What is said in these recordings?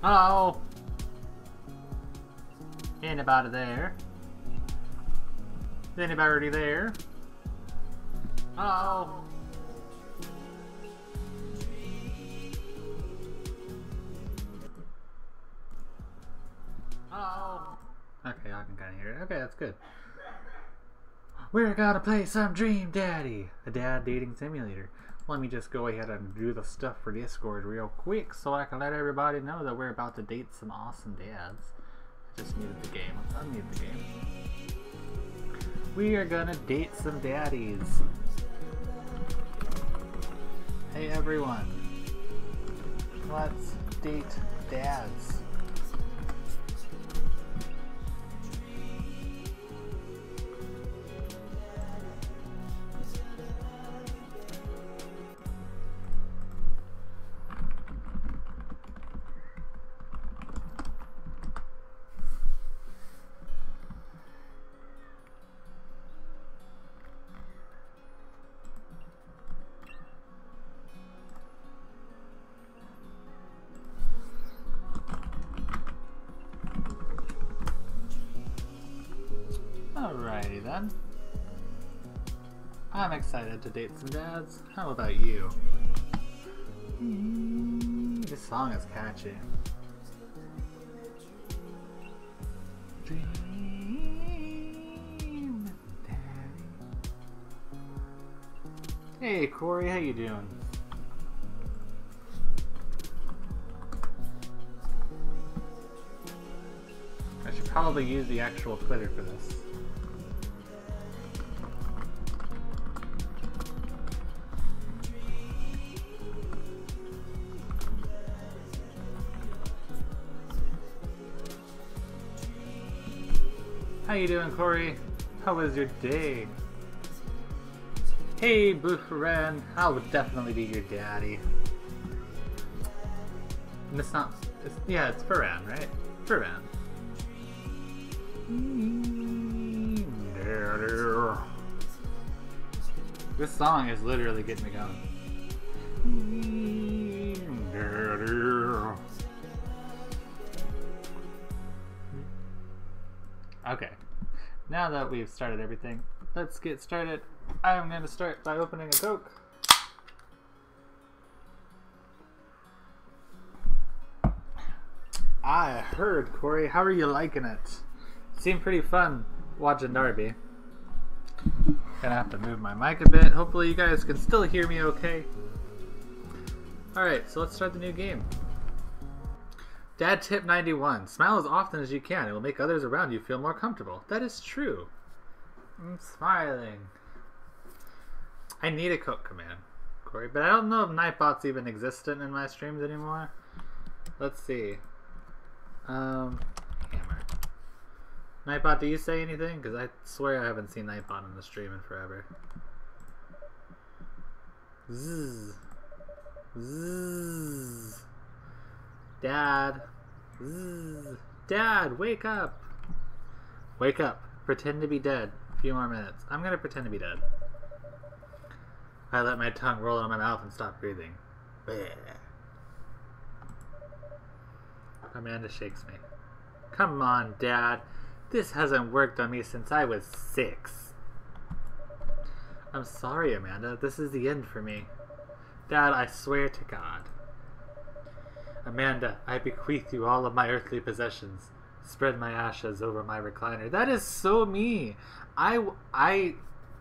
Hello? Anybody there? Is anybody there? Hello? Hello? Okay, I can kind of hear it. Okay, that's good. We're gonna play some Dream Daddy, a dad dating simulator. Let me just go ahead and do the stuff for Discord real quick so I can let everybody know that we're about to date some awesome dads. I just muted the game. Let's unmute the game. We are gonna date some daddies. Hey everyone. Let's date dads. Alrighty then. I'm excited to date some dads. How about you? This song is catchy. Dream Daddy. Hey Corey, how you doing? I should probably use the actual Twitter for this. How you doing, Corey? How was your day? Hey, Booferan, I would definitely be your daddy. And it's not... yeah, it's Ferran, right? Ferran. This song is literally getting me going. Okay, now that we've started everything, let's get started. I'm going to start by opening a Coke. I heard, Corey. How are you liking it? Seemed pretty fun watching Darby. Gonna have to move my mic a bit. Hopefully you guys can still hear me okay. Alright, so let's start the new game. Dad tip 91. Smile as often as you can. It will make others around you feel more comfortable. That is true. I'm smiling. I need a Coke command, Corey, but I don't know if Nightbot's even existent in my streams anymore. Let's see. Hammer. Nightbot, do you say anything? Because I swear I haven't seen Nightbot in the stream in forever. Zzz. Zzz. Dad. Zzz. Dad, wake up. Wake up. Pretend to be dead. A few more minutes. I'm gonna pretend to be dead. I let my tongue roll out of my mouth and stop breathing. Bleh. Amanda shakes me. Come on, Dad. This hasn't worked on me since I was 6. I'm sorry, Amanda. This is the end for me. Dad, I swear to God. Amanda, I bequeath you all of my earthly possessions. Spread my ashes over my recliner. That is so me. I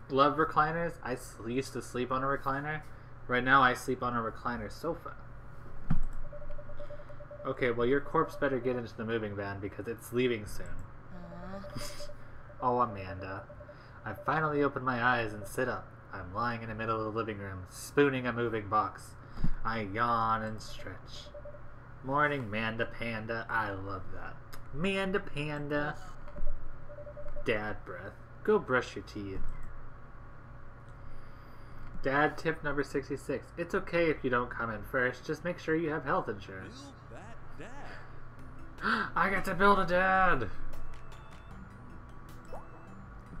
love recliners. I used to sleep on a recliner. Right now I sleep on a recliner sofa. Okay, well your corpse better get into the moving van because it's leaving soon. Oh, Amanda. I finally opened my eyes and sit up. I'm lying in the middle of the living room, spooning a moving box. I yawn and stretch. Morning, Manda Panda. I love that. Manda Panda. Dad breath. Go brush your teeth. Dad tip number 66. It's okay if you don't come in first. Just make sure you have health insurance. I get to build a dad.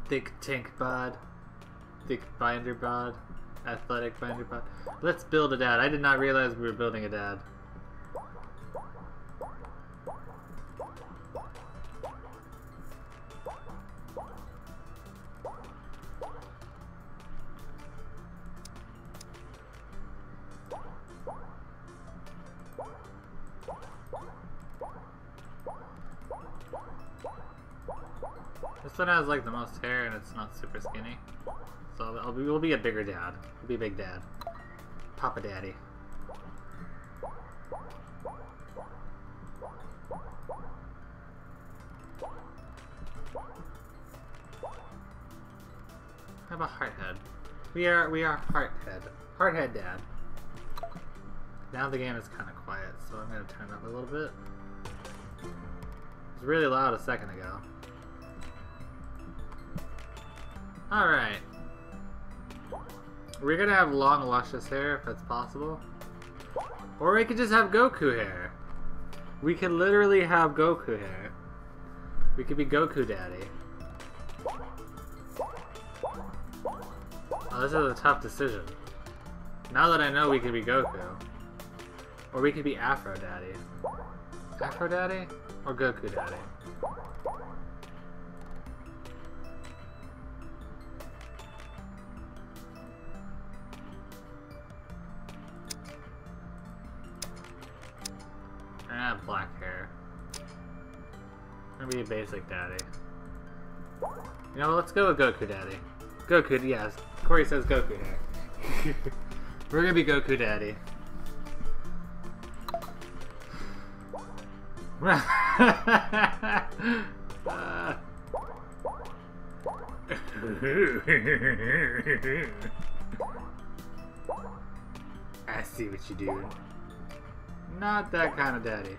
Thick tank bod. Thick binder bod. Athletic binder bod. Let's build a dad. I did not realize we were building a dad. This one has like the most hair and it's not super skinny. So we'll be a bigger dad. We'll be Big Dad. Papa Daddy. How about Hearthead? We are Hearthead. Hearthead Dad. Now the game is kind of quiet, so I'm gonna turn it up a little bit. It was really loud a second ago. Alright. We're gonna have long, luscious hair if that's possible. Or we could just have Goku hair. We could literally have Goku hair. We could be Goku Daddy. Oh, this is a tough decision. Now that I know we could be Goku. Or we could be Afro Daddy. Afro Daddy? Or Goku Daddy? I have black hair. I'm gonna be a basic daddy. You know, let's go with Goku Daddy. Goku, yes. Corey says Goku hair. We're gonna be Goku Daddy. I see what you're doing. Not that kind of daddy.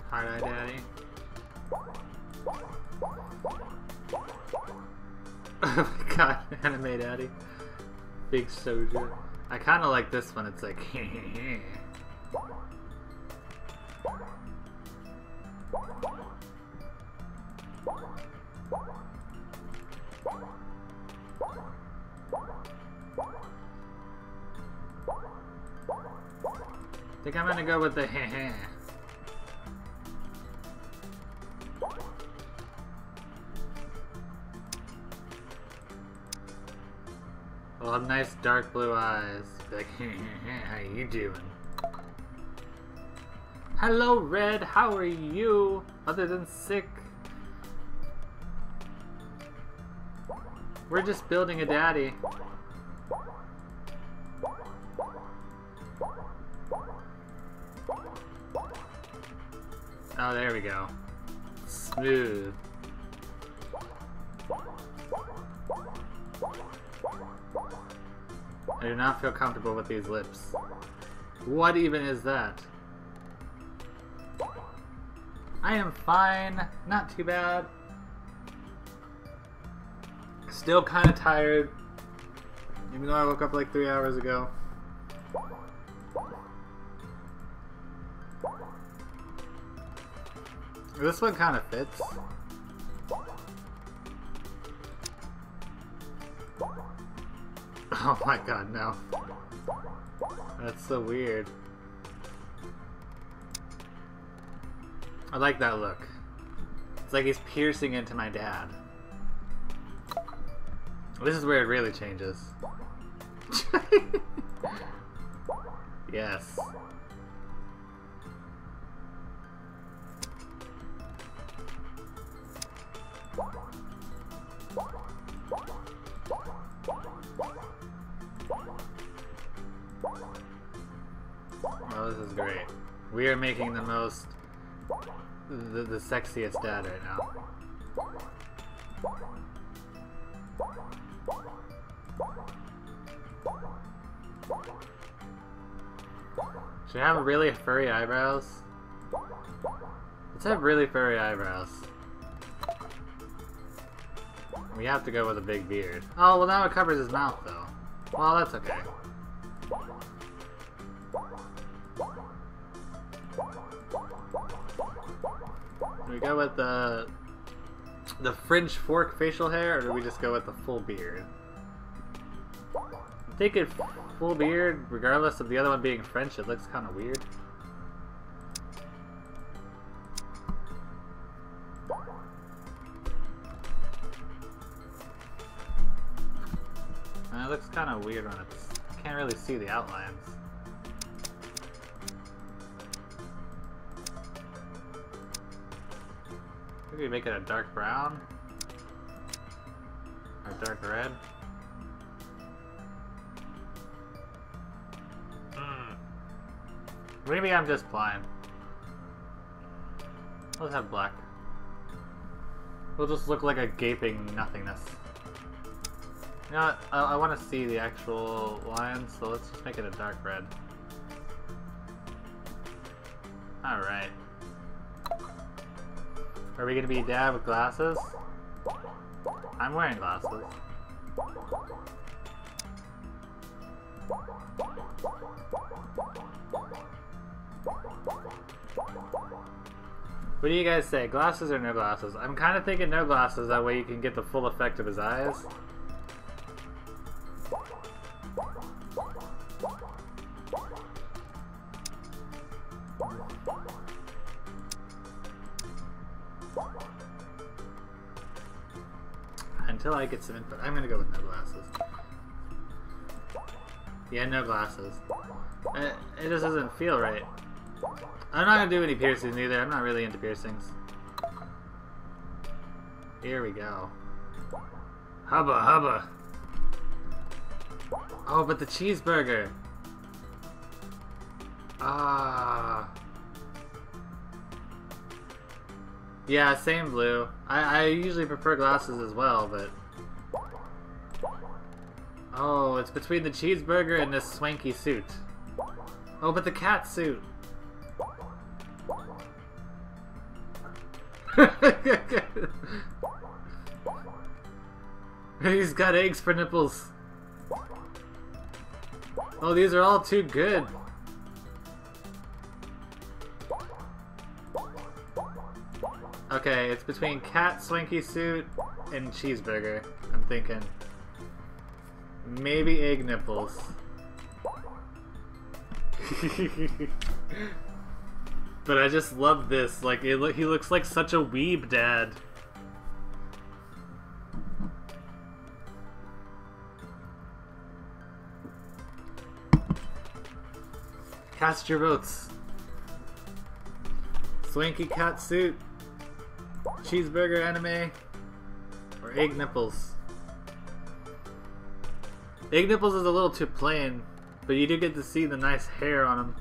Hard-eye daddy. Oh my god, anime daddy. Big soldier. I kind of like this one, it's like I think I'm gonna go with the Well, have nice dark blue eyes. Like, how you doing? Hello, Red. How are you? Other than sick. We're just building a daddy. Oh, there we go. Smooth. I do not feel comfortable with these lips. What even is that? I am fine. Not too bad. Still kind of tired. Even though I woke up like 3 hours ago. This one kind of fits. Oh my god, no. That's so weird. I like that look. It's like he's piercing into my dad. This is where it really changes. Yes. Oh, this is great. We are making the most, the sexiest dad right now. Should I have really furry eyebrows? Let's have really furry eyebrows. We have to go with a big beard. Oh, well now it covers his mouth though. Well, that's okay. Do we go with the French fork facial hair, or do we just go with the full beard? I'm thinking full beard, regardless of the other one being French, it looks kind of weird. It looks kind of weird when it's can't really see the outlines. Maybe make it a dark brown? Or dark red? Maybe I'm just blind. Let's have black. We'll just look like a gaping nothingness. You know what? I want to see the actual lines, so let's just make it a dark red. Alright. Are we gonna be dad with glasses? I'm wearing glasses. What do you guys say? Glasses or no glasses? I'm kind of thinking no glasses, that way you can get the full effect of his eyes. Until I get some input. I'm gonna go with no glasses. Yeah, no glasses. It just doesn't feel right. I'm not gonna do any piercings either. I'm not really into piercings. Here we go. Hubba hubba. Oh, but the cheeseburger. Ah. Yeah, same blue. I usually prefer glasses as well, but... Oh, it's between the cheeseburger and this swanky suit. Oh, but the cat suit. He's got eggs for nipples. Oh, these are all too good. Okay, it's between cat swanky suit and cheeseburger. I'm thinking maybe egg nipples. But I just love this. Like, he looks like such a weeb dad. Cast your votes. Swanky cat suit, cheeseburger anime, or egg nipples. Egg nipples is a little too plain, but you do get to see the nice hair on him.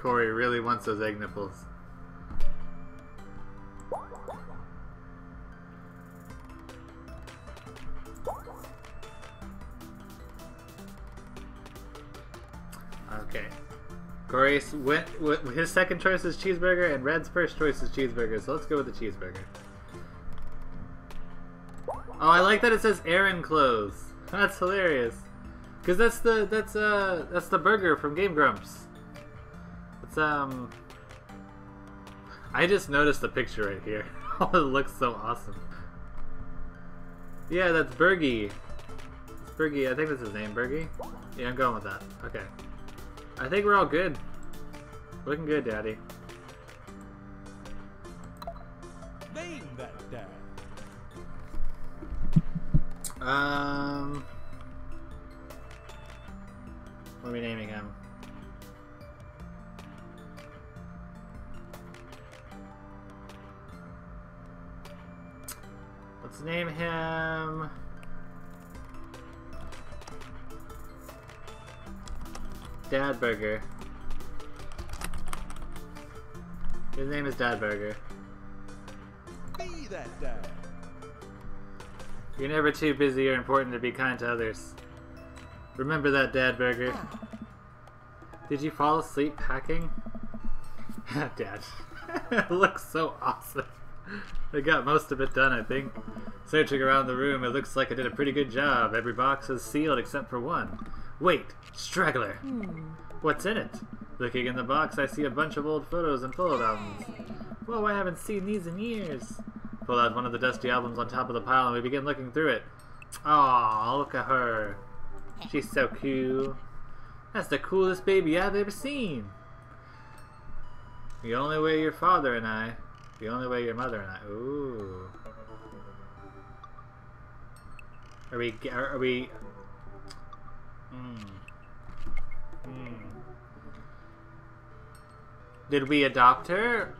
Corey really wants those egg nipples. Okay. Corey went with his second choice is cheeseburger, and Red's first choice is cheeseburger, so let's go with the cheeseburger. Oh, I like that it says Aaron clothes. That's hilarious. Cause that's the burger from Game Grumps. It's I just noticed the picture right here. Oh, it looks so awesome. Yeah, that's Bergie. It's Bergie. I think that's his name, Bergie. Yeah, I'm going with that. Okay. I think we're all good. Looking good, Daddy. Name that dad. What are we naming him? Let's name him... Dad Burger. His name is Dad Burger. Be that dad. You're never too busy or important to be kind to others. Remember that, Dad Burger. Did you fall asleep packing? Dad. It looks so awesome. I got most of it done, I think. Searching around the room, it looks like I did a pretty good job. Every box is sealed except for one. Wait, straggler. What's in it? Looking in the box, I see a bunch of old photos and photo albums. Whoa, I haven't seen these in years. Pull out one of the dusty albums on top of the pile and we begin looking through it. Aw, look at her. She's so cool. That's the coolest baby I've ever seen. The only way your father and I, the only way your mother and I. Ooh. Are we... Did we adopt her?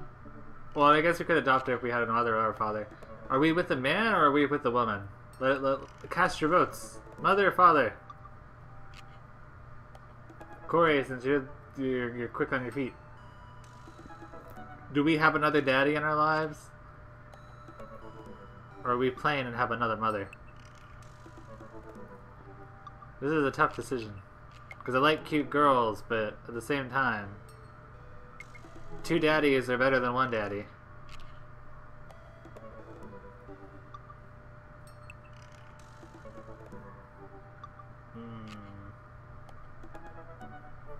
Well, I guess we could adopt her if we had a mother or a father. Are we with the man or are we with the woman? Cast your votes. Mother or father? Corey, since you're quick on your feet. Do we have another daddy in our lives? Or are we plain and have another mother? This is a tough decision. Because I like cute girls, but at the same time, 2 daddies are better than 1 daddy.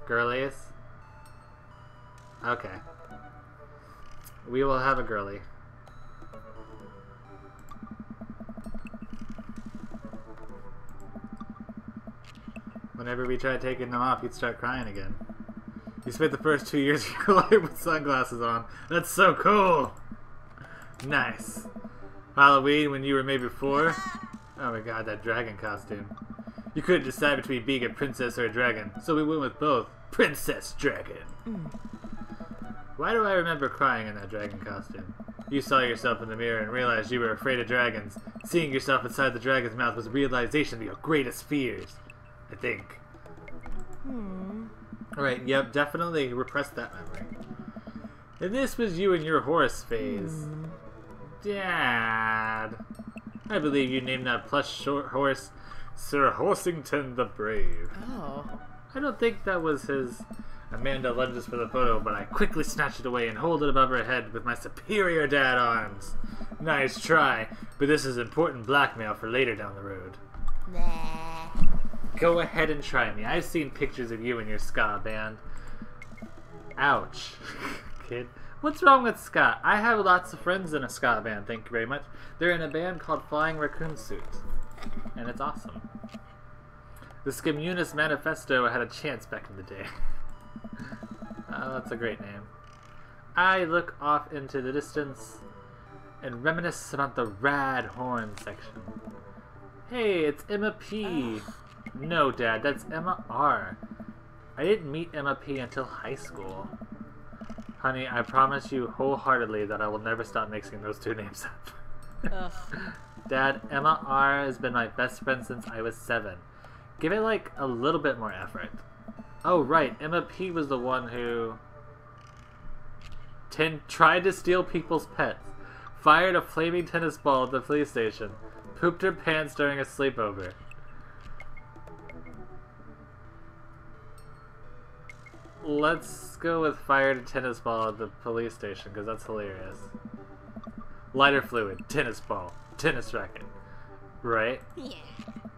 Girlies? Okay. We will have a girly. Whenever we tried taking them off, you'd start crying again. You spent the first 2 years of your life with sunglasses on. That's so cool! Nice. Halloween when you were maybe 4? Oh my god, that dragon costume. You couldn't decide between being a princess or a dragon, so we went with both. Princess Dragon. Why do I remember crying in that dragon costume? You saw yourself in the mirror and realized you were afraid of dragons. Seeing yourself inside the dragon's mouth was a realization of your greatest fears. I think. Alright, yep, definitely repressed that memory. And this was you in your horse phase. Dad. I believe you named that plush short horse Sir Horsington the Brave. Oh. I don't think that was his. Amanda lunges for the photo, but I quickly snatch it away and hold it above her head with my superior dad arms. Nice try, but this is important blackmail for later down the road. Nah. Go ahead and try me. I've seen pictures of you and your ska band. Ouch. Kid. What's wrong with ska? I have lots of friends in a ska band, thank you very much. They're in a band called Flying Raccoon Suit. And it's awesome. The Communist Manifesto had a chance back in the day. Oh, that's a great name. I look off into the distance and reminisce about the rad horn section. Hey, it's Emma P. No, Dad, that's Emma R. I didn't meet Emma P until high school. Honey, I promise you wholeheartedly that I will never stop mixing those 2 names up. Dad, Emma R has been my best friend since I was 7. Give it like a little bit more effort. Oh right, Emma P was the one who tried to steal people's pets, fired a flaming tennis ball at the police station, pooped her pants during a sleepover. Let's go with fired a tennis ball at the police station because that's hilarious. Lighter fluid, tennis ball, tennis racket. Right? Yeah.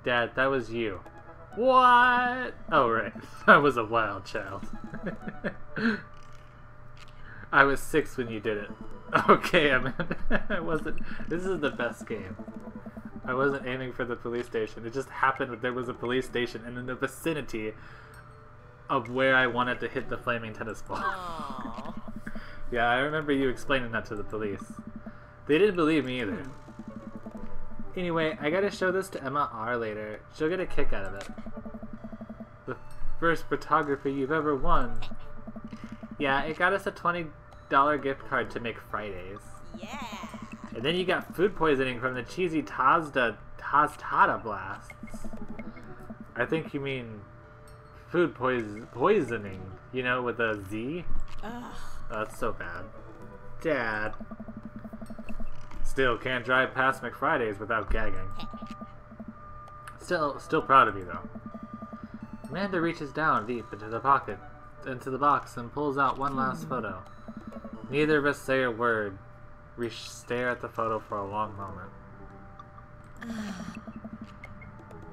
Dad, that was you. What? Oh, right. I was a wild child. I was 6 when you did it. Okay, I wasn't. This is the best game. I wasn't aiming for the police station. It just happened that there was a police station in the vicinity of where I wanted to hit the flaming tennis ball. Aww. Yeah, I remember you explaining that to the police. They didn't believe me either. Anyway, I gotta show this to Emma R later. She'll get a kick out of it. The first photography you've ever won. Yeah, it got us a $20 gift card to make Fridays. Yeah. And then you got food poisoning from the cheesy Tazda blasts. I think you mean food poisoning, you know, with a Z? Ugh. Oh, that's so bad. Dad. Still can't drive past McFriday's without gagging. Still proud of you though. Amanda reaches down deep into the box and pulls out one last photo. Neither of us say a word. We stare at the photo for a long moment.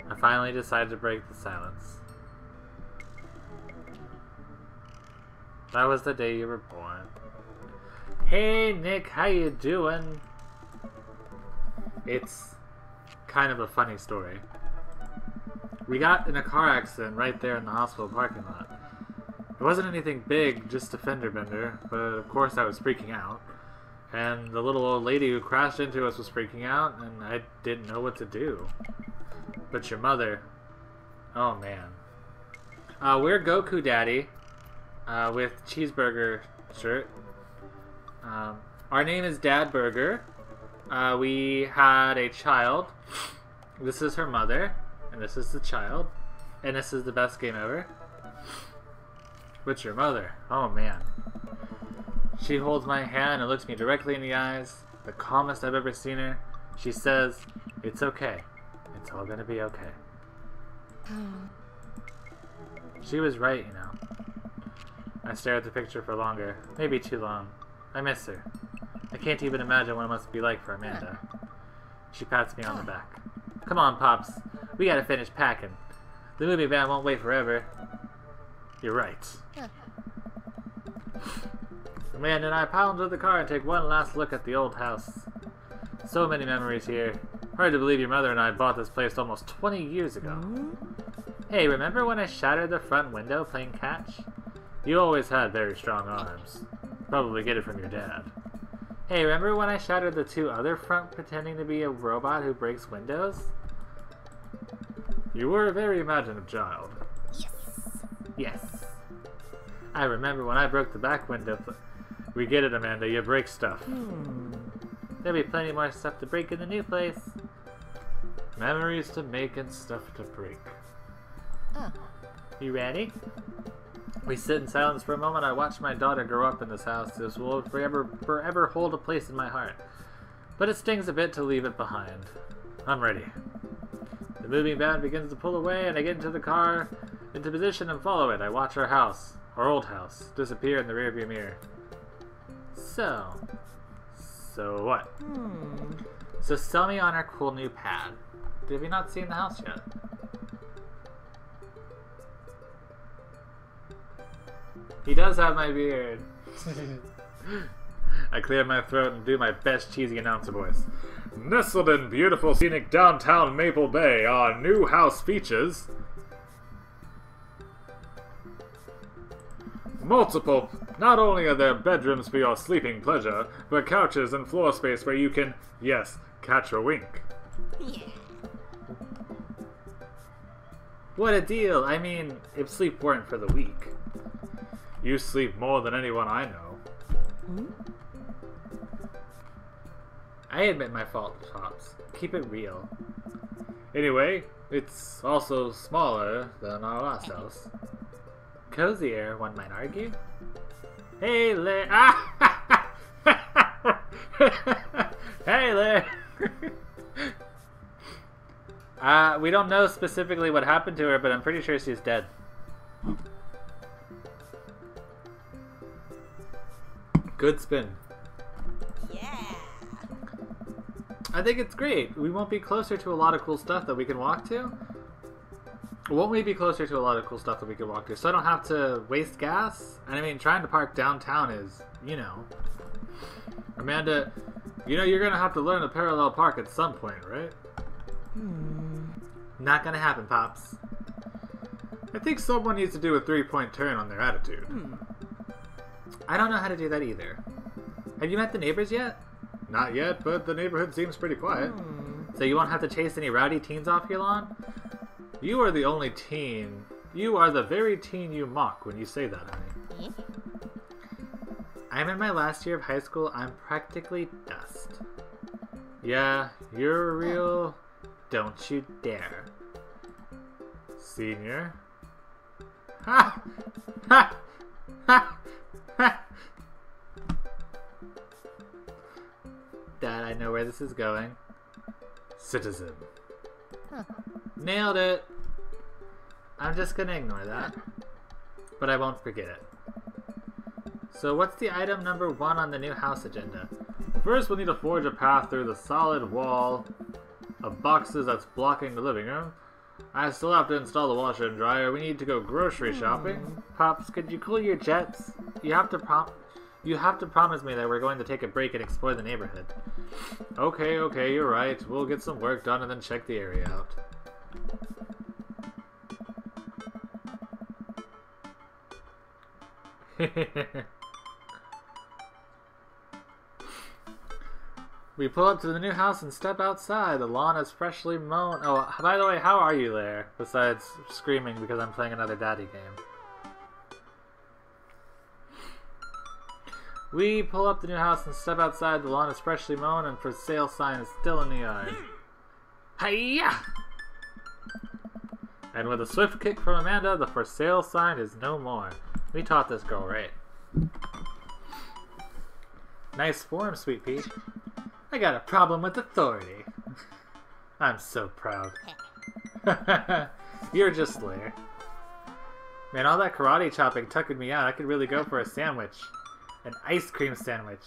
I finally decide to break the silence. That was the day you were born. Hey Nick, how you doing? It's kind of a funny story. We got in a car accident right there in the hospital parking lot. It wasn't anything big, just a fender bender, but of course I was freaking out. And the little old lady who crashed into us was freaking out, and I didn't know what to do. But your mother... Oh, man. We're Goku Daddy. With cheeseburger shirt. Our name is Dad Burger. We had a child. This is her mother. And this is the child. And this is the best game ever. With your mother. Oh, man. She holds my hand and looks me directly in the eyes. The calmest I've ever seen her. She says, "It's okay. It's all gonna be okay." She was right, you know. I stare at the picture for longer. Maybe too long. I miss her. I can't even imagine what it must be like for Amanda. She pats me on the back. "Come on, Pops. We gotta finish packing. The movie van won't wait forever." You're right. Amanda and I pile into the car and take one last look at the old house. So many memories here. Hard to believe your mother and I bought this place almost 20 years ago. Hey, remember when I shattered the front window playing catch? You always had very strong arms. Probably get it from your dad. Hey, remember when I shattered the two other front pretending to be a robot who breaks windows? You were a very imaginative child. Yes. Yes. I remember when I broke the back window. We get it, Amanda. You break stuff. There'll be plenty more stuff to break in the new place. Memories to make and stuff to break. You ready? We sit in silence for a moment. I watch my daughter grow up in this house. This will forever hold a place in my heart. But it stings a bit to leave it behind. I'm ready. The moving van begins to pull away, and I get into the car, into position, and follow it. I watch our house, our old house, disappear in the rearview mirror. So what? So sell me on our cool new pad. Did we not seen the house yet? He does have my beard. I clear my throat and do my best cheesy announcer voice. Nestled in beautiful scenic downtown Maple Bay, our new house features multiple. Not only are there bedrooms for your sleeping pleasure, but couches and floor space where you can, yes, catch a wink. Yeah. What a deal! I mean, if sleep weren't for the weak. You sleep more than anyone I know. I admit my fault, Pops. Keep it real. Anyway, it's also smaller than our last house. Cozier, one might argue. Hey, Larry. Hey, Larry. We don't know specifically what happened to her, but I'm pretty sure she's dead. Good spin. Yeah. I think it's great. We won't be closer to a lot of cool stuff that we can walk to. Won't we be closer to a lot of cool stuff that we can walk to? So I don't have to waste gas? And I mean, trying to park downtown is, you know. Amanda, you know you're going to have to learn to parallel park at some point, right? Not going to happen, Pops. I think someone needs to do a 3-point turn on their attitude. I don't know how to do that either. Have you met the neighbors yet? Not yet, but the neighborhood seems pretty quiet. So you won't have to chase any rowdy teens off your lawn? You are the only teen. You are the very teen you mock when you say that, honey. I'm in my last year of high school. I'm practically dust. Yeah, you're a real... Don't you dare. Senior. Ha! Ha! Ha! Ha! Dad, I know where this is going. Citizen. Nailed it. I'm just gonna ignore that. But I won't forget it. So what's the item number 1 on the new house agenda? First, we'll need to forge a path through the solid wall of boxes that's blocking the living room. I still have to install the washer and dryer. We need to go grocery shopping. Pops, could you cool your jets? You have to promise me that we're going to take a break and explore the neighborhood. Okay, you're right. We'll get some work done and then check the area out. We pull up to the new house and step outside. The lawn is freshly mown. Oh, by the way, how are you there? Besides screaming because I'm playing another daddy game. We pull up the new house and step outside. The lawn is freshly mown and for sale sign is still in the yard. Hiya! And with a swift kick from Amanda, the for sale sign is no more. We taught this girl right. Nice form, Sweet Pea. I got a problem with authority. I'm so proud. You're just Slayer. Man, all that karate chopping tucking me out. I could really go for a sandwich. An ice cream sandwich.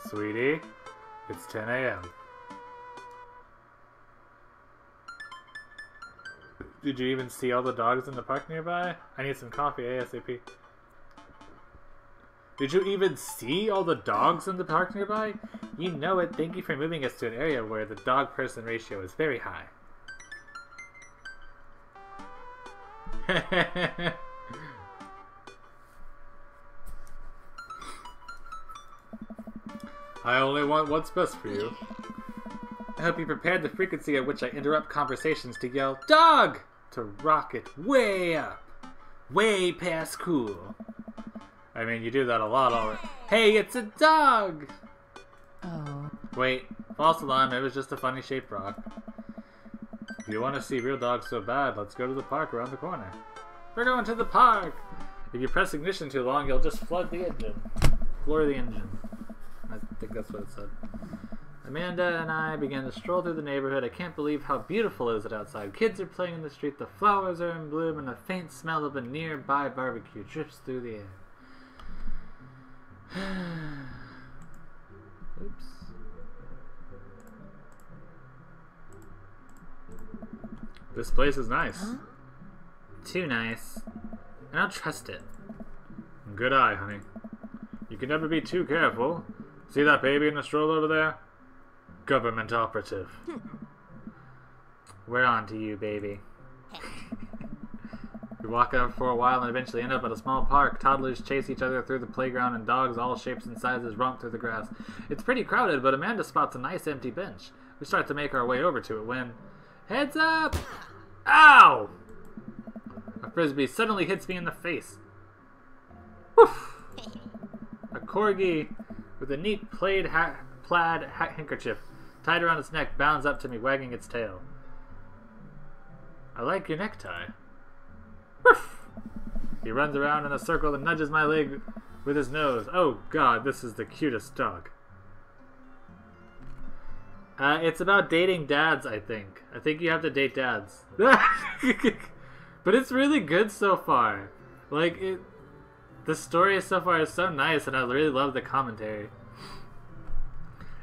Sweetie, it's 10 a.m. Did you even see all the dogs in the park nearby? I need some coffee ASAP. Did you even see all the dogs in the park nearby? You know it. Thank you for moving us to an area where the dog-person ratio is very high. I only want what's best for you. I hope you prepared the frequency at which I interrupt conversations to yell, "Dog!" to rocket way up. Way past cool. I mean, you do that a lot already. Hey, it's a dog! Oh. Wait, false alarm, it was just a funny shaped rock. If you want to see real dogs so bad, let's go to the park around the corner. We're going to the park! If you press ignition too long, you'll just flood the engine. Floor the engine. I think that's what it said. Amanda and I began to stroll through the neighborhood. I can't believe how beautiful it is outside. Kids are playing in the street, the flowers are in bloom, and the faint smell of a nearby barbecue drifts through the air. Oops. This place is nice. Huh? Too nice. I don't trust it. Good eye, honey. You can never be too careful. See that baby in the stroller over there? Government operative. We're on to you, baby. We walk out for a while and eventually end up at a small park. Toddlers chase each other through the playground and dogs all shapes and sizes romp through the grass. It's pretty crowded, but Amanda spots a nice empty bench. We start to make our way over to it when... Heads up! Ow! A frisbee suddenly hits me in the face. Woof! A corgi with a neat plaid handkerchief tied around its neck bounds up to me, wagging its tail. I like your necktie. Woof! He runs around in a circle and nudges my leg with his nose. Oh god, this is the cutest dog. It's about dating dads, I think. I think you have to date dads. But it's really good so far. Like, the story so far is so nice, and I really love the commentary.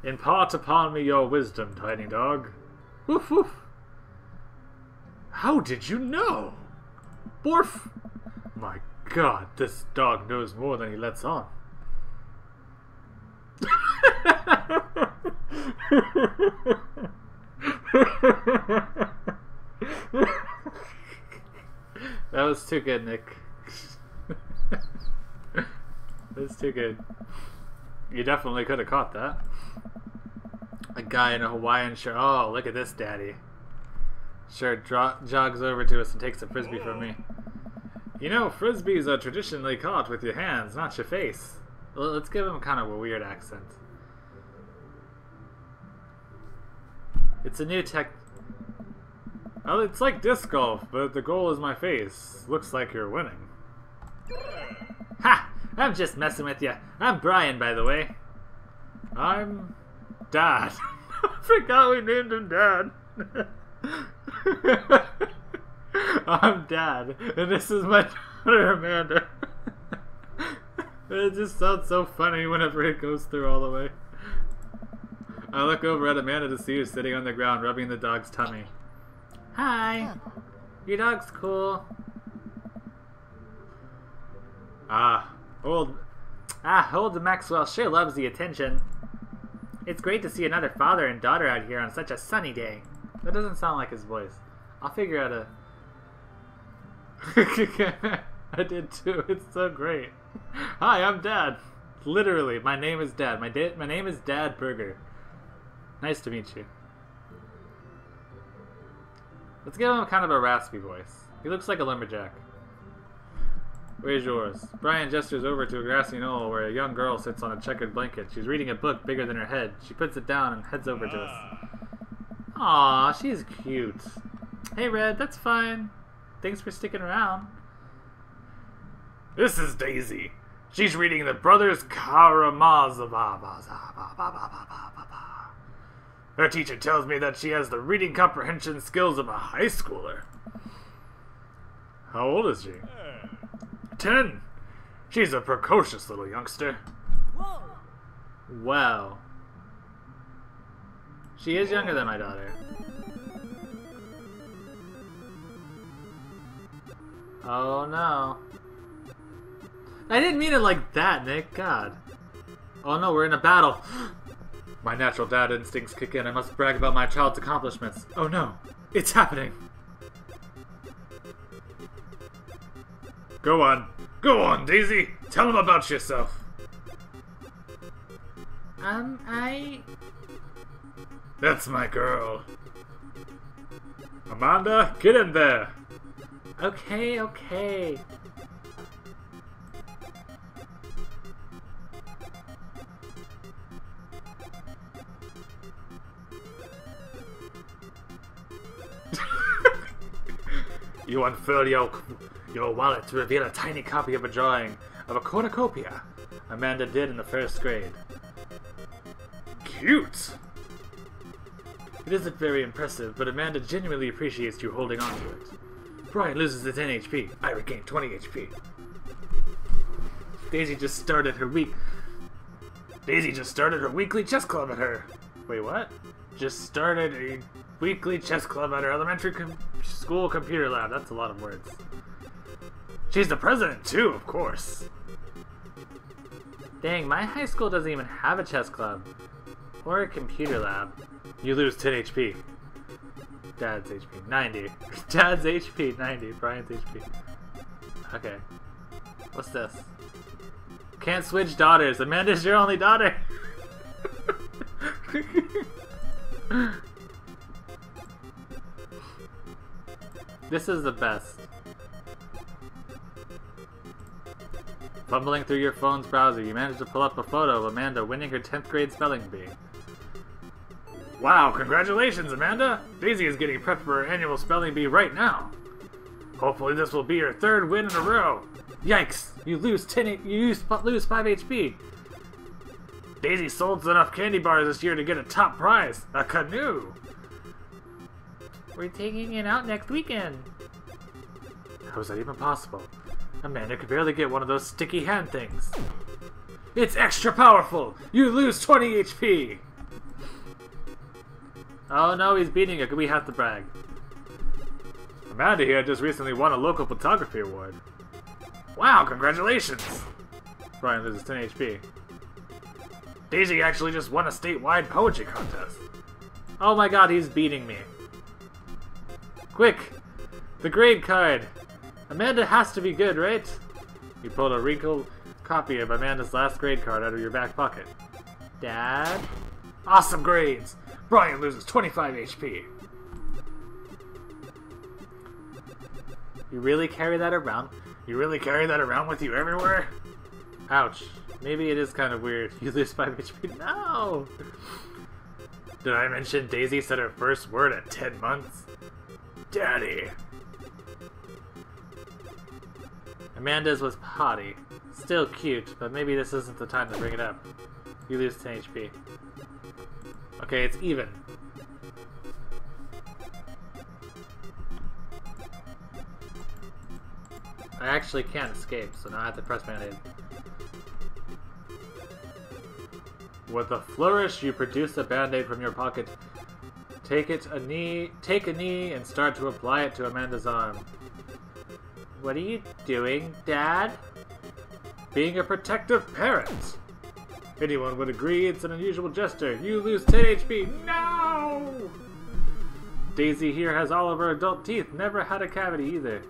Impart upon me your wisdom, tiny dog. Woof woof. How did you know? Borf! My god, this dog knows more than he lets on. That was too good, Nick. That's too good. You definitely could have caught that. A guy in a Hawaiian shirt. Oh, look at this daddy. Shirt jogs over to us and takes a frisbee from me. You know, frisbees are traditionally caught with your hands, not your face. Let's give him kind of a weird accent. It's a new tech... Oh, it's like disc golf, but the goal is my face. Looks like you're winning. Ha! I'm just messing with you. I'm Brian, by the way. I'm... Dad. I forgot we named him Dad. I'm Dad, and this is my daughter, Amanda. It just sounds so funny whenever it goes through all the way. I look over at Amanda to see her sitting on the ground, rubbing the dog's tummy. Hi. Your dog's cool. Old Maxwell sure loves the attention. It's great to see another father and daughter out here on such a sunny day. That doesn't sound like his voice. I'll figure out a... I did too. It's so great. Hi, I'm Dad. Literally, my name is Dad. My name is Dad Burger. Nice to meet you. Let's give him kind of a raspy voice. He looks like a lumberjack. Where's yours? Brian gestures over to a grassy knoll where a young girl sits on a checkered blanket. She's reading a book bigger than her head. She puts it down and heads over to us. Aw, she's cute. Hey Red, that's fine. Thanks for sticking around. This is Daisy. She's reading the Brothers Karamazov. Her teacher tells me that she has the reading comprehension skills of a high schooler. How old is she? 10. She's a precocious little youngster. Whoa. Wow. She is younger than my daughter. Oh no. I didn't mean it like that, Nick. God. Oh no, we're in a battle. My natural dad instincts kick in. I must brag about my child's accomplishments. Oh no. It's happening. Go on. Go on, Daisy. Tell him about yourself. That's my girl. Amanda, get in there. Okay. You unfurl your wallet to reveal a tiny copy of a drawing of a cornucopia Amanda did in the first grade. Cute! It isn't very impressive, but Amanda genuinely appreciates you holding on to it. Brian loses his 10 HP. I regain 20 HP. Daisy just started her weekly chess club at her. Wait, what? Just started a weekly chess club at her elementary school computer lab. That's a lot of words. She's the president too, of course. Dang, my high school doesn't even have a chess club. Or a computer lab. You lose 10 HP. Dad's HP 90. Dad's HP 90. Brian's HP. Okay. What's this? Can't switch daughters. Amanda's your only daughter. This is the best. Fumbling through your phone's browser, you managed to pull up a photo of Amanda winning her 10th grade spelling bee. Wow, congratulations, Amanda! Daisy is getting prepped for her annual spelling bee right now. Hopefully this will be her 3rd win in a row. Yikes! You lose 5 HP. Daisy sold enough candy bars this year to get a top prize, a canoe. We're taking it out next weekend. How is that even possible? Amanda could barely get one of those sticky hand things. It's extra powerful! You lose 20 HP! Oh no, he's beating her. We have to brag. Amanda here just recently won a local photography award. Wow, congratulations! Brian loses 10 HP. Daisy actually just won a statewide poetry contest. Oh my god, he's beating me. Quick! The grade card! Amanda has to be good, right? You pulled a wrinkled copy of Amanda's last grade card out of your back pocket. Dad? Awesome grades! Brian loses 25 HP. You really carry that around? You really carry that around with you everywhere? Ouch. Maybe it is kind of weird. You lose 5 HP. No! Did I mention Daisy said her first word at 10 months? Daddy. Amanda's was potty. Still cute, but maybe this isn't the time to bring it up. You lose 10 HP. Okay, it's even. I actually can't escape, so now I have to press Band-Aid. With a flourish, you produce a Band-Aid from your pocket. Take a knee and start to apply it to Amanda's arm. What are you doing, Dad? Being a protective parent. Anyone would agree it's an unusual gesture. You lose 10 HP. No! Daisy here has all of her adult teeth. Never had a cavity either.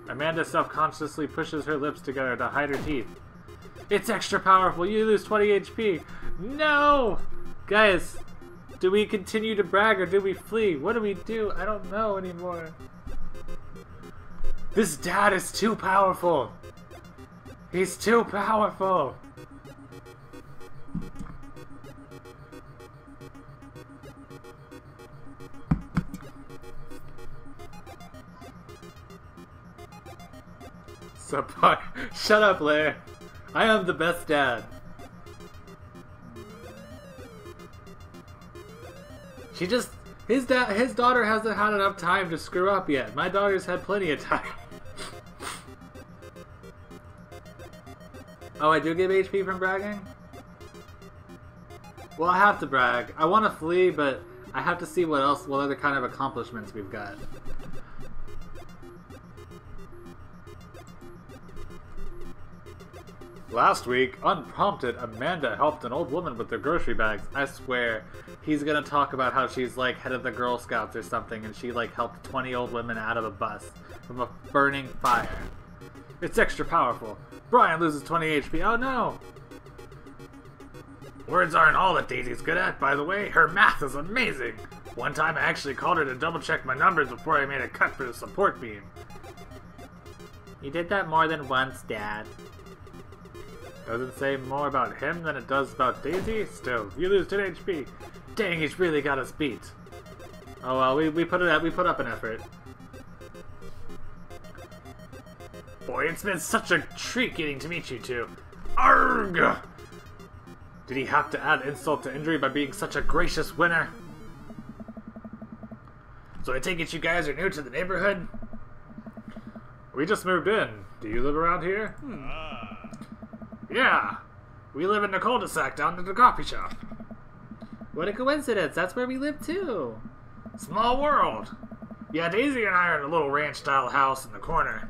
Amanda self-consciously pushes her lips together to hide her teeth. It's extra powerful. You lose 20 HP. No! Guys, Do we continue to brag or do we flee? What do we do? I don't know anymore. This dad is too powerful. He's too powerful. Subpar. Shut up, Blair. I am the best dad. His daughter hasn't had enough time to screw up yet. My daughter's had plenty of time. Oh, I do give HP from bragging? Well, I have to brag. I want to flee, but I have to see what other kind of accomplishments we've got. Last week, unprompted, Amanda helped an old woman with their grocery bags. I swear, he's gonna talk about how she's like head of the Girl Scouts or something, and she like helped 20 old women out of a bus from a burning fire. It's extra powerful. Brian loses 20 HP. Oh no! Words aren't all that Daisy's good at, by the way. Her math is amazing. One time I actually called her to double check my numbers before I made a cut for the support beam. You did that more than once, Dad. Doesn't say more about him than it does about Daisy. Still, you lose 10 HP. Dang, he's really got us beat. Oh well, we put up an effort. Boy, it's been such a treat getting to meet you two. Arrgh! Did he have to add insult to injury by being such a gracious winner? So I take it you guys are new to the neighborhood? We just moved in. Do you live around here? Yeah. We live in the cul-de-sac down at the coffee shop. What a coincidence. That's where we live too. Small world. Yeah, Daisy and I are in a little ranch-style house in the corner.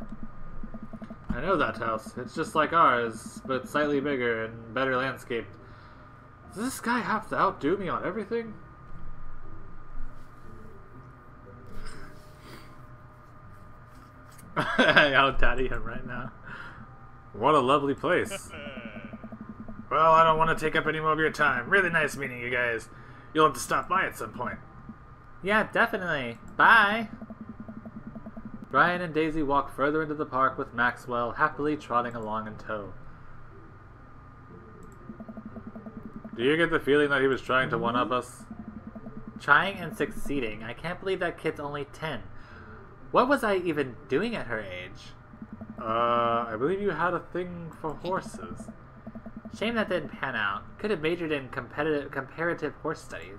I know that house. It's just like ours, but slightly bigger and better landscaped. Does this guy have to outdo me on everything? I out-daddy him right now. What a lovely place. Well, I don't want to take up any more of your time. Really nice meeting you guys. You'll have to stop by at some point. Yeah, definitely. Bye! Brian and Daisy walk further into the park with Maxwell happily trotting along in tow. Do you get the feeling that he was trying to one-up us? Trying and succeeding. I can't believe that kid's only 10. What was I even doing at her age? I believe you had a thing for horses. Shame that didn't pan out. Could have majored in comparative horse studies.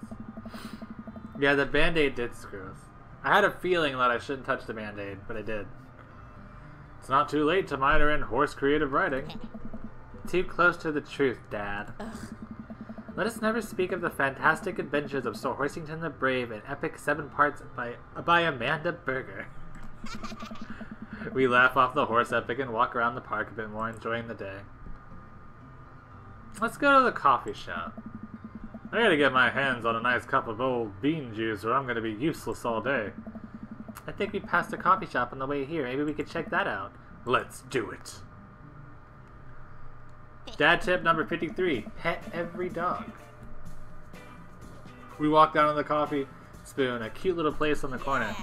Yeah, the Band-Aid did screw us. I had a feeling that I shouldn't touch the Band-Aid, but I did. It's not too late to minor in horse creative writing. Too close to the truth, Dad. Let us never speak of the fantastic adventures of Sir Horsington the Brave in epic 7 parts by Amanda Berger. We laugh off the horse epic and walk around the park a bit more, enjoying the day. Let's go to the coffee shop. I gotta get my hands on a nice cup of old bean juice or I'm gonna be useless all day. I think we passed a coffee shop on the way here. Maybe we could check that out. Let's do it. Dad tip number 53. Pet every dog. We walk down to the Coffee Spoon, a cute little place on the corner.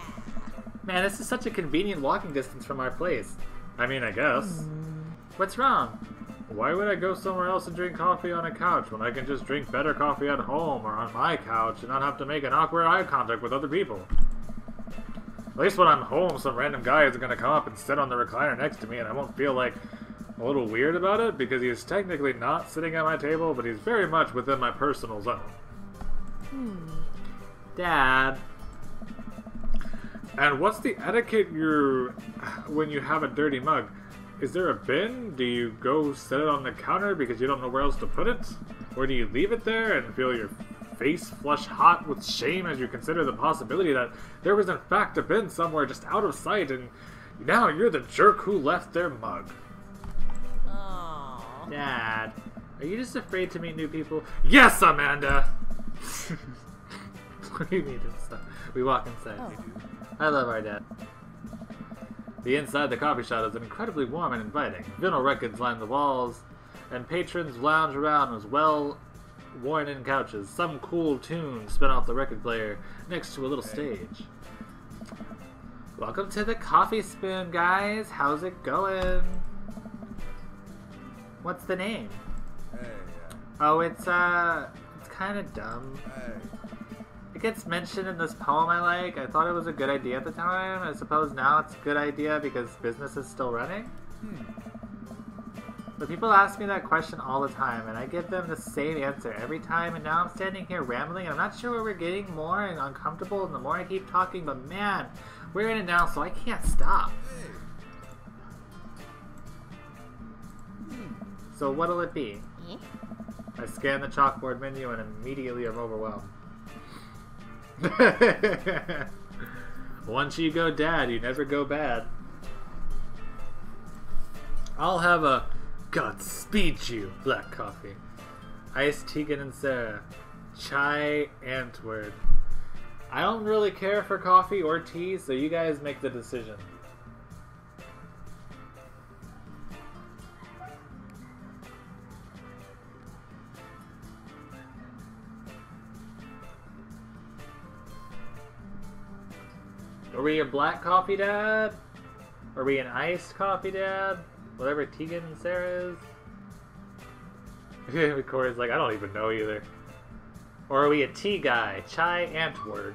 Man, this is such a convenient walking distance from our place. I mean, I guess. What's wrong? Why would I go somewhere else and drink coffee on a couch when I can just drink better coffee at home or on my couch and not have to make an awkward eye contact with other people? At least when I'm home, some random guy is going to come up and sit on the recliner next to me and I won't feel like a little weird about it because he's technically not sitting at my table, but he's very much within my personal zone. Dad. And what's the etiquette when you have a dirty mug? Is there a bin? Do you go set it on the counter because you don't know where else to put it? Or do you leave it there and feel your face flush hot with shame as you consider the possibility that there was in fact a bin somewhere just out of sight and now you're the jerk who left their mug? Aww. Dad, are you just afraid to meet new people? Yes, Amanda! What do you mean inside? We walk inside. Oh. I love our dad. The inside of the coffee shop is incredibly warm and inviting. Vinyl records line the walls, and patrons lounge around worn-in couches, some cool tune spin off the record player next to a little stage. Welcome to the Coffee Spoon, guys. How's it going? What's the name? Hey, Oh, it's kind of dumb. hey. It gets mentioned in this poem I like. I thought it was a good idea at the time. I suppose now it's a good idea because business is still running. But people ask me that question all the time, and I give them the same answer every time, and now I'm standing here rambling, and I'm not sure where we're getting more and uncomfortable, and the more I keep talking, but man, we're in it now, so I can't stop. So what'll it be? Eh? I scan the chalkboard menu and immediately I'm overwhelmed. Once you go dad, you never go bad. I'll have a Godspeed you black coffee. Iced Tegan and Sarah. Chai Antwoord. I don't really care for coffee or tea, so you guys make the decision. Are we a black coffee dad? Are we an iced coffee dad? Whatever Tegan and Sarah is? Corey's like, I don't even know either. Or are we a tea guy? Chai Antwoord.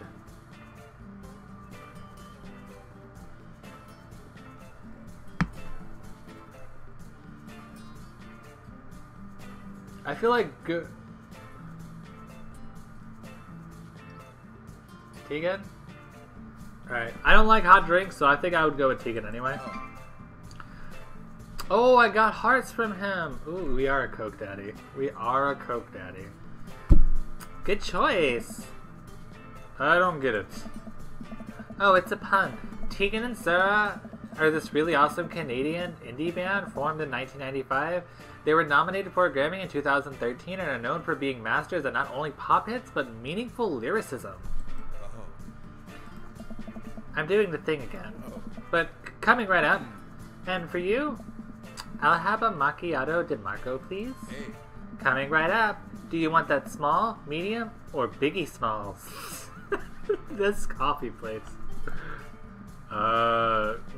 I feel like good. Tegan? Alright. I don't like hot drinks, so I think I would go with Tegan anyway. Oh, I got hearts from him. Ooh, we are a Coke Daddy. We are a Coke Daddy. Good choice. I don't get it. Oh, it's a pun. Tegan and Sarah are this really awesome Canadian indie band formed in 1995. They were nominated for a Grammy in 2013 and are known for being masters at not only pop hits, but meaningful lyricism. I'm doing the thing again. But coming right up. And for you, I'll have a macchiato de Marco, please. Hey. Coming right up. Do you want that small, medium, or biggie smalls? This coffee place.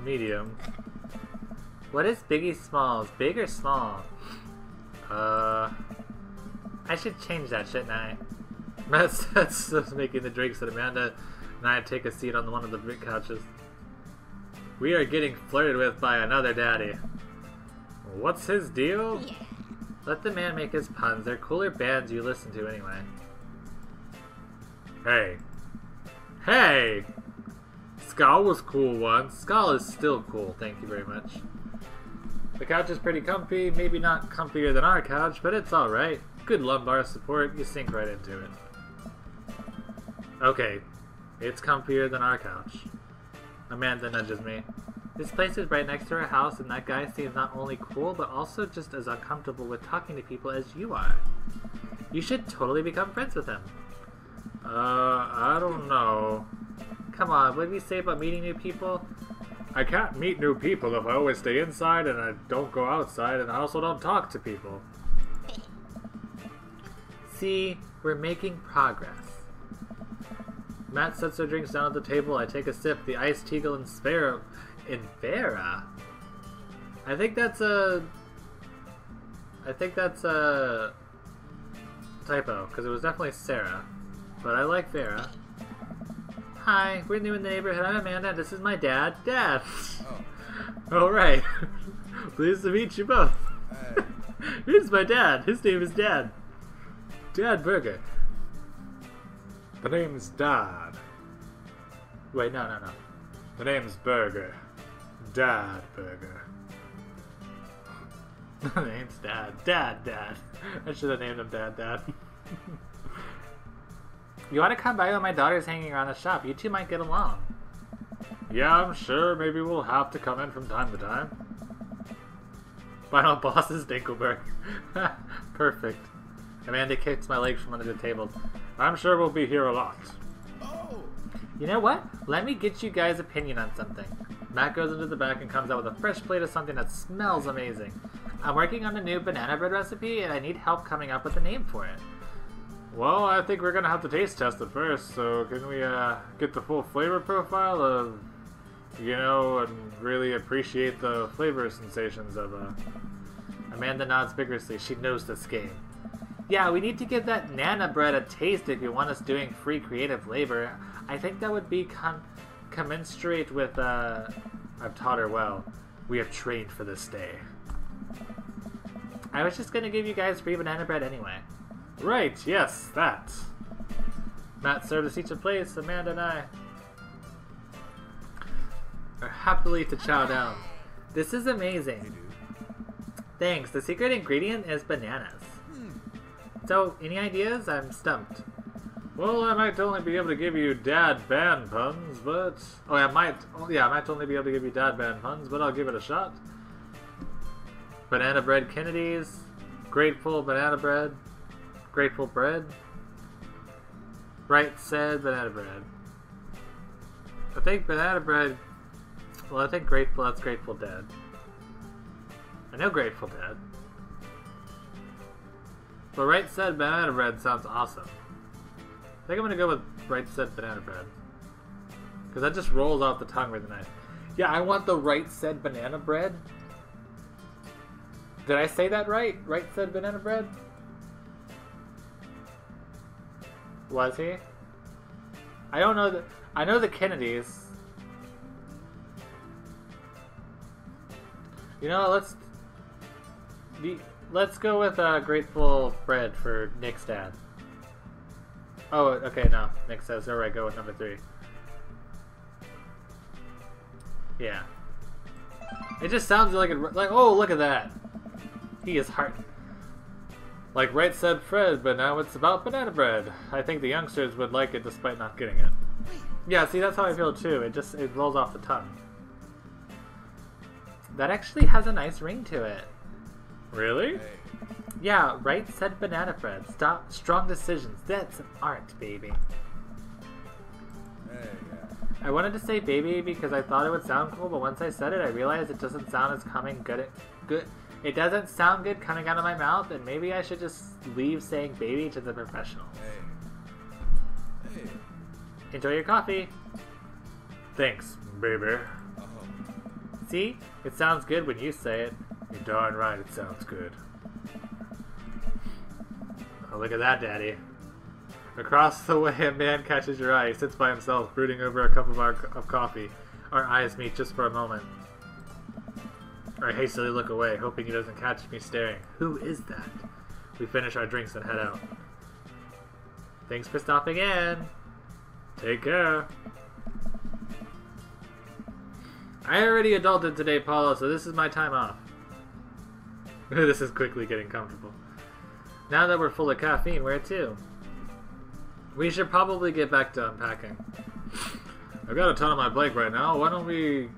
Medium. What is biggie smalls? Big or small? I should change that, shouldn't I? That's just making the drinks that Amanda and I take a seat on one of the big couches. We are getting flirted with by another daddy. What's his deal? Yeah. Let the man make his puns. They're cooler bands you listen to anyway. Hey. Hey! Skull was cool once. Skull is still cool, thank you very much. The couch is pretty comfy. Maybe not comfier than our couch, but it's alright. Good lumbar support. You sink right into it. Okay. It's comfier than our couch. Amanda nudges me. This place is right next to our house, and that guy seems not only cool, but also just as uncomfortable with talking to people as you are. You should totally become friends with him. I don't know. Come on, what did we say about meeting new people? I can't meet new people if I always stay inside and I don't go outside, and I also don't talk to people. See, we're making progress. Matt sets her drinks down at the table. I take a sip. The iced Teagle and Sparrow. Invera? I think that's a typo, because it was definitely Sarah. But I like Vera. Hi, we're new in the neighborhood. I'm Amanda. This is my dad. Dad! Oh. Alright. Pleased to meet you both. Hey. Here's my dad. His name is Dad. Dad Burger. The name's Dad. Wait, no. The name's Burger. Dad Burger. The name's Dad. Dad. I should have named him Dad. You want to come by when my daughter's hanging around the shop? You two might get along. Yeah, I'm sure. Maybe we'll have to come in from time to time. Final boss is Dinkelberg. Perfect. Amanda kicks my legs from under the table. I'm sure we'll be here a lot. Oh. You know what? Let me get you guys' opinion on something. Matt goes into the back and comes out with a fresh plate of something that smells amazing. I'm working on a new banana bread recipe and I need help coming up with a name for it. Well, I think we're gonna have to taste test it first, so can we get the full flavor profile of, you know, and really appreciate the flavor sensations of Amanda nods vigorously. She knows this game. Yeah, we need to give that Nana bread a taste if you want us doing free creative labor. I think that would be commensurate with, I've taught her well. We have trained for this day. I was just gonna give you guys free banana bread anyway. Right, yes, that. Matt served us each a place, Amanda and I are happily to chow down. This is amazing. Thanks, the secret ingredient is bananas. So, any ideas? I'm stumped. Well, I might only be able to give you dad band puns, but... Oh, I might only be able to give you dad band puns, but I'll give it a shot. Banana bread Kennedys. Grateful banana bread. Grateful bread. Right said banana bread. I think banana bread... Well, I think grateful, that's Grateful Dead. I know Grateful Dead. But right said banana bread sounds awesome. I think I'm gonna go with right said banana bread. Because that just rolls off the tongue really nice. Yeah, I want the right said banana bread. Did I say that right? Right said banana bread? Was he? I don't know. I know the Kennedys. You know, let's go with Grateful Bread for Nick's dad. Oh, okay, no. Nick says, alright, go with number 3. Yeah. It just sounds like oh, look at that. He is heart. Like right said Fred, but now it's about banana bread. I think the youngsters would like it despite not getting it. Yeah, see, that's how I feel too. It rolls off the tongue. That actually has a nice ring to it. Really? Hey. Yeah, right said banana bread. Stop strong decisions. That's an art, baby. Hey. I wanted to say baby because I thought it would sound cool, but once I said it, I realized it doesn't sound as coming good. It doesn't sound good coming out of my mouth, and maybe I should just leave saying baby to the professionals. Hey. Enjoy your coffee. Thanks, baby. Oh. See? It sounds good when you say it. You're darn right it sounds good. Oh, look at that, Daddy. Across the way, a man catches your eye. He sits by himself, brooding over a cup of coffee. Our eyes meet just for a moment. I hastily look away, hoping he doesn't catch me staring. Who is that? We finish our drinks and head out. Thanks for stopping in. Take care. I already adulted today, Paula, so this is my time off. This is quickly getting comfortable. Now that we're full of caffeine, where to? We should probably get back to unpacking. I've got a ton on my plate right now. Why don't we...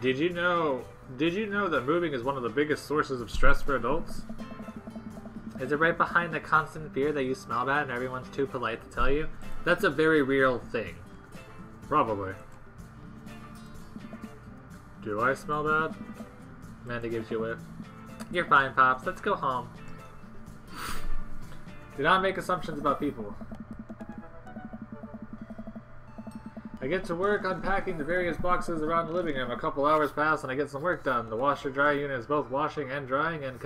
Did you know that moving is one of the biggest sources of stress for adults? Is it right behind the constant fear that you smell bad and everyone's too polite to tell you? That's a very real thing. Probably. Do I smell bad? Amanda gives you a whiff. You're fine, Pops. Let's go home. Do not make assumptions about people. I get to work unpacking the various boxes around the living room. A couple hours pass and I get some work done. The washer-dryer unit is both washing and drying, and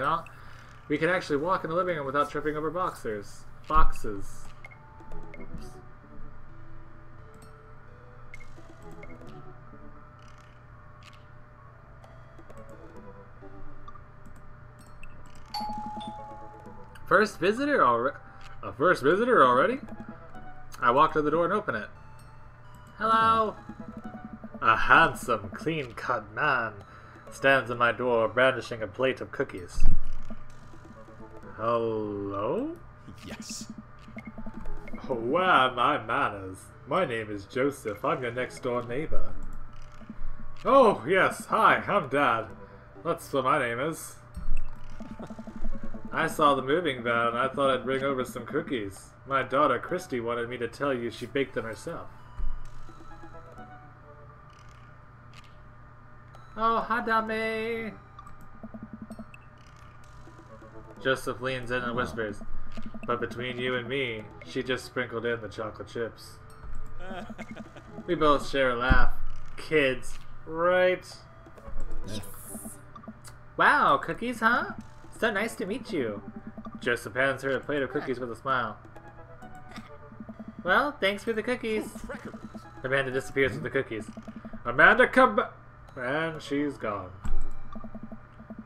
we can actually walk in the living room without tripping over boxes. Boxes. Oops. First visitor already? A first visitor already? I walk to the door and open it. Hello! A handsome, clean-cut man stands in my door brandishing a plate of cookies. Hello? Yes. Oh, where are my manners? My name is Joseph. I'm your next-door neighbor. Oh, yes. Hi, I'm Dad. That's what my name is. I saw the moving van and I thought I'd bring over some cookies. My daughter Christy wanted me to tell you she baked them herself. Oh, Hadame! Joseph leans in and whispers, But between you and me, she just sprinkled in the chocolate chips. We both share a laugh. Kids, right? Yes. Wow, cookies, huh? So nice to meet you. Joseph hands her a plate of cookies with a smile. Well, thanks for the cookies. Cracker. Amanda disappears with the cookies. Amanda, come back! And she's gone.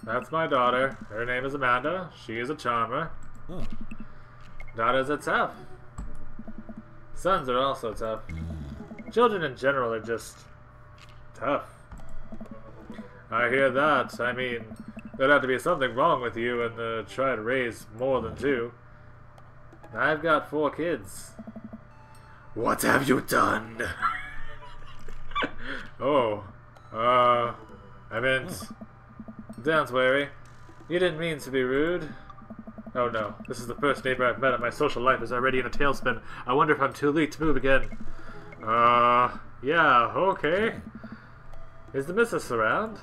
That's my daughter. Her name is Amanda. She is a charmer. Oh. Daughters are tough. Sons are also tough. Children in general are just tough. I hear that. I mean, there'd have to be something wrong with you and try to raise more than 2. I've got 4 kids. What have you done? Oh, I meant, don't worry. You didn't mean to be rude. Oh no, this is the first neighbor I've met and my social life is already in a tailspin. I wonder if I'm too late to move again. Yeah, okay. Is the missus around?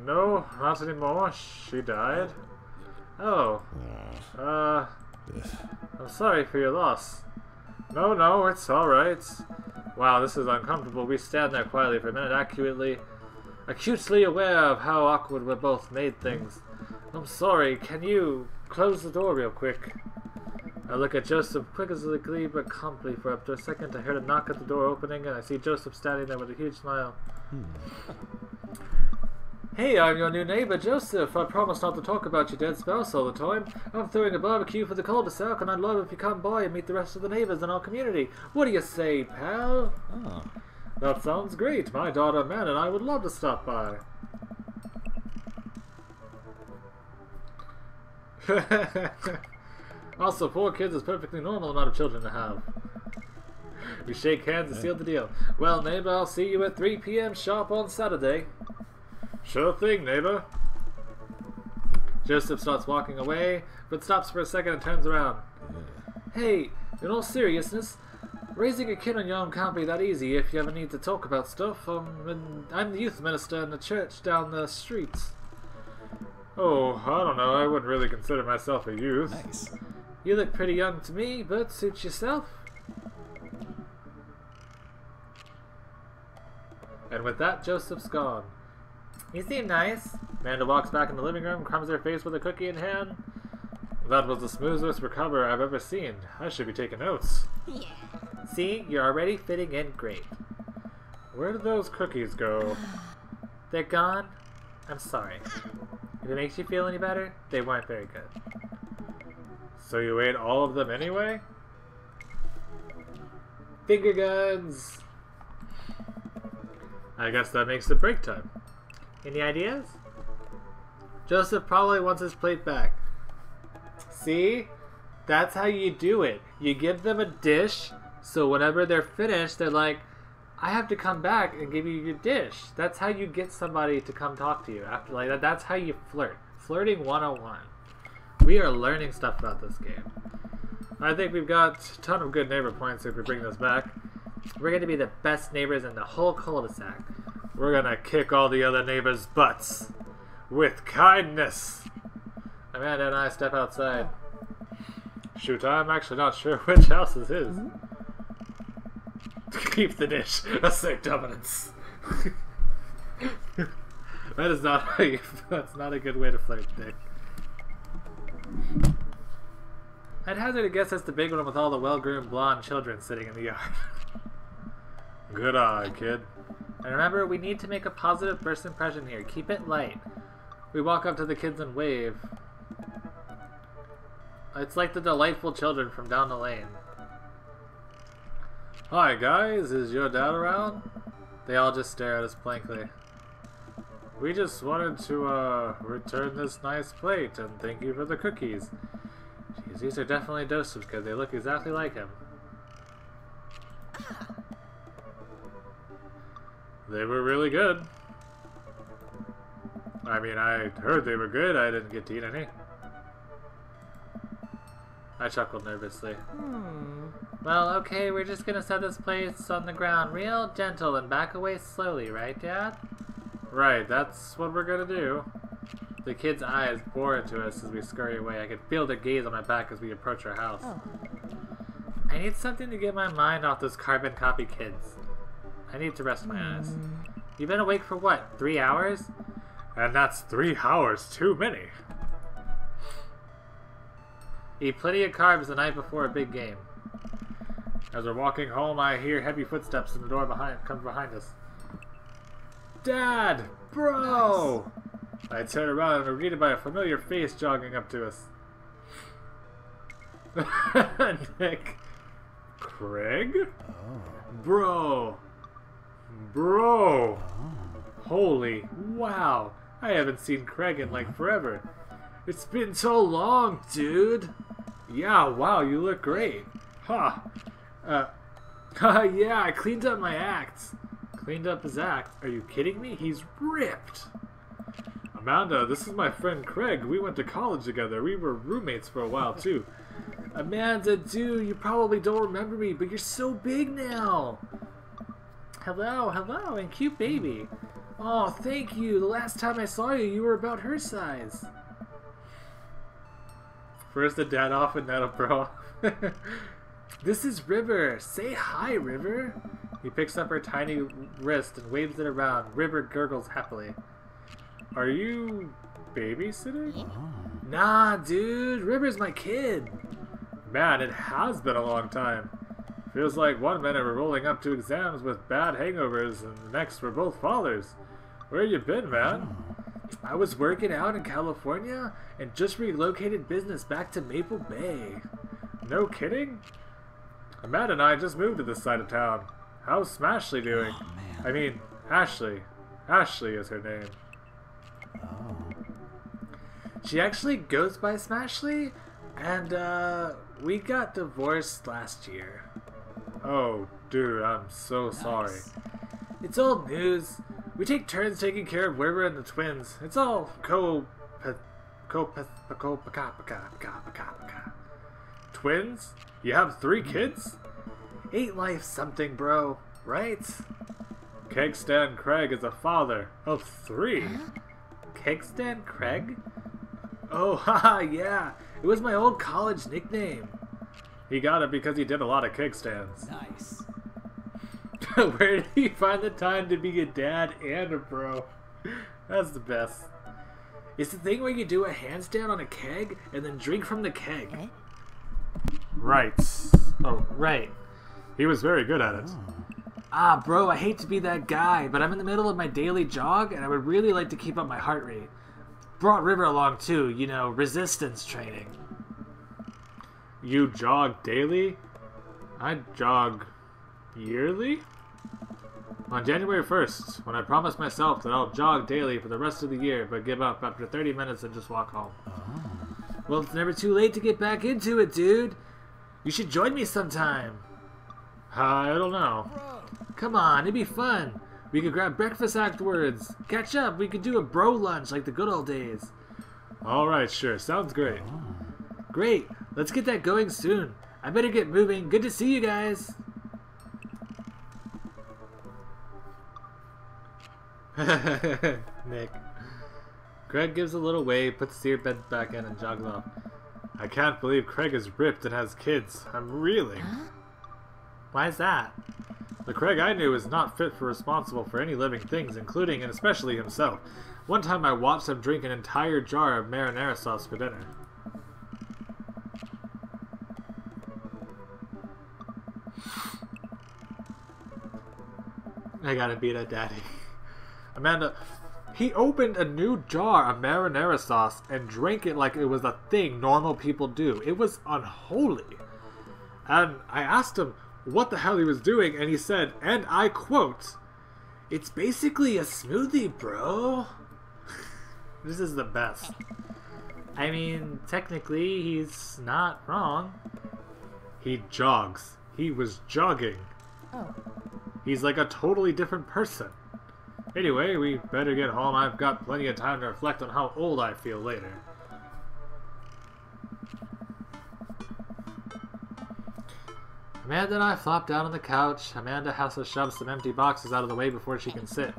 No, not anymore. She died. Oh, I'm sorry for your loss. No, it's alright. Wow, this is uncomfortable. We stand there quietly for a minute, acutely aware of how awkward we both made things. I'm sorry, can you close the door real quick? I look at Joseph quickly but calmly for up to a second. I heard a knock at the door opening and I see Joseph standing there with a huge smile. Hey, I'm your new neighbor, Joseph. I promise not to talk about your dead spouse all the time. I'm throwing a barbecue for the cul-de-sac, and I'd love if you come by and meet the rest of the neighbors in our community. What do you say, pal? Oh. That sounds great. My daughter, Man, and I would love to stop by. Also, 4 kids is perfectly normal amount of children to have. We shake hands and seal the deal. Well, neighbor, I'll see you at 3 p.m. sharp on Saturday. Sure thing, neighbor. Joseph starts walking away, but stops for a second and turns around. Hey, in all seriousness, raising a kid on your own can't be that easy if you ever need to talk about stuff. I'm the youth minister in the church down the street. Oh, I don't know. I wouldn't really consider myself a youth. Nice. You look pretty young to me, but suit yourself. And with that, Joseph's gone. You seem nice. Amanda walks back in the living room, crumbs her face with a cookie in hand. That was the smoothest recovery I've ever seen. I should be taking notes. Yeah. See, you're already fitting in great. Where did those cookies go? They're gone? I'm sorry. If it makes you feel any better, they weren't very good. So you ate all of them anyway? Finger guns! I guess that makes it break time. Any ideas? Joseph probably wants his plate back. See? That's how you do it. You give them a dish, so whenever they're finished, they're like, I have to come back and give you your dish. That's how you get somebody to come talk to you. After like that, that's how you flirt. Flirting 101. We are learning stuff about this game. I think we've got a ton of good neighbor points if we bring this back. We're going to be the best neighbors in the whole cul-de-sac. We're gonna kick all the other neighbors' butts. With kindness. Amanda and I step outside. Shoot, I'm actually not sure which house this is. Keep the dish. Assert dominance. That is not how you, that's not a good way to flirt, Dick. I'd hazard a guess that's the big one with all the well-groomed blonde children sitting in the yard. Good eye, kid. And remember, we need to make a positive first impression here. Keep it light. We walk up to the kids and wave. It's like the delightful children from down the lane. Hi guys, is your dad around? They all just stare at us blankly. We just wanted to return this nice plate and thank you for the cookies. Jeez, these are definitely Joseph's kids. They look exactly like him. They were really good. I mean, I heard they were good. I didn't get to eat any. I chuckled nervously. Well, okay, we're just gonna set this place on the ground real gentle and back away slowly, right, Dad? Right, that's what we're gonna do. The kid's eyes bore into us as we scurry away. I could feel their gaze on my back as we approach our house. Oh. I need something to get my mind off those carbon copy kids. I need to rest my eyes. You've been awake for what, 3 hours? And that's 3 hours too many. Eat plenty of carbs the night before a big game. As we're walking home, I hear heavy footsteps in the door comes behind us. Dad! Bro! I turn around and are greeted by a familiar face jogging up to us. Nick. Craig? Bro. Bro. Holy wow. I haven't seen Craig in like forever. It's been so long, dude. Yeah, wow, you look great. Huh. Yeah, I cleaned up my act. Cleaned up his act? Are you kidding me? He's ripped. Amanda, this is my friend Craig. We went to college together. We were roommates for a while, too. Amanda, dude, you probably don't remember me, but you're so big now. Hello, hello, and cute baby. Oh, thank you. The last time I saw you, you were about her size. First the dad off and then a bro. This is River. Say hi, River. He picks up her tiny wrist and waves it around. River gurgles happily. Are you babysitting? Nah, dude. River's my kid. Man, it has been a long time. Feels like one minute we're rolling up to exams with bad hangovers, and the next we're both fathers. Where you been, man? I was working out in California and just relocated business back to Maple Bay. No kidding? Amanda and I just moved to this side of town. How's Smashley doing? Oh, man. I mean, Ashley. Ashley is her name. Oh. She actually goes by Smashley, and we got divorced last year. Oh, dude, I'm so sorry. Nice. It's old news. We take turns taking care of River and the twins. It's all Twins? You have 3 kids? Ain't life something, bro, right? Kegstan Craig is a father of 3. Kegstan Craig? Oh, haha, yeah. It was my old college nickname. He got it because he did a lot of kickstands. Nice. Where did he find the time to be a dad and a bro? That's the best. It's the thing where you do a handstand on a keg and then drink from the keg. Eh? Right. Oh, right. He was very good at it. Ah, bro, I hate to be that guy, but I'm in the middle of my daily jog and I would really like to keep up my heart rate. Brought River along too, you know, resistance training. You jog daily? I jog yearly? On January 1st, when I promised myself that I'll jog daily for the rest of the year, but give up after 30 minutes and just walk home. Well, it's never too late to get back into it, dude. You should join me sometime. I don't know. Come on, it'd be fun. We could grab breakfast afterwards. Catch up. We could do a bro lunch like the good old days. Alright, sure. Sounds great. Great. Let's get that going soon. I better get moving. Good to see you guys. Nick. Craig gives a little wave, puts the earbud back in, and jogs off. I can't believe Craig is ripped and has kids. I'm reeling. Why is that? The Craig I knew is not fit for responsible for any living things, including and especially himself. One time I watched him drink an entire jar of marinara sauce for dinner. I gotta beat a daddy. Amanda, he opened a new jar of marinara sauce and drank it like it was a thing normal people do. It was unholy. And I asked him what the hell he was doing, and he said, and I quote, "It's basically a smoothie, bro." This is the best. I mean, technically, he's not wrong. He jogs. He was jogging. Oh. He's like a totally different person. Anyway, we better get home. I've got plenty of time to reflect on how old I feel later. Amanda and I flop down on the couch. Amanda has to shove some empty boxes out of the way before she can sit.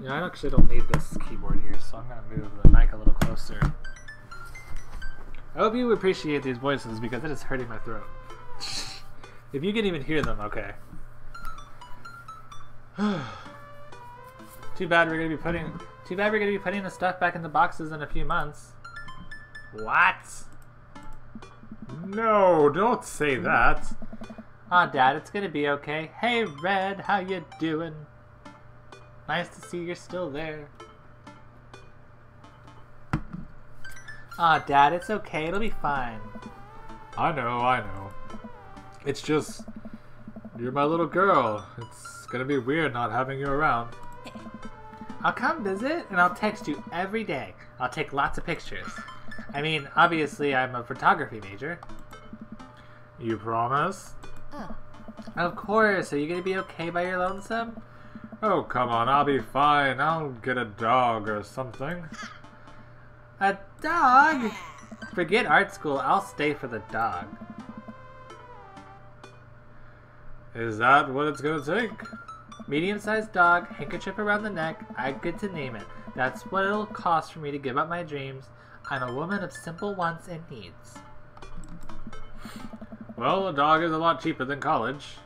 Yeah, I actually don't need this keyboard here, so I'm gonna move the mic a little closer. I hope you appreciate these voices because it is hurting my throat. If you can even hear them, okay. Too bad we're gonna be putting the stuff back in the boxes in a few months. What? No, don't say that. Aw, Dad, it's gonna be okay. Hey, Red, how you doing? Nice to see you're still there. Aw, Dad, it's okay. It'll be fine. I know. It's just, you're my little girl. It's gonna be weird not having you around. I'll come visit, and I'll text you every day. I'll take lots of pictures. I mean, obviously, I'm a photography major. You promise? Of course. Are you gonna be okay by your lonesome? Oh, come on, I'll be fine. I'll get a dog or something. A dog? Forget art school. I'll stay for the dog. Is that what it's gonna take? Medium-sized dog, handkerchief around the neck. I get to name it. That's what it'll cost for me to give up my dreams. I'm a woman of simple wants and needs. Well, a dog is a lot cheaper than college.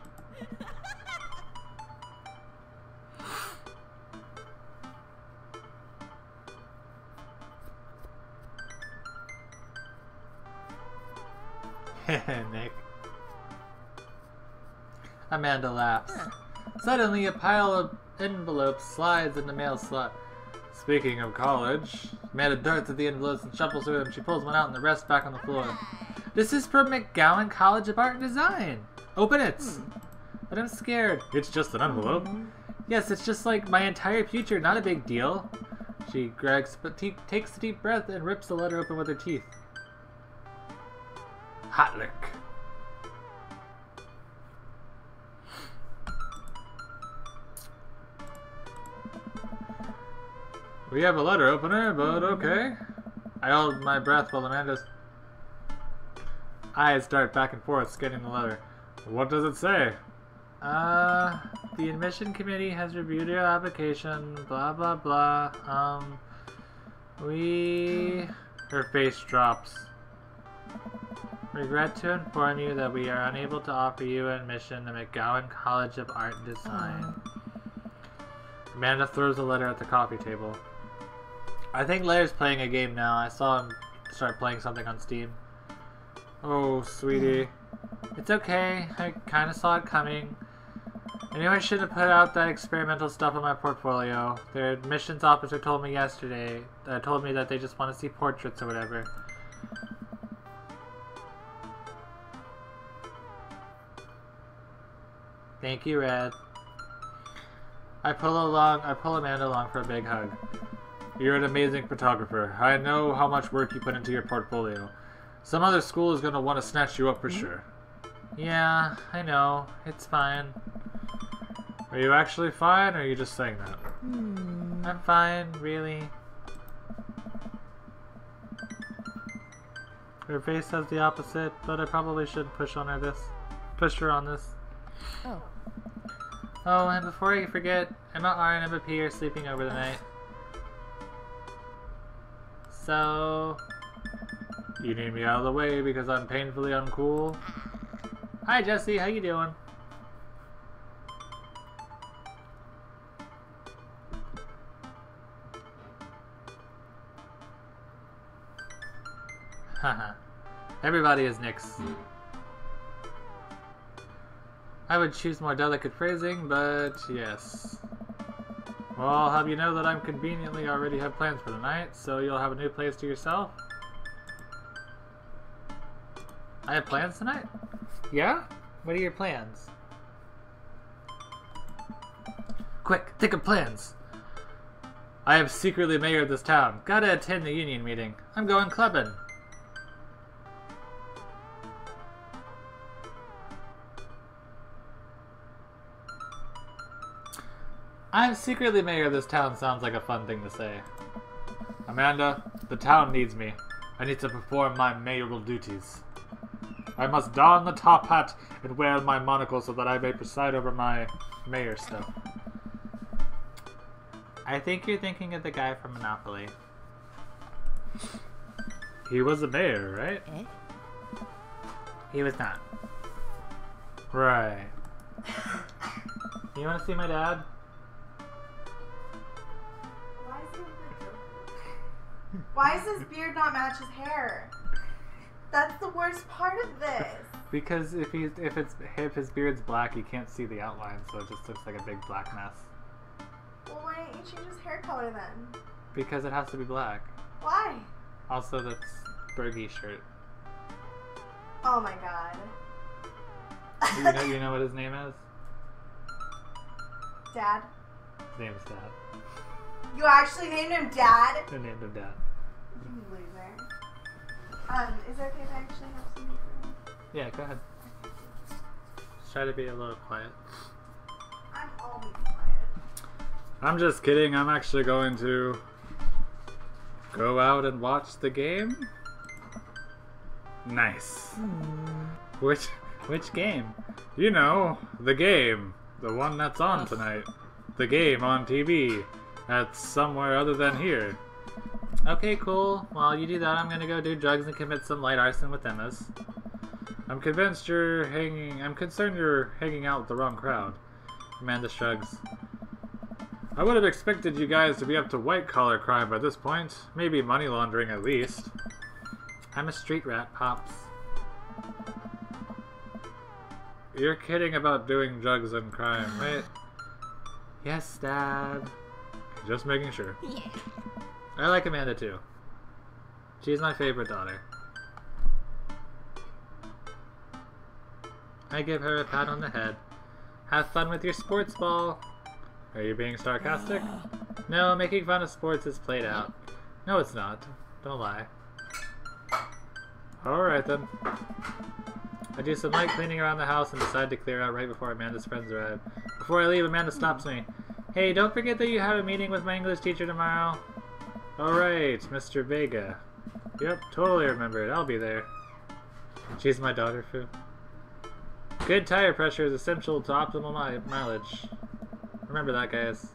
Nick. Amanda laughs. Suddenly, a pile of envelopes slides in the mail slot. Speaking of college, Amanda darts at the envelopes and shuffles through them. She pulls one out and the rest back on the floor. This is from McGowan College of Art and Design. Open it. But I'm scared. it's just an envelope. Yes, it's just like my entire future. Not a big deal. She takes a deep breath and rips the letter open with her teeth. Hot lick. We have a letter opener, but okay. I hold my breath while Amanda's eyes dart back and forth, scanning the letter. What does it say? The admission committee has reviewed your application, blah blah blah. Her face drops. Regret to inform you that we are unable to offer you admission to McGowan College of Art and Design. Amanda throws the letter at the coffee table. I think Larry's playing a game now. I saw him start playing something on Steam. Oh, sweetie. It's okay. I kind of saw it coming. I knew I should have put out that experimental stuff on my portfolio. Their admissions officer told me yesterday. Told me that they just want to see portraits or whatever. Thank you, Red. I pull Amanda along for a big hug. You're an amazing photographer. I know how much work you put into your portfolio. Some other school is going to want to snatch you up for sure. Yeah, I know. It's fine. Are you actually fine, or are you just saying that? I'm fine, really. Her face says the opposite, but I probably should push her on this. Oh, and before I forget, Emma R and Emma P are sleeping over the night. So... You need me out of the way because I'm painfully uncool? Hi, Jesse. How you doing? Haha. Everybody is Nyx. I would choose more delicate phrasing, but yes. Well, I'll have you know that I'm conveniently already have plans for the night, so you'll have a new place to yourself. I have plans tonight? Yeah? What are your plans? Quick, think of plans! I am secretly mayor of this town. Gotta attend the union meeting. I'm going clubbing. I'm secretly mayor of this town sounds like a fun thing to say. Amanda, the town needs me. I need to perform my mayoral duties. I must don the top hat and wear my monocle so that I may preside over my mayor stuff. I think you're thinking of the guy from Monopoly. He was a mayor, right? Eh? He was not. Right. You want to see my dad? Why does his beard not match his hair? That's the worst part of this. Because if his beard's black, you can't see the outline, so it just looks like a big black mess. Well, why didn't you change his hair color then? Because it has to be black. Why? Also, that's Bergie's shirt. Oh my god. You know what his name is? Dad? His name is Dad. You actually named him Dad? I named him Dad. You loser. Is it okay if I actually have some beef for him? Yeah, go ahead. Just try to be a little quiet. I'm always quiet. I'm just kidding. I'm actually going to go out and watch the game. Nice. Which game? You know, the game. The one that's on tonight. The game on TV. That's somewhere other than here. Okay, cool. While you do that, I'm gonna go do drugs and commit some light arson with Emma's. I'm concerned you're hanging out with the wrong crowd. Amanda shrugs. I would have expected you guys to be up to white-collar crime by this point. Maybe money laundering at least. I'm a street rat, Pops. You're kidding about doing drugs and crime, right? Yes, Dad. Just making sure. Yeah. I like Amanda too. She's my favorite daughter. I give her a pat on the head. Have fun with your sports ball. Are you being sarcastic? No, making fun of sports is played out. No, it's not. Don't lie. Alright then. I do some light cleaning around the house and decide to clear out right before Amanda's friends arrive. Before I leave, Amanda stops me. Hey, don't forget that you have a meeting with my English teacher tomorrow. Alright, Mr. Vega. Yep, totally remembered. I'll be there. She's my daughter, Fu. Good tire pressure is essential to optimal mileage. Remember that, guys.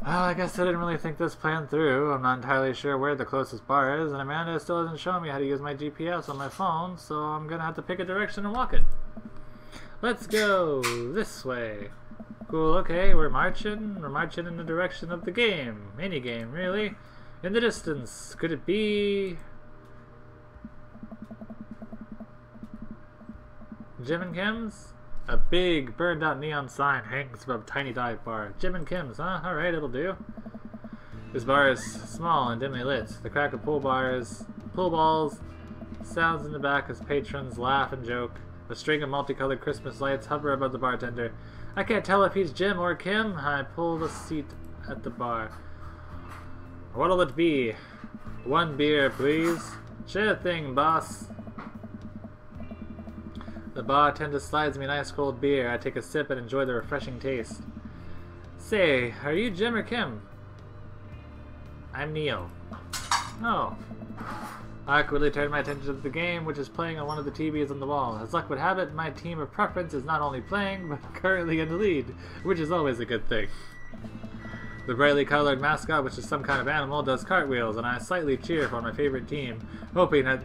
Well, I guess I didn't really think this plan through. I'm not entirely sure where the closest bar is, and Amanda still hasn't shown me how to use my GPS on my phone, so I'm gonna have to pick a direction and walk it. Let's go this way. Cool, okay, we're marching. We're marching in the direction of the game. Any game, really. In the distance, could it be Jim and Kim's? A big burned out neon sign hangs above a tiny dive bar. Jim and Kim's, huh? Alright, it'll do. This bar is small and dimly lit. The crack of pool balls sounds in the back as patrons laugh and joke. A string of multicolored Christmas lights hover above the bartender. I can't tell if he's Jim or Kim. I pull the seat at the bar. What'll it be? One beer, please. Sure thing, boss. The bartender slides me an ice cold beer. I take a sip and enjoy the refreshing taste. Say, are you Jim or Kim? I'm Neil. Oh. I quickly turn my attention to the game, which is playing on one of the TVs on the wall. As luck would have it, my team of preference is not only playing, but currently in the lead, which is always a good thing. The brightly colored mascot, which is some kind of animal, does cartwheels, and I slightly cheer for my favorite team, hoping that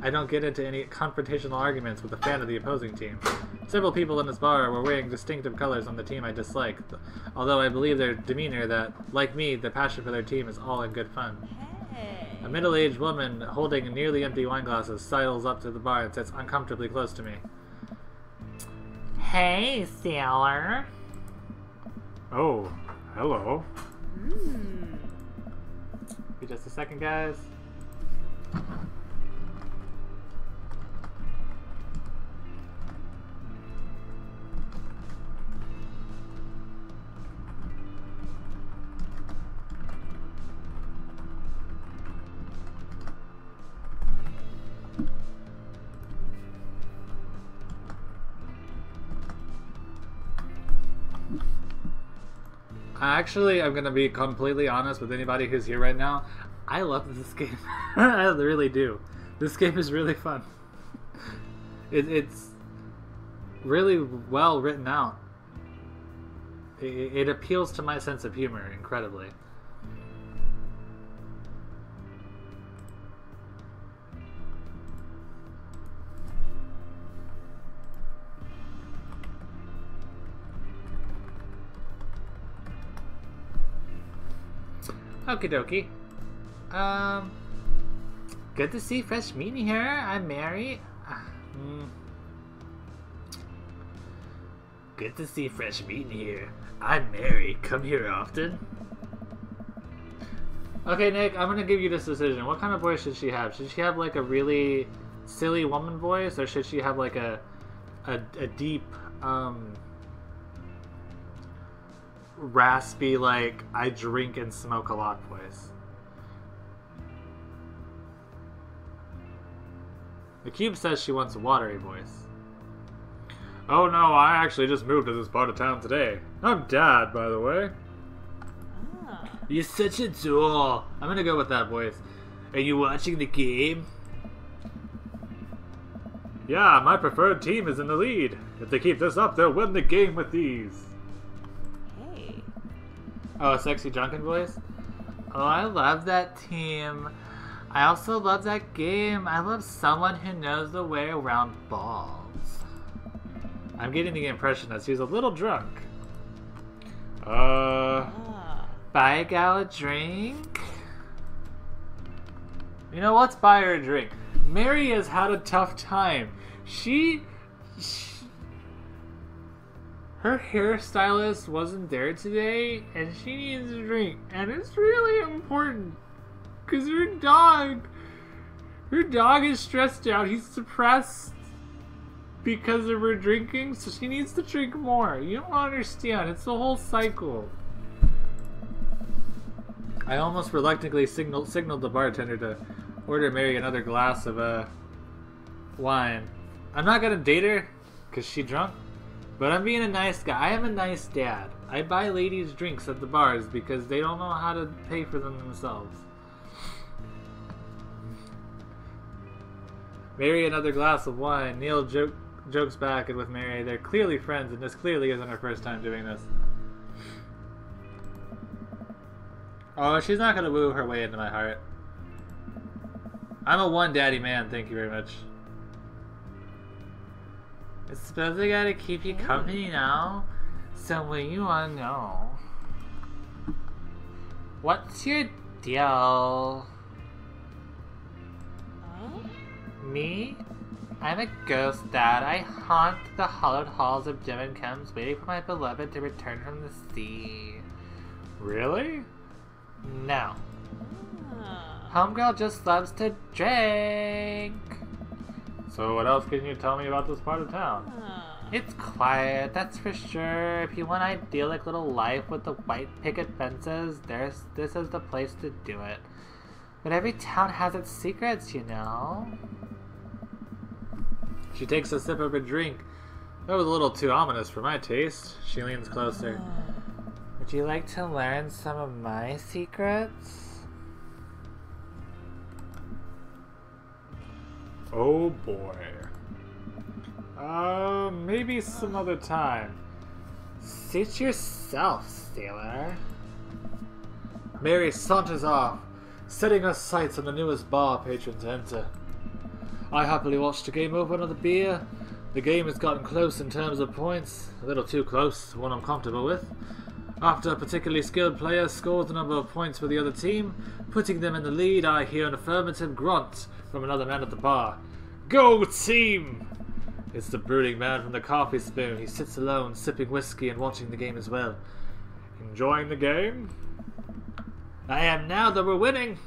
I don't get into any confrontational arguments with a fan of the opposing team. Several people in this bar were wearing distinctive colors on the team I disliked, although I believe their demeanor that, like me, the passion for their team is all in good fun. A middle-aged woman holding nearly empty wine glasses sidles up to the bar and sits uncomfortably close to me. Hey, sailor. Oh, hello. Be just a second, guys. Actually, I'm gonna be completely honest with anybody who's here right now. I love this game. I really do. This game is really fun. It's really well written out. It appeals to my sense of humor incredibly. Okie dokie. Good to see fresh meat here. I'm Mary. Good to see fresh meat here. I'm Mary. Come here often. Okay, Nick, I'm gonna give you this decision. What kind of voice should she have? Should she have like a really silly woman voice, or should she have like a deep, raspy, like I drink and smoke a lot voice? The cube says she wants a watery voice. Oh no, I actually just moved to this part of town today. I'm Dad, by the way. Ah. You're such a doll. I'm gonna go with that voice. Are you watching the game? Yeah, my preferred team is in the lead. If they keep this up, they'll win the game with ease. Hey. Oh, a sexy drunken voice? Oh, I love that team. I also love that game. I love someone who knows the way around balls. I'm getting the impression that she's a little drunk. Ah. Buy a gal a drink? You know, let's buy her a drink. Mary has had a tough time. Her hairstylist wasn't there today, and she needs a drink. And it's really important, because her dog is stressed out. He's depressed because of her drinking, so she needs to drink more. You don't understand. It's the whole cycle. I almost reluctantly signaled the bartender to order Mary another glass of wine. I'm not gonna date her because she's drunk, but I'm being a nice guy. I am a nice dad. I buy ladies drinks at the bars because they don't know how to pay for them themselves. Mary another glass of wine. Neil jokes back, and with Mary, they're clearly friends, and this clearly isn't her first time doing this. Oh, she's not gonna woo her way into my heart. I'm a one daddy man, thank you very much. I suppose I gotta keep you company now? So what you wanna know? What's your deal? Me? I'm a ghost dad. I haunt the hollowed halls of dim and Chems, waiting for my beloved to return from the sea. Really? No. Ah. Homegirl just loves to drink. So what else can you tell me about this part of town? Ah. It's quiet, that's for sure. If you want an idyllic little life with the white picket fences, this is the place to do it. But every town has its secrets, you know. She takes a sip of her drink. That was a little too ominous for my taste. She leans closer. Would you like to learn some of my secrets? Oh boy. Maybe some other time. Suit yourself, sailor. Mary saunters off, setting her sights on the newest bar patron to enter. I happily watched the game over another beer. The game has gotten close in terms of points, a little too close, one I'm comfortable with. After a particularly skilled player scores the number of points for the other team, putting them in the lead, I hear an affirmative grunt from another man at the bar. Go team! It's the brooding man from the coffee spoon. He sits alone, sipping whiskey and watching the game as well. Enjoying the game? I am now that we're winning!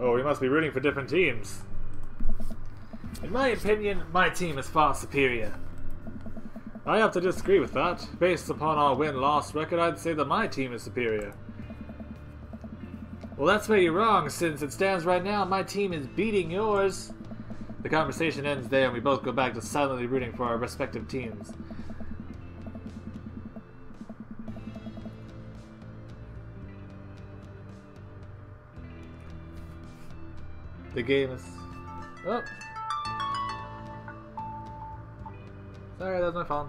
Oh, we must be rooting for different teams. In my opinion, my team is far superior. I have to disagree with that. Based upon our win-loss record, I'd say that my team is superior. Well, that's where you're wrong, since it stands right now my team is beating yours. The conversation ends there and we both go back to silently rooting for our respective teams. The game is... Oh! Sorry, that's my phone.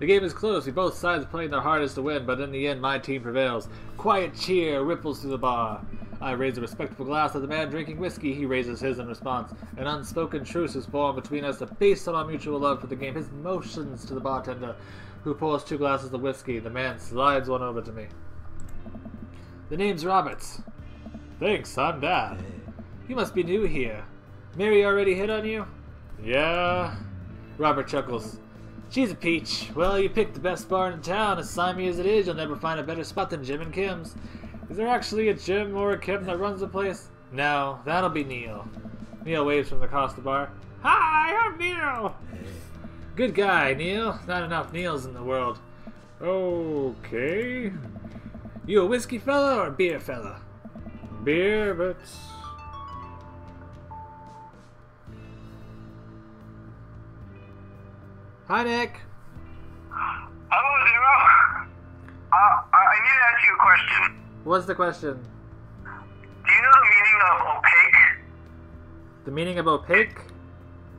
The game is close, with both sides playing their hardest to win, but in the end my team prevails. Quiet cheer ripples through the bar. I raise a respectful glass at the man drinking whiskey. He raises his in response. An unspoken truce is formed between us, based on our mutual love for the game. His motions to the bartender, who pours 2 glasses of whiskey. The man slides one over to me. The name's Roberts. Thanks, I'm Dad. You must be new here. Mary already hit on you? Yeah. Robert chuckles. She's a peach. Well, you picked the best bar in town. As slimy as it is, you'll never find a better spot than Jim and Kim's. Is there actually a Jim or a Kim that runs the place? No, that'll be Neil. Neil waves from across the bar. Hi, I'm Neil. Good guy, Neil. Not enough Neils in the world. Okay. You a whiskey fella or a beer fella? Beer, but... Hi, Nick. Hello, Zero. I need to ask you a question. What's the question? Do you know the meaning of opaque? The meaning of opaque?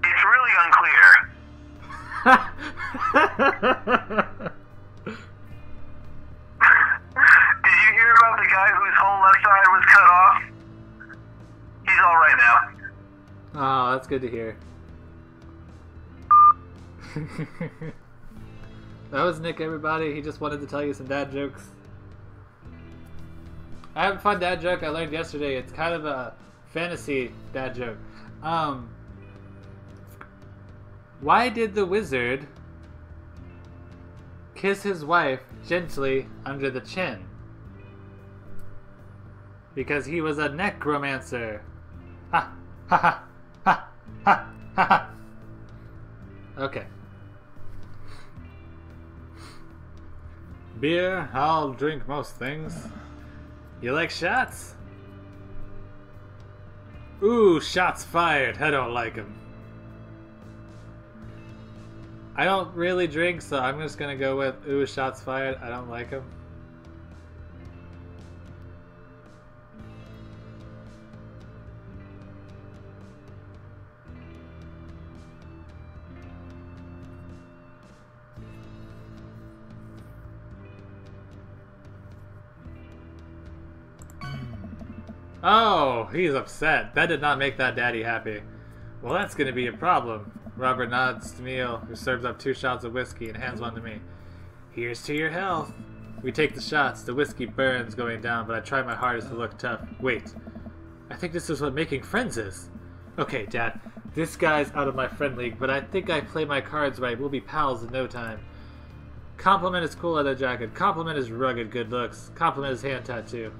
It's really unclear. Did you hear about the guy whose whole left side was cut off? He's all right now. Oh, that's good to hear. That was Nick, everybody. He just wanted to tell you some dad jokes. I have a fun dad joke I learned yesterday. It's kind of a fantasy dad joke. Why did the wizard kiss his wife gently under the chin? Because he was a necromancer. Ha ha ha ha ha ha ha. Okay. Beer, I'll drink most things. You like shots? Ooh, shots fired. I don't like them. I don't really drink, so I'm just gonna go with ooh, shots fired. I don't like them. Oh, he's upset. That did not make that daddy happy. Well, that's gonna be a problem. Robert nods to Neil, who serves up 2 shots of whiskey and hands one to me. Here's to your health. We take the shots. The whiskey burns going down, but I try my hardest to look tough. Wait. I think this is what making friends is. Okay, Dad. This guy's out of my friend league, but I think I play my cards right. We'll be pals in no time. Compliment his cool leather jacket. Compliment his rugged good looks. Compliment his hand tattoo.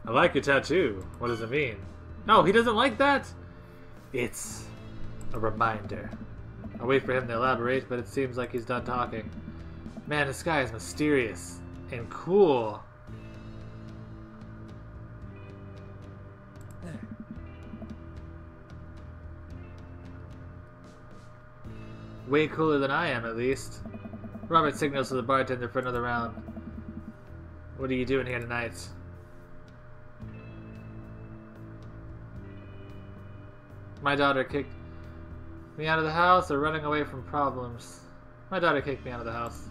I like your tattoo. What does it mean? No, he doesn't like that? It's a reminder. I wait for him to elaborate, but it seems like he's done talking. Man, this guy is mysterious and cool. Way cooler than I am, at least. Robert signals to the bartender for another round. What are you doing here tonight? My daughter kicked me out of the house or running away from problems. My daughter kicked me out of the house.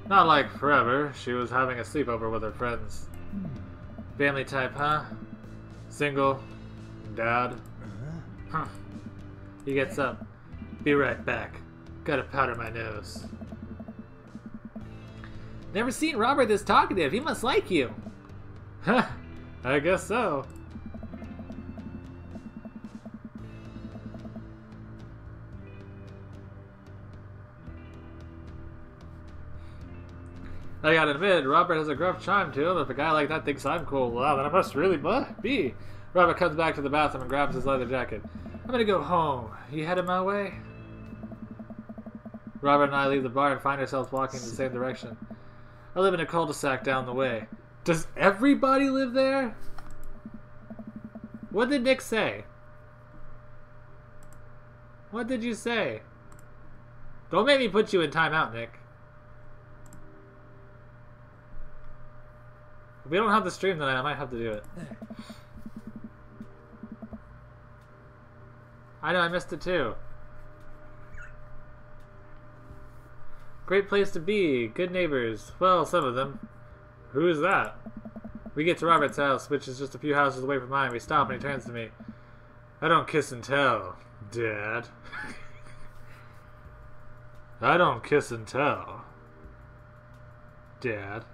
Not like forever. She was having a sleepover with her friends. Family type, huh? Single. Dad. Huh. He gets up. Be right back. Gotta powder my nose. Never seen Robert this talkative. He must like you. Huh. I guess so. I gotta admit, Robert has a gruff charm to him. If a guy like that thinks I'm cool, well, then I must really be. Robert comes back to the bathroom and grabs his leather jacket. I'm gonna go home. You headed my way? Robert and I leave the bar and find ourselves walking in the same direction. I live in a cul-de-sac down the way. Does everybody live there? What did Nick say? What did you say? Don't make me put you in timeout, Nick. If we don't have the stream tonight, I might have to do it. I know, I missed it too. Great place to be. Good neighbors. Well, some of them. Who is that? We get to Robert's house, which is just a few houses away from mine. We stop and he turns to me. I don't kiss and tell, Dad. I don't kiss and tell, Dad.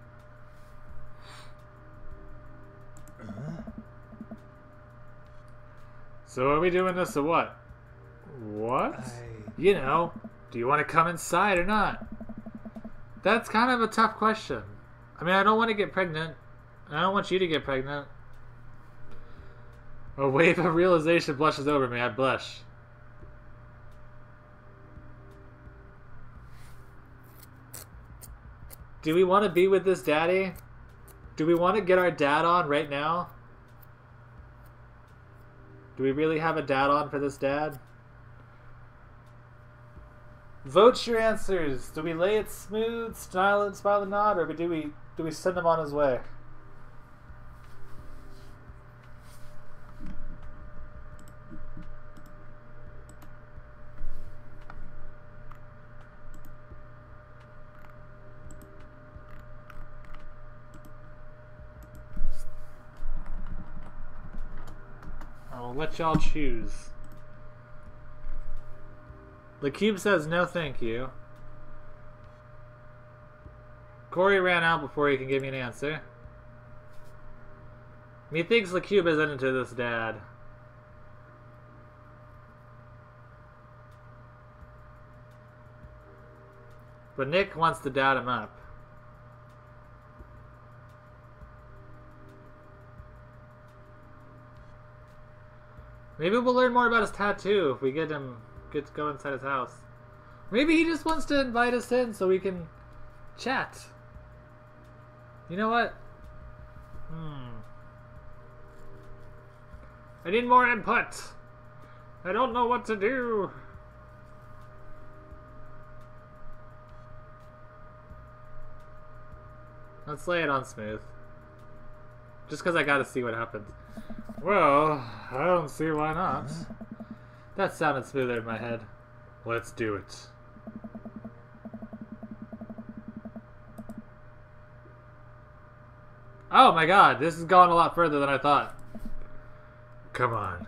So are we doing this or what? What? You know, do you want to come inside or not? That's kind of a tough question. I mean, I don't want to get pregnant. I don't want you to get pregnant. A wave of realization blushes over me. I blush. Do we want to be with this daddy? Do we want to get our dad on right now? Do we really have a dad on for this dad? Vote your answers. Do we lay it smooth, style and smile and nod, or do we send him on his way? I'll let y'all choose. The cube says no thank you. Corey ran out before he can give me an answer. Methinks the cube isn't into this dad. But Nick wants to dad him up. Maybe we'll learn more about his tattoo if we get to go inside his house. Maybe he just wants to invite us in so we can chat. You know what? I need more input. I don't know what to do. Let's lay it on smooth. Just because I gotta see what happens. Well, I don't see why not. That sounded smoother in my head. Let's do it. Oh my god, this has gone a lot further than I thought. Come on.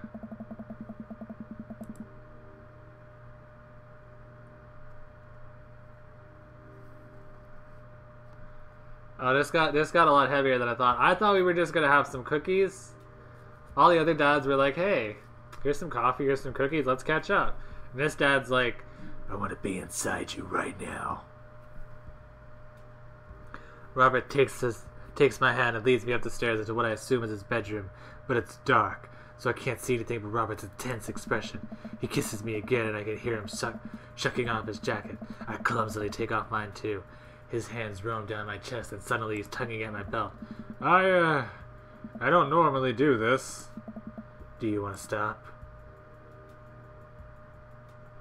Oh, this got a lot heavier than I thought. I thought we were just gonna have some cookies. All the other dads were like, hey, here's some coffee, here's some cookies, let's catch up. And this dad's like, I want to be inside you right now. Robert takes my hand and leads me up the stairs into what I assume is his bedroom, but it's dark, so I can't see anything but Robert's intense expression. He kisses me again and I can hear him shucking off his jacket. I clumsily take off mine too. His hands roam down my chest and suddenly he's tugging at my belt. I don't normally do this. Do you want to stop?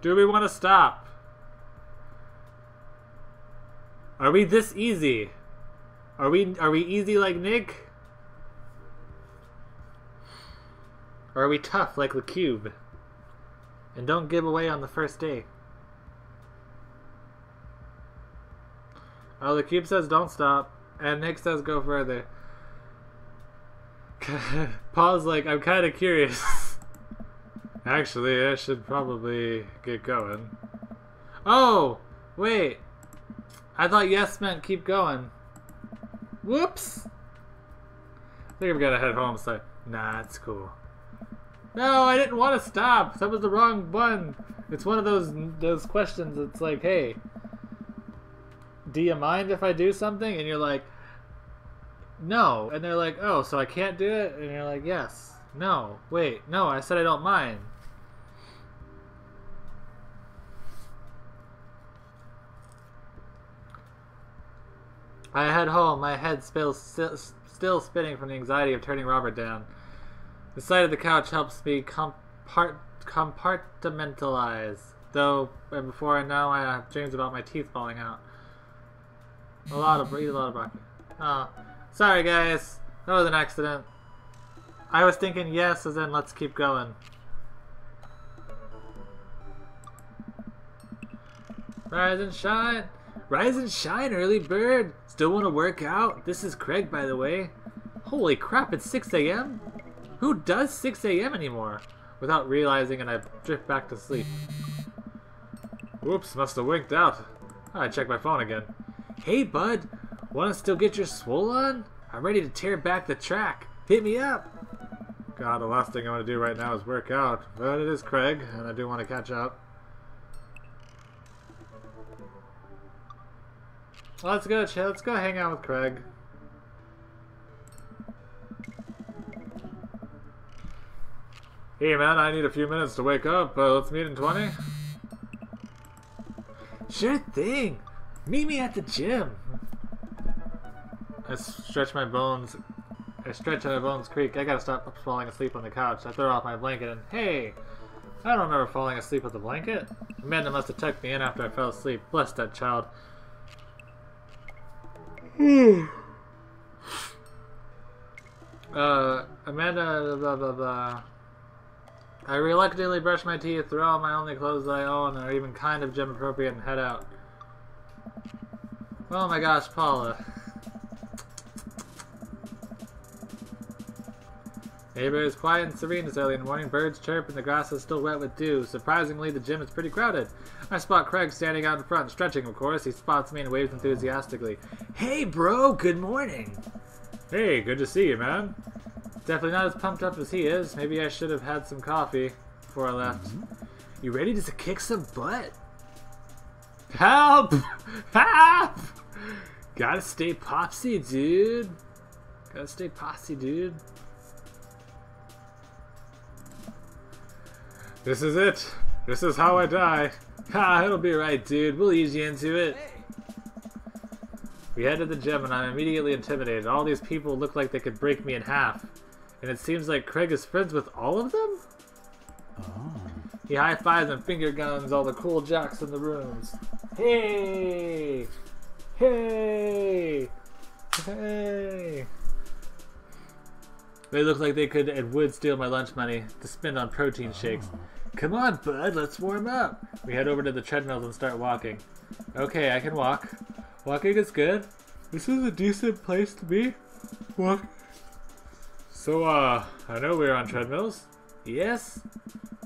Do we want to stop? Are we this easy? Are we easy like Nick? Or are we tough like the cube? And don't give away on the first day. Oh, the cube says don't stop, and Nick says go further. Paul's like, I'm kind of curious. Actually, I should probably get going. Oh, wait. I thought yes meant keep going. Whoops. I think I'm gonna head home, so nah, it's cool. No, I didn't want to stop. That was the wrong one. It's one of those questions. It's like, hey, do you mind if I do something? And you're like, no. And they're like, oh, so I can't do it? And you're like, yes. No. Wait. No, I said I don't mind. I head home, my head still spinning from the anxiety of turning Robert down. The sight of the couch helps me compartmentalize. Though, and before I know, I have dreams about my teeth falling out. Eat a lot of broccoli. Oh, sorry guys. That was an accident. I was thinking yes, as in let's keep going. Rise and shine. Rise and shine, early bird. Still want to work out? This is Craig, by the way. Holy crap, it's 6 a.m.? Who does 6 a.m. anymore? Without realizing, and I drift back to sleep. Whoops, must have winked out. I check my phone again. Hey, bud. Want to still get your swole on? I'm ready to tear back the track. Hit me up. God, the last thing I want to do right now is work out. But it is Craig, and I do want to catch up. Let's go hang out with Craig. Hey man, I need a few minutes to wake up. Let's meet in 20. Sure thing. Meet me at the gym. I stretch my bones. I stretch and my bones creak. I gotta stop falling asleep on the couch. I throw off my blanket and hey, I don't remember falling asleep with the blanket. Amanda must have tucked me in after I fell asleep. Bless that child. Amanda, blah blah blah. I reluctantly brush my teeth, throw on my only clothes I own, are even kind of gym appropriate, and head out. Oh my gosh, Paula. Neighbor is quiet and serene this early in the morning. Birds chirp and the grass is still wet with dew. Surprisingly, the gym is pretty crowded. I spot Craig standing out in front, stretching of course. He spots me and waves enthusiastically. Hey bro, good morning. Hey, good to see you, man. Definitely not as pumped up as he is. Maybe I should have had some coffee before I left. You ready to kick some butt? Help! Help! Gotta stay popsy, dude. Gotta stay posse, dude. This is it. This is how I die. Ha, it'll be right, dude. We'll ease you into it. We head to the gym and I'm immediately intimidated. All these people look like they could break me in half. And it seems like Craig is friends with all of them? Oh. He high-fives and finger guns all the cool jocks in the rooms. Hey! Hey! Hey! They look like they could and would steal my lunch money to spend on protein shakes. Come on, bud, let's warm up. We head over to the treadmills and start walking. Okay, I can walk. Walking is good. This is a decent place to be. Walk. So, I know we're on treadmills. Yes.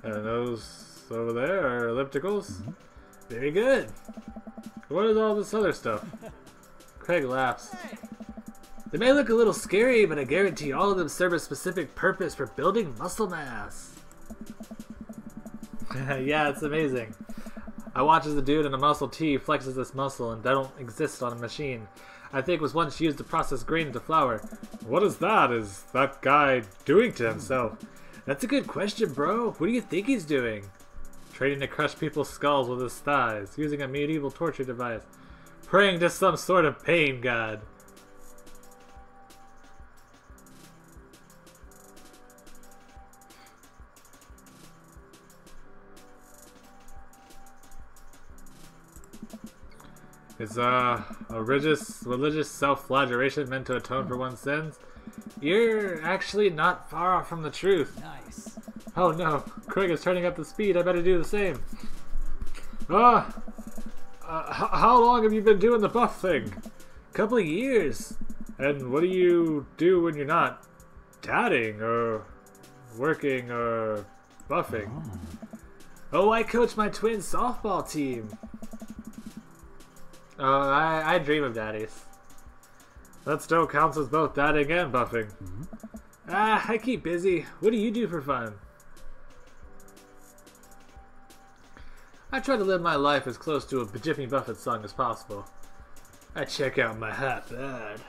And those over there are ellipticals. Very good. What is all this other stuff? Craig laughs. They may look a little scary, but I guarantee all of them serve a specific purpose for building muscle mass. Yeah, it's amazing. I watch as the dude in a muscle tee flexes this muscle and that don't exist on a machine. I think was once used to process grain into flour. What is that? Is that guy doing to himself? That's a good question, bro. What do you think he's doing? Training to crush people's skulls with his thighs, using a medieval torture device. Praying to some sort of pain god. Is a religious self-flagellation meant to atone for one's sins? You're actually not far off from the truth. Nice. Oh no, Craig is turning up the speed. I better do the same. How long have you been doing the buff thing? Couple of years. And what do you do when you're not dadding or working or buffing? Oh, I coach my twin softball team. Oh, I dream of daddies. That still counts as both dadding and buffing. I keep busy. What do you do for fun? I try to live my life as close to a Jimmy Buffett song as possible. I check out my hot bed.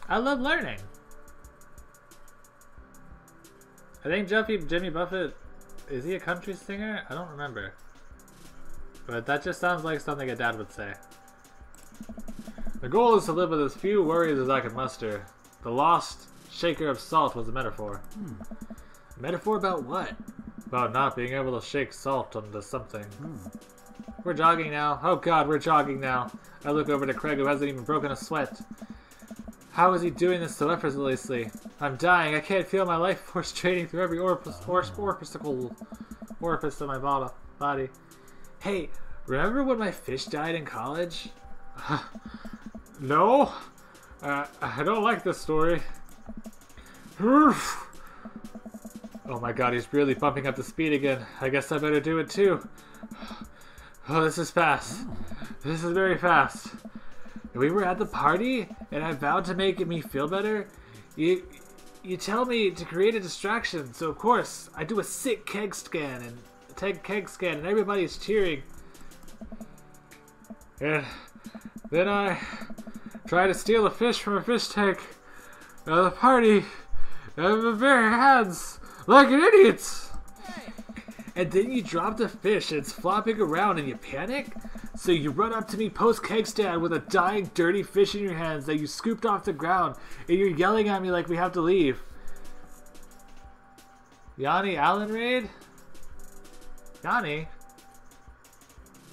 I love learning. I think Jimmy Buffett, is he a country singer? I don't remember. But that just sounds like something a dad would say. The goal is to live with as few worries as I can muster. The lost shaker of salt was a metaphor. A metaphor about what? About not being able to shake salt onto something. We're jogging now. Oh god, we're jogging now. I look over to Craig, who hasn't even broken a sweat. How is he doing this so effortlessly? I'm dying. I can't feel my life force draining through every orifice of my body. Hey, remember when my fish died in college? No. I don't like this story. Oh my god, he's really bumping up the speed again. I guess I better do it too. Oh, this is fast. This is very fast. We were at the party, and I vowed to make me feel better. You tell me to create a distraction, so of course I do a sick keg scan, and everybody's cheering. And then I try to steal a fish from a fish tank at the party, and the bare hands like an idiot. And then you drop the fish and it's flopping around and you panic? So you run up to me post-keg stand with a dying dirty fish in your hands that you scooped off the ground and you're yelling at me like we have to leave. Yanni Allen raid? Yanni?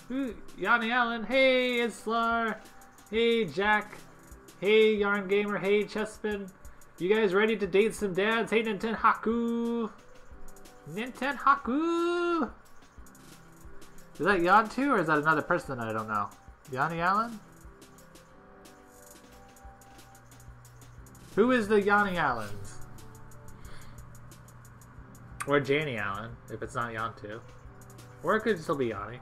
Who? Yanni Allen? Hey, it's Lar. Hey, Jack. Hey, Yarn Gamer. Hey, Chespin. You guys ready to date some dads? Hey, Nintendo Haku. Nintendo Haku! Is that Yan too, or is that another person I don't know? Yanni Allen? Who is the Yanni Allens? Or Janie Allen, if it's not Yan too. Or it could still be Yanni.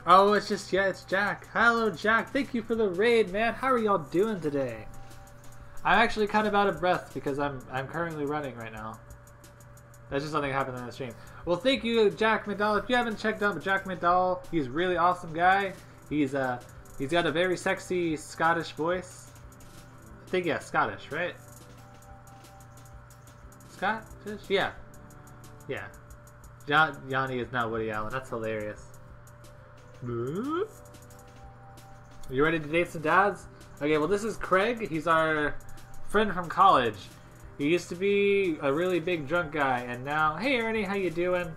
Oh, it's just, yeah, it's Jack. Hello, Jack. Thank you for the raid, man. How are y'all doing today? I'm actually kind of out of breath because I'm currently running right now. That's just something that happened in the stream. Well, thank you, Jack McDowell. If you haven't checked out Jack McDowell, he's a really awesome guy. He's got a very sexy Scottish voice. I think, yeah, Scottish, right? Scottish? Yeah. Yeah. Yanni is not Woody Allen. That's hilarious. You ready to date some dads? Okay, well, this is Craig. He's our friend from college. He used to be a really big drunk guy, and now, hey Ernie, how you doing?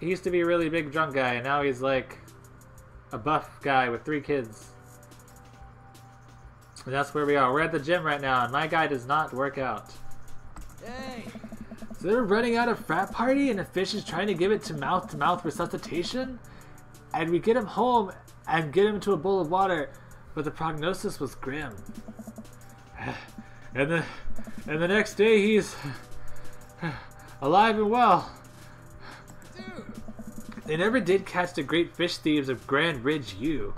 He used to be a really big drunk guy, and now he's like a buff guy with 3 kids. And that's where we are. We're at the gym right now, and my guy does not work out. Hey! So they're running out of frat party, and the fish is trying to give it to mouth resuscitation, and we get him home and get him into a bowl of water, but the prognosis was grim. And the next day he's alive and well. Dude. They never did catch the great fish thieves of Grand Ridge U.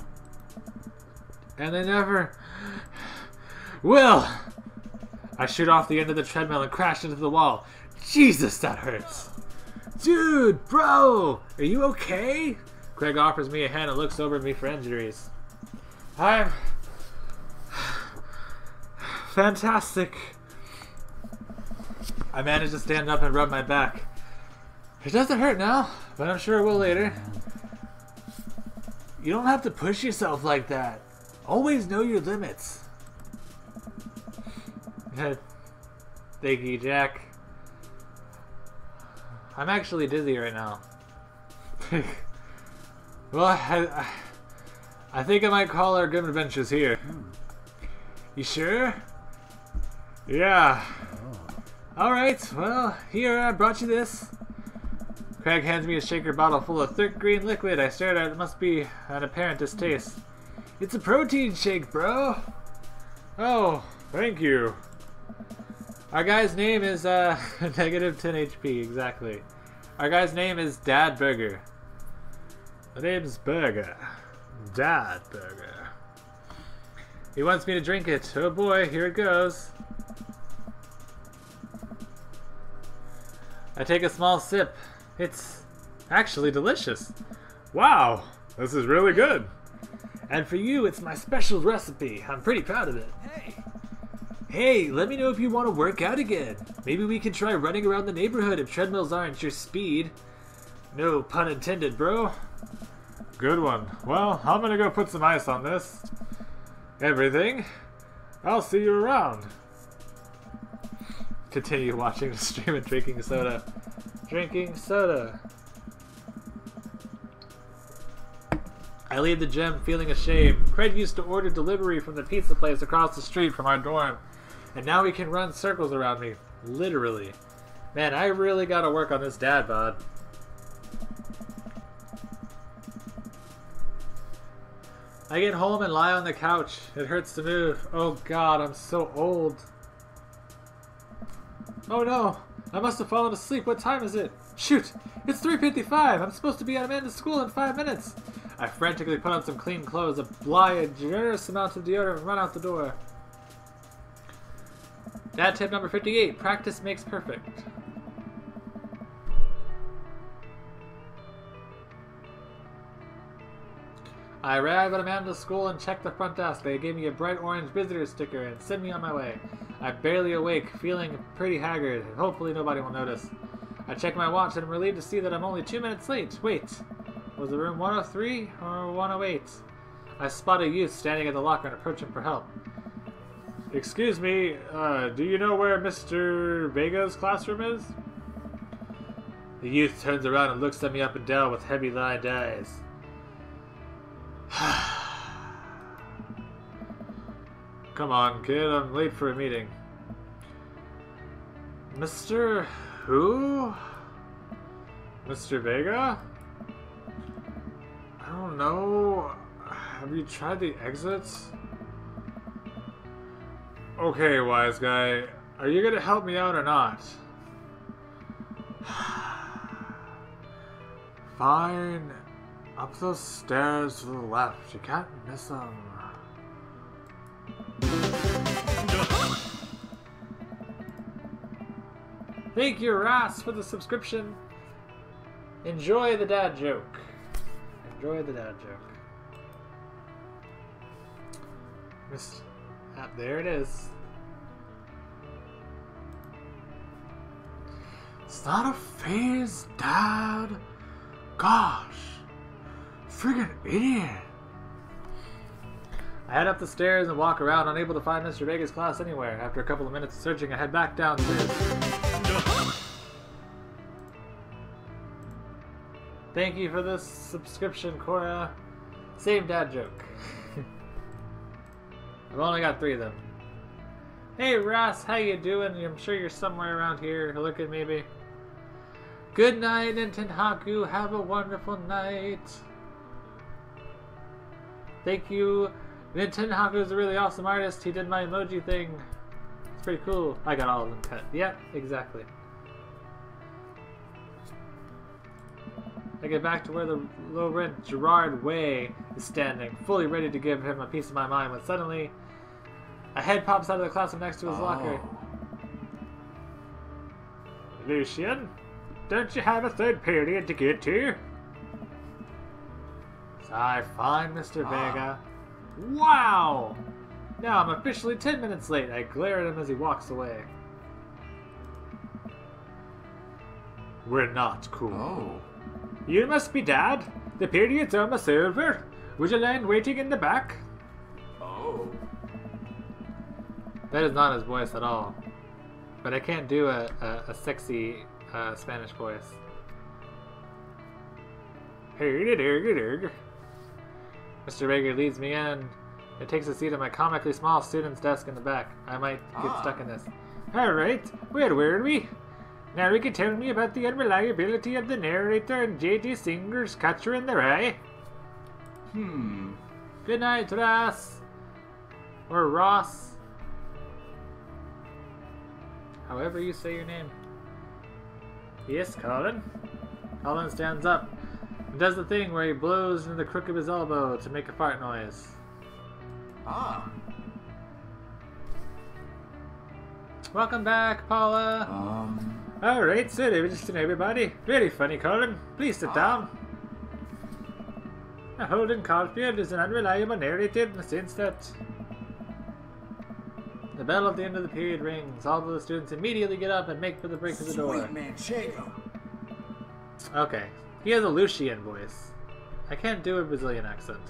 And they never will. I shoot off the end of the treadmill and crash into the wall. Jesus, that hurts. Dude, bro, are you okay? Craig offers me a hand and looks over at me for injuries. I'm fantastic. I managed to stand up and rub my back. It doesn't hurt now, but I'm sure it will later. You don't have to push yourself like that. Always know your limits. Thank you, Jack. I'm actually dizzy right now. Well, I think I might call our Grim Adventures here. You sure? Yeah. Alright, well, here, I brought you this. Craig hands me a shaker bottle full of thick green liquid. I stared at it. It must be an apparent distaste. It's a protein shake, bro. Oh, thank you. Our guy's name is, negative 10 HP, exactly. Our guy's name is Dad Burger. The name's Burger. Dad Burger. He wants me to drink it. Oh boy, here it goes. I take a small sip. It's actually delicious. Wow, this is really good. And for you, it's my special recipe. I'm pretty proud of it. Hey, let me know if you want to work out again. Maybe we can try running around the neighborhood if treadmills aren't your speed. No pun intended, bro. Good one. Well, I'm gonna go put some ice on this. Everything. I'll see you around. Continue watching the stream and drinking soda. Drinking soda. I leave the gym feeling ashamed. Craig used to order delivery from the pizza place across the street from our dorm. And now he can run circles around me. Literally. Man, I really gotta work on this dad bod. I get home and lie on the couch. It hurts to move. Oh god, I'm so old. Oh no, I must have fallen asleep. What time is it? Shoot, it's 3:55. I'm supposed to be at Amanda's school in 5 minutes. I frantically put on some clean clothes, apply a generous amount of deodorant, and run out the door. Dad tip number 58, practice makes perfect. I arrive at Amanda's school and check the front desk. They gave me a bright orange visitor sticker and send me on my way. I'm barely awake, feeling pretty haggard. Hopefully nobody will notice. I check my watch and I'm relieved to see that I'm only 2 minutes late. Wait, was it room 103 or 108? I spot a youth standing at the locker and approach him for help. Excuse me, do you know where Mr. Vega's classroom is? The youth turns around and looks at me up and down with heavy-lined eyes. Come on, kid, I'm late for a meeting. Mr. who? Mr. Vega? I don't know. Have you tried the exits? Okay, wise guy. Are you gonna help me out or not? Fine. Up those stairs to the left. You can't miss them. Thank you, Ross, for the subscription. Enjoy the dad joke. Enjoy the dad joke. There it is. It's not a phase, Dad. Gosh. Friggin' idiot. I head up the stairs and walk around, unable to find Mr. Vega's class anywhere. After a couple of minutes of searching, I head back downstairs. Thank you for this subscription, Cora. Same dad joke. I've only got 3 of them. Hey Ross, how you doing? I'm sure you're somewhere around here. Look at maybe. Good night, Nintenhaku. Have a wonderful night. Thank you. Nintenhaku is a really awesome artist. He did my emoji thing. It's pretty cool. I got all of them cut. Yep, exactly. I get back to where the low-rent Gerard Way is standing, fully ready to give him a piece of my mind, when suddenly a head pops out of the classroom next to his locker. Lucian, don't you have a third period to get to? I find Mr. Vega. Wow! Now I'm officially 10 minutes late. I glare at him as he walks away. We're not cool. Oh. You must be Dad. The period's almost over. Would you mind waiting in the back? Oh. That is not his voice at all. But I can't do a sexy Spanish voice. Mr. Vega leads me in. It takes a seat at my comically small student's desk in the back. I might get stuck in this. Alright, where were we? Now you can tell me about the unreliability of the narrator and J.D. Singer's Catcher in the Rye. Good night, Ross. Or Ross. However you say your name. Yes, Colin? Colin stands up and does the thing where he blows in the crook of his elbow to make a fart noise. Welcome back, Paula. Alright, so interesting everybody. Very funny, Colin. Please sit down. Holden Caulfield is an unreliable narrator in the sense that the bell at the end of the period rings. All of the students immediately get up and make for the break of the door. Okay. He has a Lucian voice. I can't do a Brazilian accent.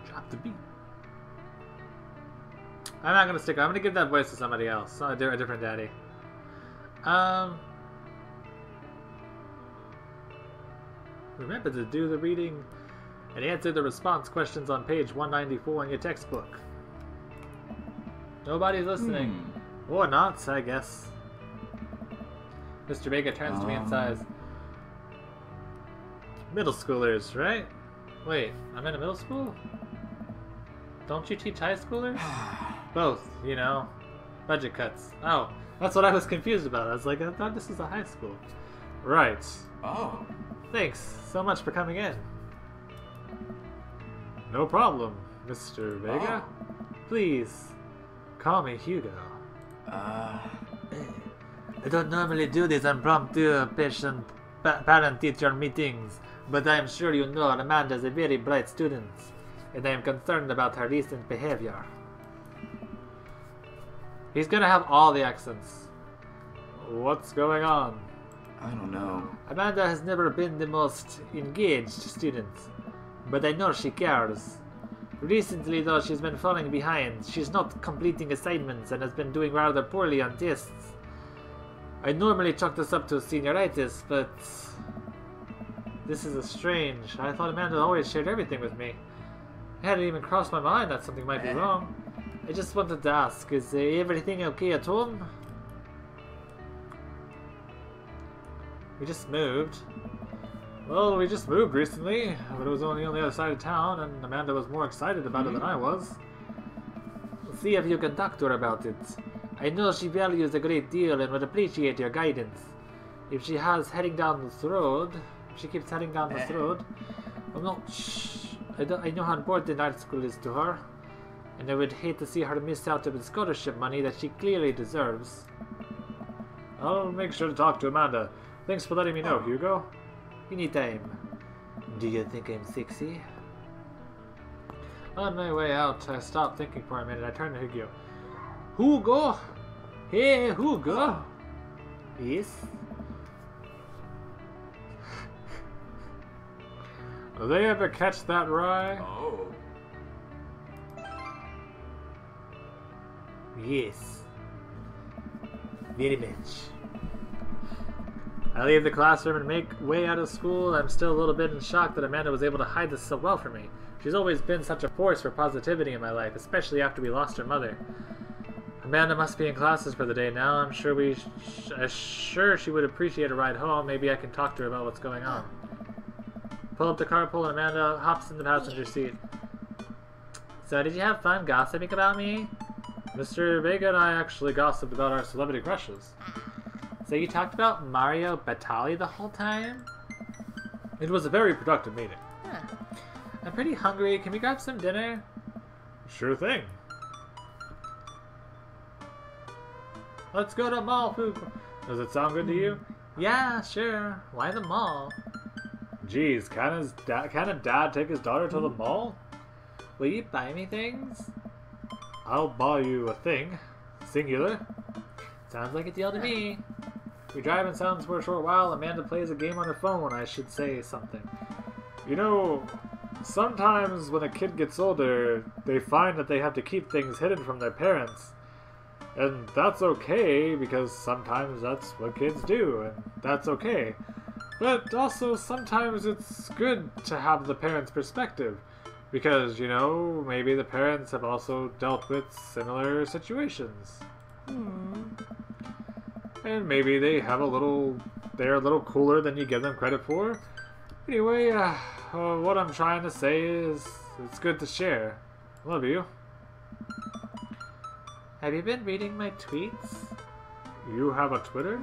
Drop the beat. I'm not gonna stick. I'm gonna give that voice to somebody else. A different daddy. Remember to do the reading and answer the response questions on page 194 in your textbook. Nobody's listening. Or not, I guess. Mr. Vega turns to me and sighs. Middle schoolers, right? Wait, I'm in a middle school? Don't you teach high schoolers? Both, you know. Budget cuts. Oh, that's what I was confused about. I was like, I thought this was a high school. Right. Oh. Thanks so much for coming in. No problem, Mr. Vega. Please, call me Hugo. I don't normally do these impromptu parent-teacher meetings, but I am sure you know Amanda is a very bright student, and I am concerned about her recent behavior. He's gonna have all the accents. What's going on? I don't know. Amanda has never been the most engaged student, but I know she cares. Recently, though, she's been falling behind. She's not completing assignments and has been doing rather poorly on tests. I normally chalk this up to senioritis, but this is strange. I thought Amanda always shared everything with me. It hadn't even crossed my mind that something might be wrong. I just wanted to ask, is everything okay at home? We just moved. Well, we just moved recently, but it was only on the other side of town, and Amanda was more excited about it than I was. See if you can talk to her about it. I know she values a great deal and would appreciate your guidance. If she keeps heading down this road, well, no, shh. I know how important art school is to her, and I would hate to see her miss out on the scholarship money that she clearly deserves. I'll make sure to talk to Amanda. Thanks for letting me know, Hugo. Anytime. Do you think I'm sexy? On my way out, I stopped thinking for a minute. I turned to Hugo. Hugo! Hey, Hugo! Yes? Will they ever catch that rye? Oh. Yes. Very much. I leave the classroom and make way out of school. I'm still a little bit in shock that Amanda was able to hide this so well from me. She's always been such a force for positivity in my life, especially after we lost her mother. Amanda must be in classes for the day now. I'm sure she would appreciate a ride home. Maybe I can talk to her about what's going on. Pull up the carpool and Amanda hops in the passenger seat. So did you have fun gossiping about me? Mr. Vega and I actually gossiped about our celebrity crushes. So you talked about Mario Batali the whole time? It was a very productive meeting. Huh. I'm pretty hungry. Can we grab some dinner? Sure thing. Let's go to mall food. Does it sound good to you? Yeah, sure. Why the mall? Geez, can a dad take his daughter to the mall? Will you buy me things? I'll buy you a thing. Singular. Sounds like a deal to me. We drive in silence for a short while. Amanda plays a game on her phone when I should say something. You know, sometimes when a kid gets older, they find that they have to keep things hidden from their parents. And that's okay, because sometimes that's what kids do, and that's okay. But also, sometimes it's good to have the parents' perspective. Because, you know, maybe the parents have also dealt with similar situations. And maybe they're a little cooler than you give them credit for. Anyway, what I'm trying to say is, it's good to share. Love you. Have you been reading my tweets? You have a Twitter?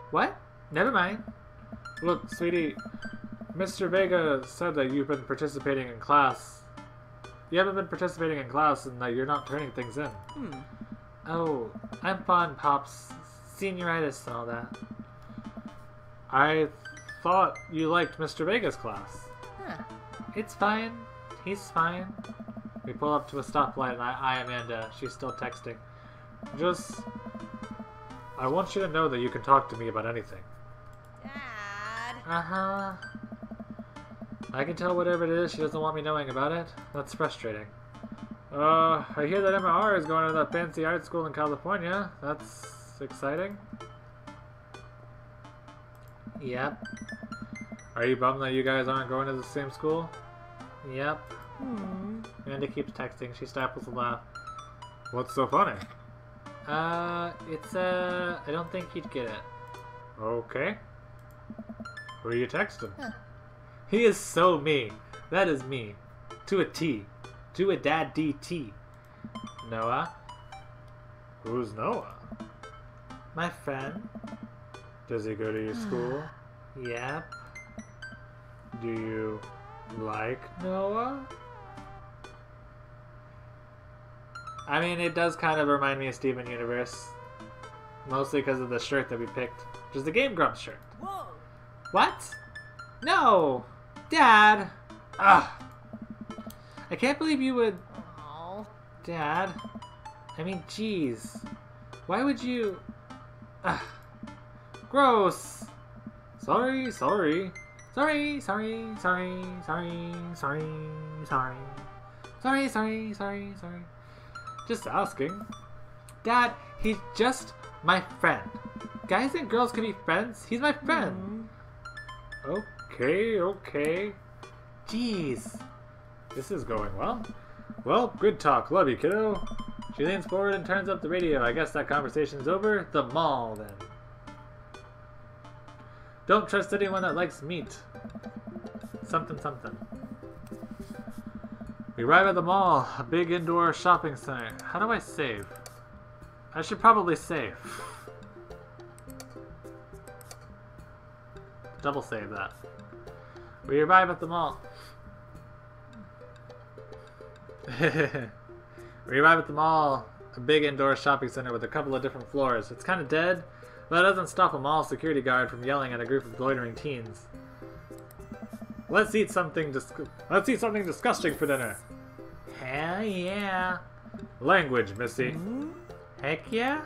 What? Never mind. Look, sweetie, Mr. Vega said that you've been participating in class. You haven't been participating in class and that you're not turning things in. Oh, I'm fine, Pops. Senioritis and all that. I thought you liked Mr. Vega's class. Huh. It's fine. He's fine. We pull up to a stoplight and I eye Amanda. She's still texting. I want you to know that you can talk to me about anything. Dad. Uh-huh. I can tell whatever it is, she doesn't want me knowing about it. That's frustrating. I hear that MR is going to that fancy art school in California. That's exciting. Yep. Are you bummed that you guys aren't going to the same school? Yep. Amanda keeps texting. She stifles a laugh. What's so funny? I don't think he'd get it. Okay. Who are you texting? He is so me. That is me. To a T. To a dad DT. Noah? Who's Noah? My friend? Does he go to your school? Yep. Do you like Noah? I mean, it does kind of remind me of Steven Universe. Mostly because of the shirt that we picked. Which is the Game Grumps shirt. Whoa. What? No! Dad! Ugh. I can't believe you would... Oh. Dad? I mean, jeez. Why would you... Ugh. Gross! Sorry, sorry. Sorry, sorry, sorry, sorry, sorry, sorry. Sorry, sorry, sorry, sorry. Just asking. Dad, he's just my friend. Guys and girls can be friends. He's my friend. Okay, okay. Jeez. This is going well. Well, good talk. Love you, kiddo. She leans forward and turns up the radio. I guess that conversation's over. The mall, then. Don't trust anyone that likes meat. Something, something. We arrive at the mall, a big indoor shopping center. How do I save? I should probably save. Double save that. We arrive at the mall. We arrive at the mall, a big indoor shopping center with a couple of different floors. It's kind of dead, but it doesn't stop a mall security guard from yelling at a group of loitering teens. Let's eat something disgusting for dinner. Hell yeah. Language, Missy. Heck yeah.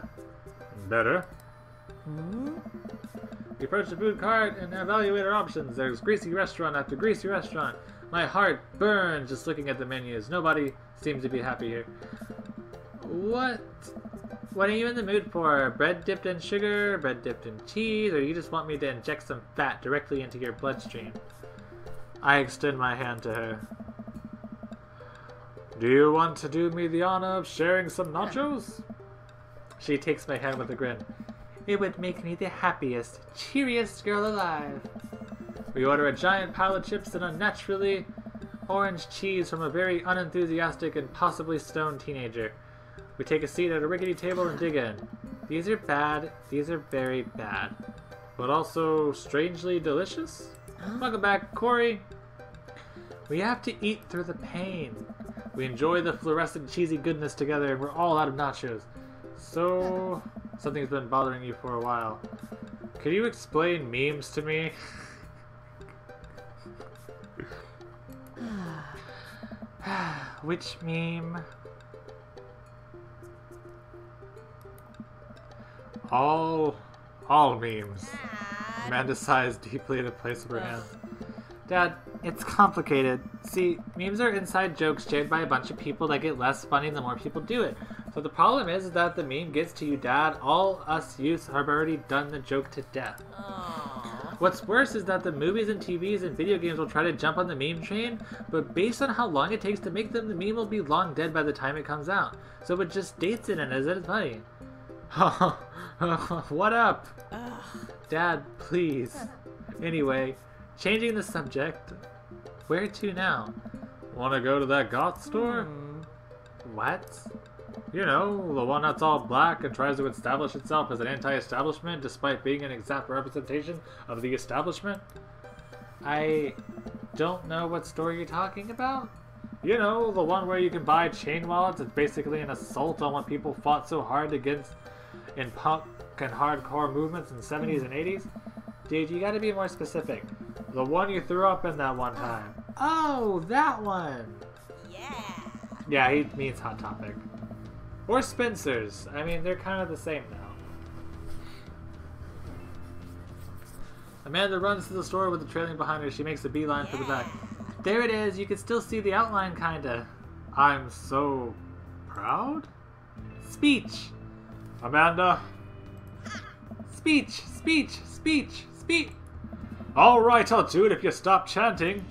Better. We approach the food cart and evaluate our options. There's greasy restaurant after greasy restaurant. My heart burns just looking at the menus. Nobody seems to be happy here. What are you in the mood for? Bread dipped in sugar? Bread dipped in cheese? Or do you just want me to inject some fat directly into your bloodstream? I extend my hand to her. Do you want to do me the honor of sharing some nachos? She takes my hand with a grin. It would make me the happiest, cheeriest girl alive. We order a giant pile of chips and unnaturally orange cheese from a very unenthusiastic and possibly stoned teenager. We take a seat at a rickety table and dig in. These are bad. These are very bad. But also strangely delicious? Welcome back, Corey. We have to eat through the pain. We enjoy the fluorescent cheesy goodness together and we're all out of nachos. So, something's been bothering you for a while. Could you explain memes to me? Which meme? All memes. Dad. Amanda sighs deeply and places her hands. Dad, it's complicated. See, memes are inside jokes shared by a bunch of people that get less funny the more people do it. So the problem is that the meme gets to you, Dad. All us youths have already done the joke to death. Oh. What's worse is that the movies and TVs and video games will try to jump on the meme train, but based on how long it takes to make them, the meme will be long dead by the time it comes out. So it just dates it and isn't funny. What up? Ugh. Dad, please. Anyway, changing the subject. Where to now? Wanna go to that goth store? What? You know, the one that's all black and tries to establish itself as an anti-establishment despite being an exact representation of the establishment? I don't know what store you're talking about. You know, the one where you can buy chain wallets. It's basically an assault on what people fought so hard against in punk and hardcore movements in the 70s and 80s. Dude, you gotta be more specific. The one you threw up in that one time. Oh, that one! Yeah. Yeah, he means Hot Topic. Or Spencer's. I mean, they're kind of the same now. Amanda runs to the store with the trailing behind her. She makes a beeline for the back. There it is. You can still see the outline, kinda. I'm so proud? Speech! Amanda? Speech! Speech! Speech! Speech! Alright, I'll do it if you stop chanting.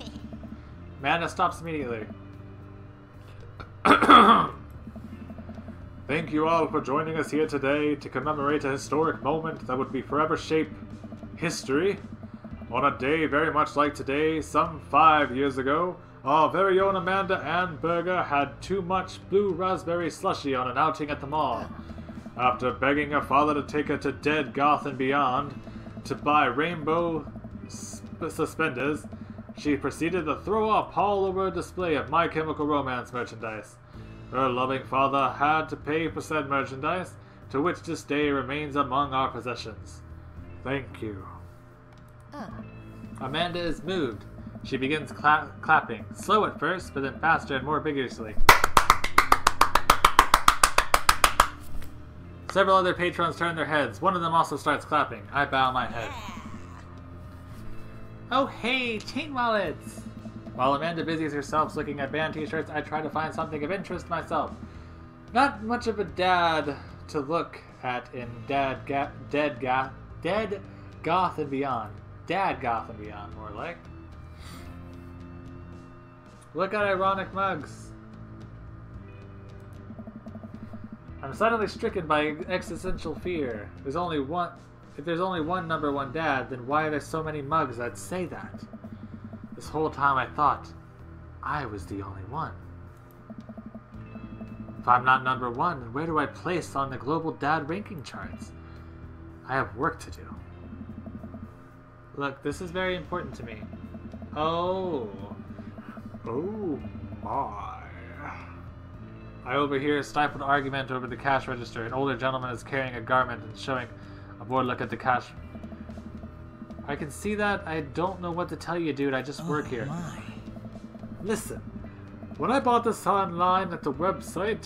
Amanda stops immediately. Thank you all for joining us here today to commemorate a historic moment that would be forever shape history. On a day very much like today, some 5 years ago, our very own Amanda Ann Berger had too much blue raspberry slushy on an outing at the mall. After begging her father to take her to Dead Goth and Beyond to buy rainbow suspenders, she proceeded to throw up all over a display of My Chemical Romance merchandise. Her loving father had to pay for said merchandise, to which this day remains among our possessions. Thank you. Amanda is moved. She begins clapping, slow at first, but then faster and more vigorously. Several other patrons turn their heads. One of them also starts clapping. I bow my head. Oh hey, chain wallets! While Amanda busies herself looking at band t-shirts, I try to find something of interest myself. Not much of a dad to look at in Dead Goth and Beyond. Dad Goth and Beyond, more like. Look at ironic mugs. I'm suddenly stricken by existential fear. If there's only one #1 dad, then why are there so many mugs that say that? This whole time I thought I was the only one. If I'm not #1, then where do I place on the global dad ranking charts? I have work to do. Look, this is very important to me. Oh my. I overhear a stifled argument over the cash register. An older gentleman is carrying a garment and showing a bored look at the cash. I can see that. I don't know what to tell you, dude. I just work here. My. Listen, when I bought this online at the website,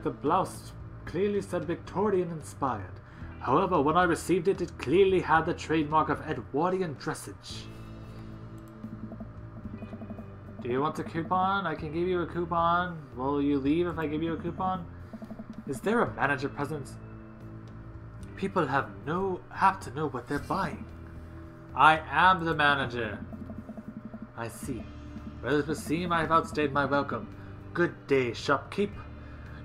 the blouse clearly said Victorian inspired. However, when I received it, it clearly had the trademark of Edwardian dressage. Do you want a coupon? I can give you a coupon. Will you leave if I give you a coupon? Is there a manager present? People have to know what they're buying. I am the manager. I see. Well, it would seem I have outstayed my welcome. Good day, shopkeep.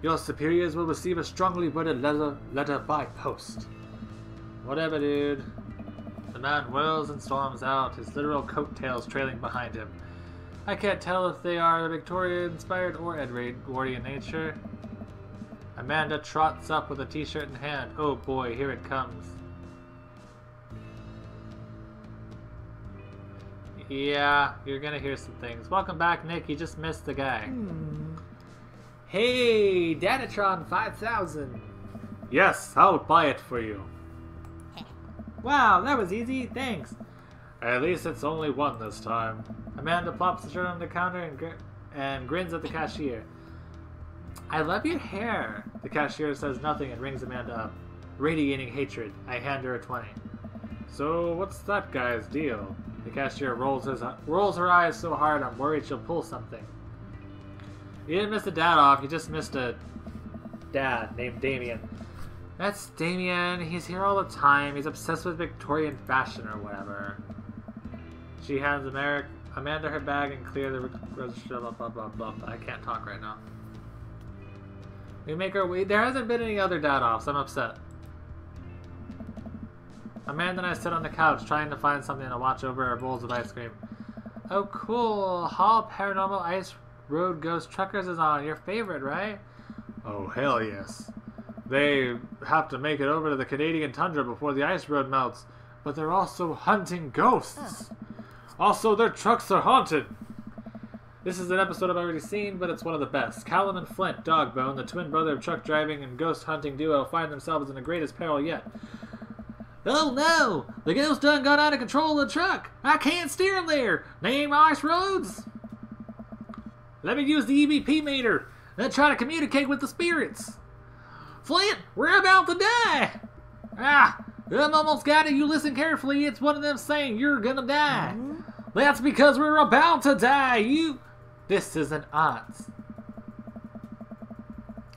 Your superiors will receive a strongly worded letter by post. Whatever, dude. The man whirls and storms out, his literal coattails trailing behind him. I can't tell if they are Victorian-inspired or Edwardian nature. Amanda trots up with a t-shirt in hand. Oh boy, here it comes. Yeah, you're gonna hear some things. Welcome back, Nick. You just missed the guy. Hey, Datatron 5000. Yes, I'll buy it for you. Wow, that was easy. Thanks. At least it's only one this time. Amanda plops the shirt on the counter and grins at the cashier. I love your hair. The cashier says nothing and rings Amanda up. Radiating hatred, I hand her a 20. So, what's that guy's deal? The cashier rolls her eyes so hard I'm worried she'll pull something. You didn't miss a dad off, you just missed a dad named Damien. That's Damien, he's here all the time, he's obsessed with Victorian fashion or whatever. She hands Amanda her bag and clear the register, blah blah blah blah. I can't talk right now. We make our way. There hasn't been any other dad offs, I'm upset. Amanda and I sit on the couch trying to find something to watch over our bowls of ice cream. Oh cool, Hall Paranormal Ice Road Ghost Truckers is on. Your favorite, right? Oh hell yes. They have to make it over to the Canadian tundra before the ice road melts, but they're also hunting ghosts. Also, their trucks are haunted. This is an episode I've already seen, but it's one of the best. Callum and Flint, Dogbone, the twin brother of truck driving and ghost hunting duo, find themselves in the greatest peril yet. Oh no! The ghost done got out of control of the truck! I can't steer him there! Name ice roads! Let me use the EVP meter and try to communicate with the spirits. Flint, we're about to die! Ah, I'm almost got it. You listen carefully. It's one of them saying you're gonna die. That's because we're about to die. This is an aunt.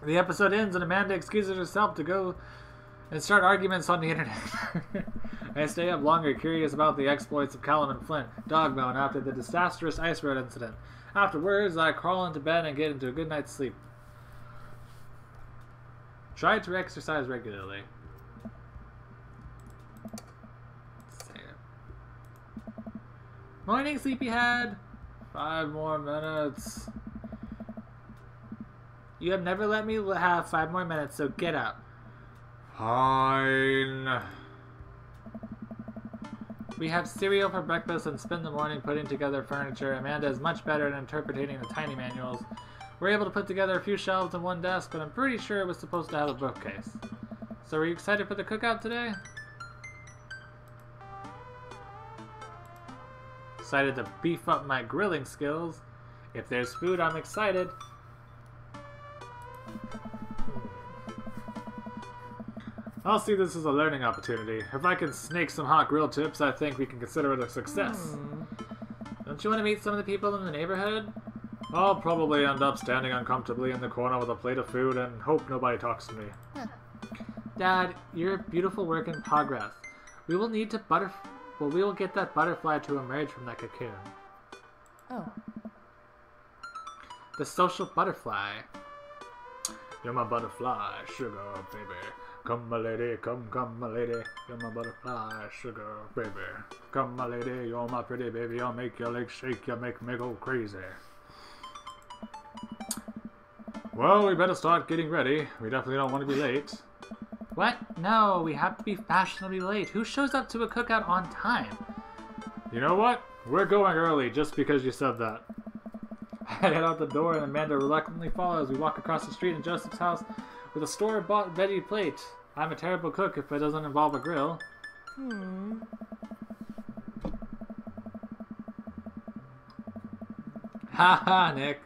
The episode ends and Amanda excuses herself to go and start arguments on the internet. I stay up longer, curious about the exploits of Callum and Flint, Dogbone, after the disastrous ice road incident. Afterwards, I crawl into bed and get into a good night's sleep. Try to exercise regularly. Morning, sleepyhead. 5 more minutes. You have never let me have 5 more minutes, so get up. Fine. We have cereal for breakfast and spend the morning putting together furniture. Amanda is much better at interpreting the tiny manuals. We're able to put together a few shelves and 1 desk, but I'm pretty sure it was supposed to have a bookcase. So are you excited for the cookout today? Excited to beef up my grilling skills. If there's food, I'm excited. I'll see this as a learning opportunity. If I can snake some hot grill tips, I think we can consider it a success. Don't you want to meet some of the people in the neighborhood? I'll probably end up standing uncomfortably in the corner with a plate of food and hope nobody talks to me. Dad, you're a beautiful work in progress. We will need to we will get that butterfly to emerge from that cocoon. Oh. The social butterfly. You're my butterfly, sugar baby. Come my lady, come my lady. You're my butterfly, sugar baby. Come my lady, you're my pretty baby. I'll make your legs shake, you make me go crazy. Well, we better start getting ready. We definitely don't want to be late. What? No, we have to be fashionably late. Who shows up to a cookout on time? You know what? We're going early just because you said that. I head out the door and Amanda reluctantly follows. We walk across the street in Joseph's house with a store-bought veggie plate. I'm a terrible cook if it doesn't involve a grill. Haha, Nick.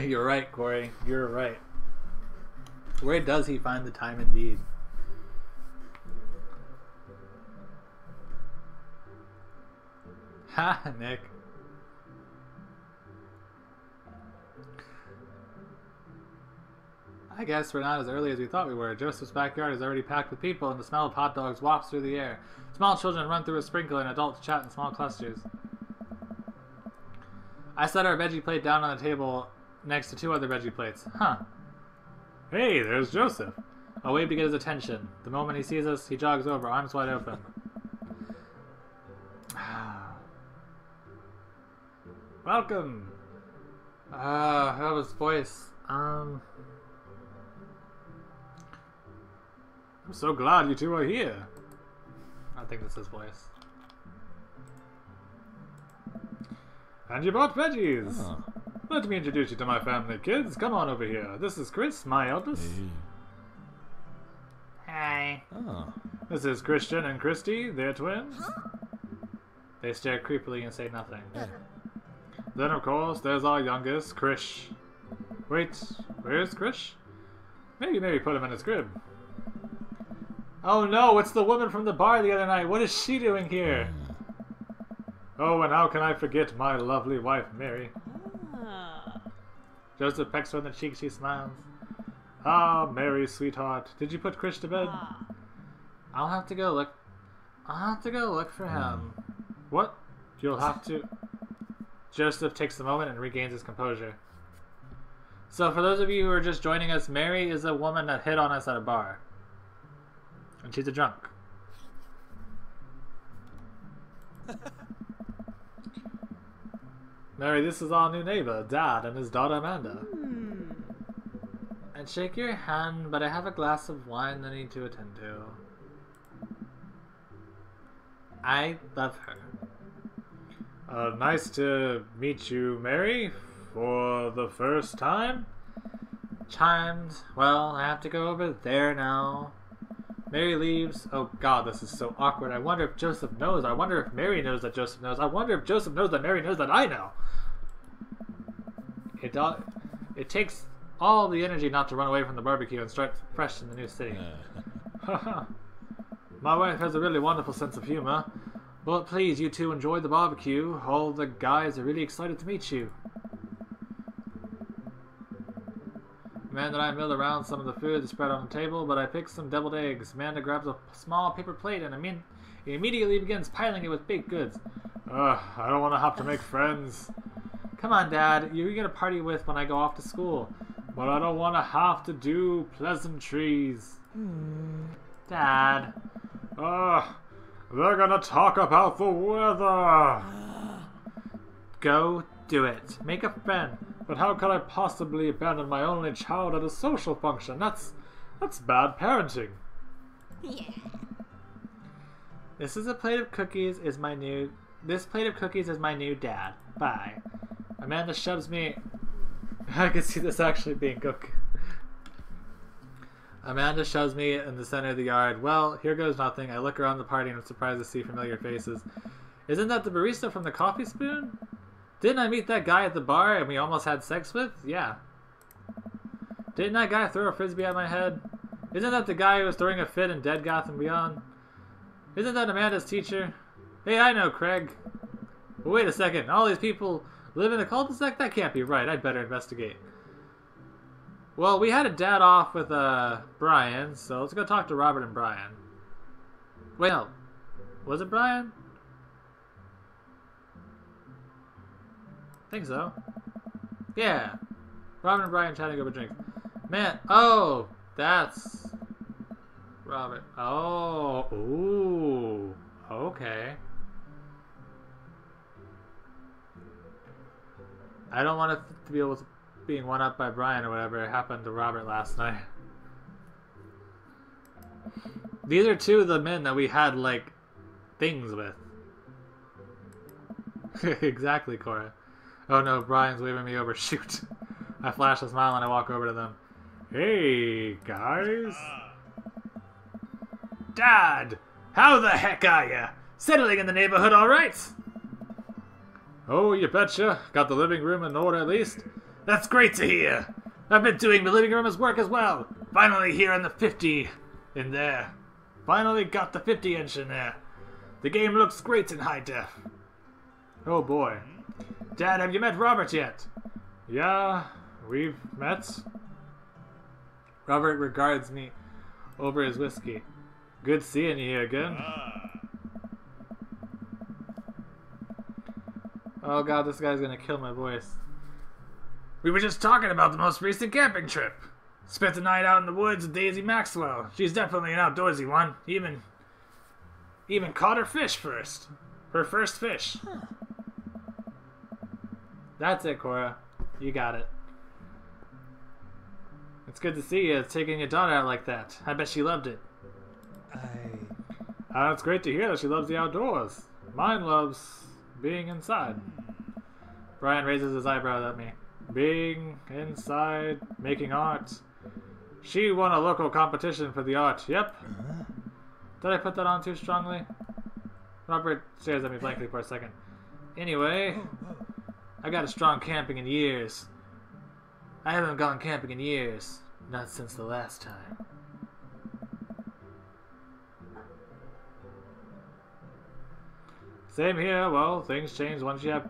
You're right, Corey. You're right. Where does he find the time indeed? Ha, Nick. I guess we're not as early as we thought we were. Joseph's backyard is already packed with people, and the smell of hot dogs wafts through the air. Small children run through a sprinkler, and adults chat in small clusters. I set our veggie plate down on the table next to 2 other veggie plates. Huh. Hey, there's Joseph. A wave to get his attention. The moment he sees us, he jogs over, arms wide open. Welcome. That was voice. I'm so glad you 2 are here. I think this is voice. And you bought veggies. Oh. Let me introduce you to my family, kids. Come on over here. This is Chris, my eldest. Hey. Oh. This is Christian and Christy. They're twins. They stare creepily and say nothing. Then, of course, there's our youngest, Krish. Wait, where's Krish? Maybe put him in his crib. Oh no, it's the woman from the bar the other night. What is she doing here? Oh, and how can I forget my lovely wife, Mary? Joseph pecks her on the cheek. She smiles. Ah, Mary, sweetheart. Did you put Krish to bed? I'll have to go look. I'll have to go look for him. What? You'll have to... Joseph takes a moment and regains his composure. So for those of you who are just joining us, Mary is a woman that hit on us at a bar. And she's a drunk. Mary, this is our new neighbor, Dad, and his daughter Amanda. I'd shake your hand, but I have a glass of wine I need to attend to. I love her. Nice to meet you, Mary, for the first time. Charmed. Well, I have to go over there now. Mary leaves. Oh god, this is so awkward. I wonder if Joseph knows. I wonder if Mary knows that Joseph knows. I wonder if Joseph knows that Mary knows that I know. It takes all the energy not to run away from the barbecue and start fresh in the new city. My wife has a really wonderful sense of humor. Well, please, you two enjoy the barbecue. All the guys are really excited to meet you. Amanda and I mill around some of the food that's spread on the table, but I pick some deviled eggs. Amanda grabs a small paper plate and immediately begins piling it with baked goods. I don't want to have to make friends. Come on, Dad. You're going to party with when I go off to school. But I don't want to have to do pleasantries. Dad. They're gonna talk about the weather. Go do it. Make a friend. But how could I possibly abandon my only child at a social function? That's bad parenting. Yeah. This plate of cookies is my new dad. Bye. Amanda shoves me. I can see this actually being cooked. Amanda shoves me in the center of the yard. Well, here goes nothing. I look around the party and I'm surprised to see familiar faces. Isn't that the barista from the Coffee Spoon? Didn't I meet that guy at the bar and we almost had sex with? Yeah. Didn't that guy throw a frisbee at my head? Isn't that the guy who was throwing a fit in Dead Gotham Beyond? Isn't that Amanda's teacher? Hey, I know, Craig. But wait a second. All these people live in a cul-de-sac? That can't be right. I'd better investigate. Well, we had a dad off with Brian, so let's go talk to Robert and Brian. Wait, no. Was it Brian? I think so. Yeah. Robert and Brian chatting over drinks. Man, oh, that's Robert. Oh, ooh, okay. I don't want it to be able to being one up by Brian or whatever happened to Robert last night. These are two of the men that we had like things with. Exactly, Cora. Oh no, Brian's waving me over. Shoot. I flash a smile and I walk over to them. Hey, guys. Dad, how the heck are ya? Settling in the neighborhood all right? Oh, you betcha. Got the living room in order at least. That's great to hear. I've been doing the living room as work as well. Finally hearing the 50 in there. Finally got the 50-inch in there. The game looks great in high def. Oh boy. Dad, have you met Robert yet? Yeah, we've met. Robert regards me over his whiskey. Good seeing you here again. Oh god, this guy's gonna kill my voice. We were just talking about the most recent camping trip. Spent the night out in the woods with Daisy Maxwell. She's definitely an outdoorsy one. Even caught her fish first. Her first fish. That's it, Cora. You got it. It's good to see you taking your daughter out like that. I bet she loved it. It's great to hear that she loves the outdoors. Mine loves being inside. Brian raises his eyebrows at me. Being inside, making art. She won a local competition for the art, yep. Did I put that on too strongly? Robert stares at me blankly for a second. Anyway, I got a strong camping in years. I haven't gone camping in years. Not since the last time. Same here. Well, things change once you have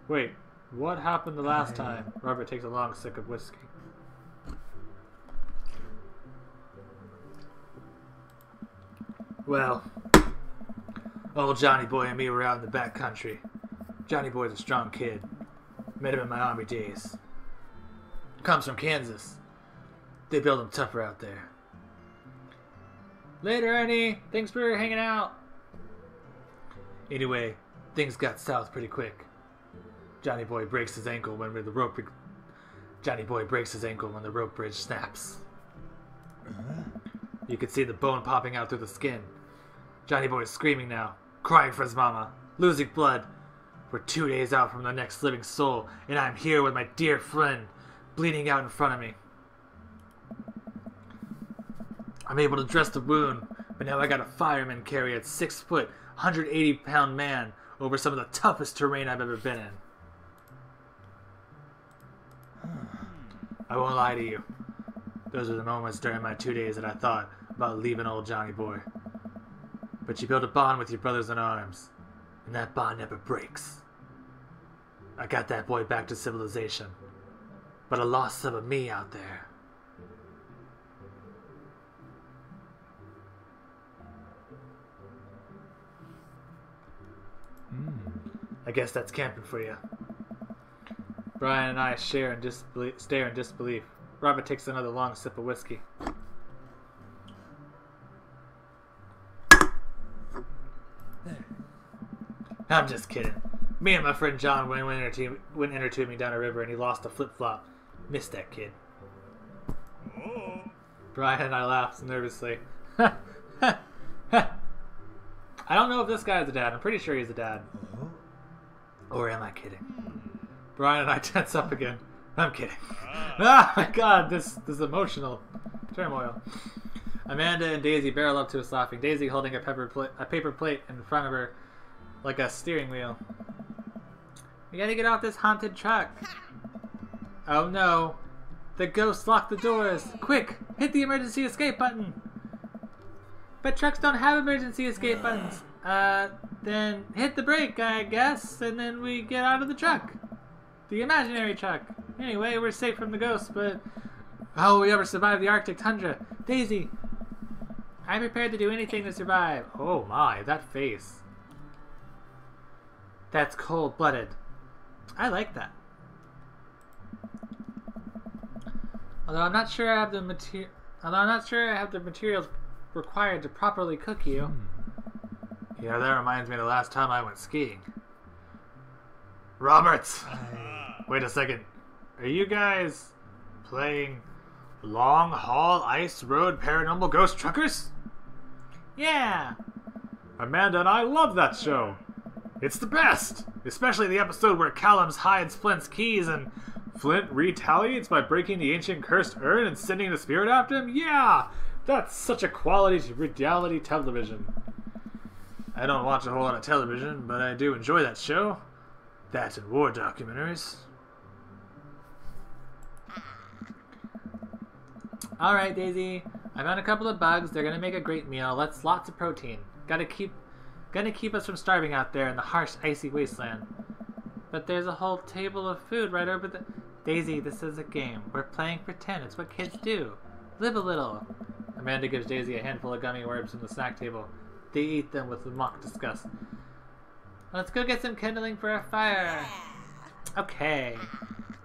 Wait, what happened the last time? Robert takes a long sip of whiskey. Well, old Johnny Boy and me were out in the back country. Johnny Boy's a strong kid. Met him in my army days. Comes from Kansas. They build him tougher out there. Later, Ernie. Thanks for hanging out. Anyway, things got south pretty quick. Johnny Boy breaks his ankle when the rope bridge snaps. You could see the bone popping out through the skin. Johnny Boy's screaming now, crying for his mama, losing blood. We're 2 days out from the next living soul, and I'm here with my dear friend, bleeding out in front of me. I'm able to dress the wound, but now I got a fireman carry a 6 foot, 180-pound man over some of the toughest terrain I've ever been in. I won't lie to you. Those are the moments during my 2 days that I thought about leaving old Johnny Boy. But you build a bond with your brothers in arms, and that bond never breaks. I got that boy back to civilization, but I lost some of me out there. I guess that's camping for you. Brian and I stare in disbelief. Robert takes another long sip of whiskey. I'm just kidding. Me and my friend John went inner tubing down a river and he lost a flip-flop. Missed that kid. Brian and I laughed nervously. I don't know if this guy's a dad. I'm pretty sure he's a dad. Or am I kidding? Brian and I tense up again. I'm kidding. Oh my god, this emotional turmoil. Amanda and Daisy barrel up to us laughing. Daisy holding a paper plate in front of her like a steering wheel. We gotta get off this haunted truck. Oh no. The ghosts locked the doors. Quick, hit the emergency escape button. But trucks don't have emergency escape buttons. Then hit the brake, I guess, and then we get out of the truck. The imaginary truck. Anyway, we're safe from the ghosts, but how will we ever survive the Arctic tundra? Daisy, I'm prepared to do anything to survive. Oh my, that face. That's cold-blooded. I like that. Although I'm not sure I have the materials required to properly cook you. Yeah, that reminds me of the last time I went skiing. Roberts! Wait a second. Are you guys playing Long Haul Ice Road Paranormal Ghost Truckers? Yeah! Amanda and I love that show. It's the best! Especially the episode where Callum hides Flint's keys and Flint retaliates by breaking the ancient cursed urn and sending the spirit after him? Yeah! That's such a quality reality television. I don't watch a whole lot of television, but I do enjoy that show. That and war documentaries. Alright, Daisy. I found a couple of bugs. They're gonna make a great meal. Lots of protein. Gonna keep us from starving out there in the harsh, icy wasteland. But there's a whole table of food right over the... Daisy, this is a game. We're playing pretend. It's what kids do. Live a little. Amanda gives Daisy a handful of gummy worms from the snack table. They eat them with mock disgust. Let's go get some kindling for a fire. Okay.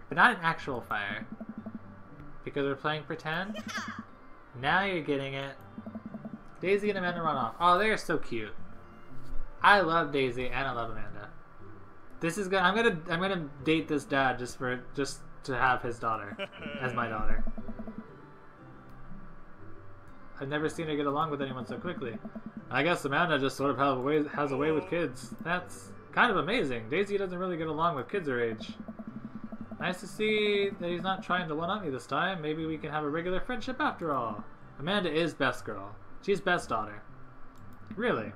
But not an actual fire. Because we're playing pretend? Now you're getting it. Daisy and Amanda run off. Oh, they're so cute. I love Daisy and I love Amanda. This is good. I'm gonna date this dad just to have his daughter as my daughter. I've never seen her get along with anyone so quickly. I guess Amanda just sort of has a way with kids. That's kind of amazing. Daisy doesn't really get along with kids her age. Nice to see that he's not trying to one-up me this time. Maybe we can have a regular friendship after all. Amanda is best girl. She's best daughter. Really.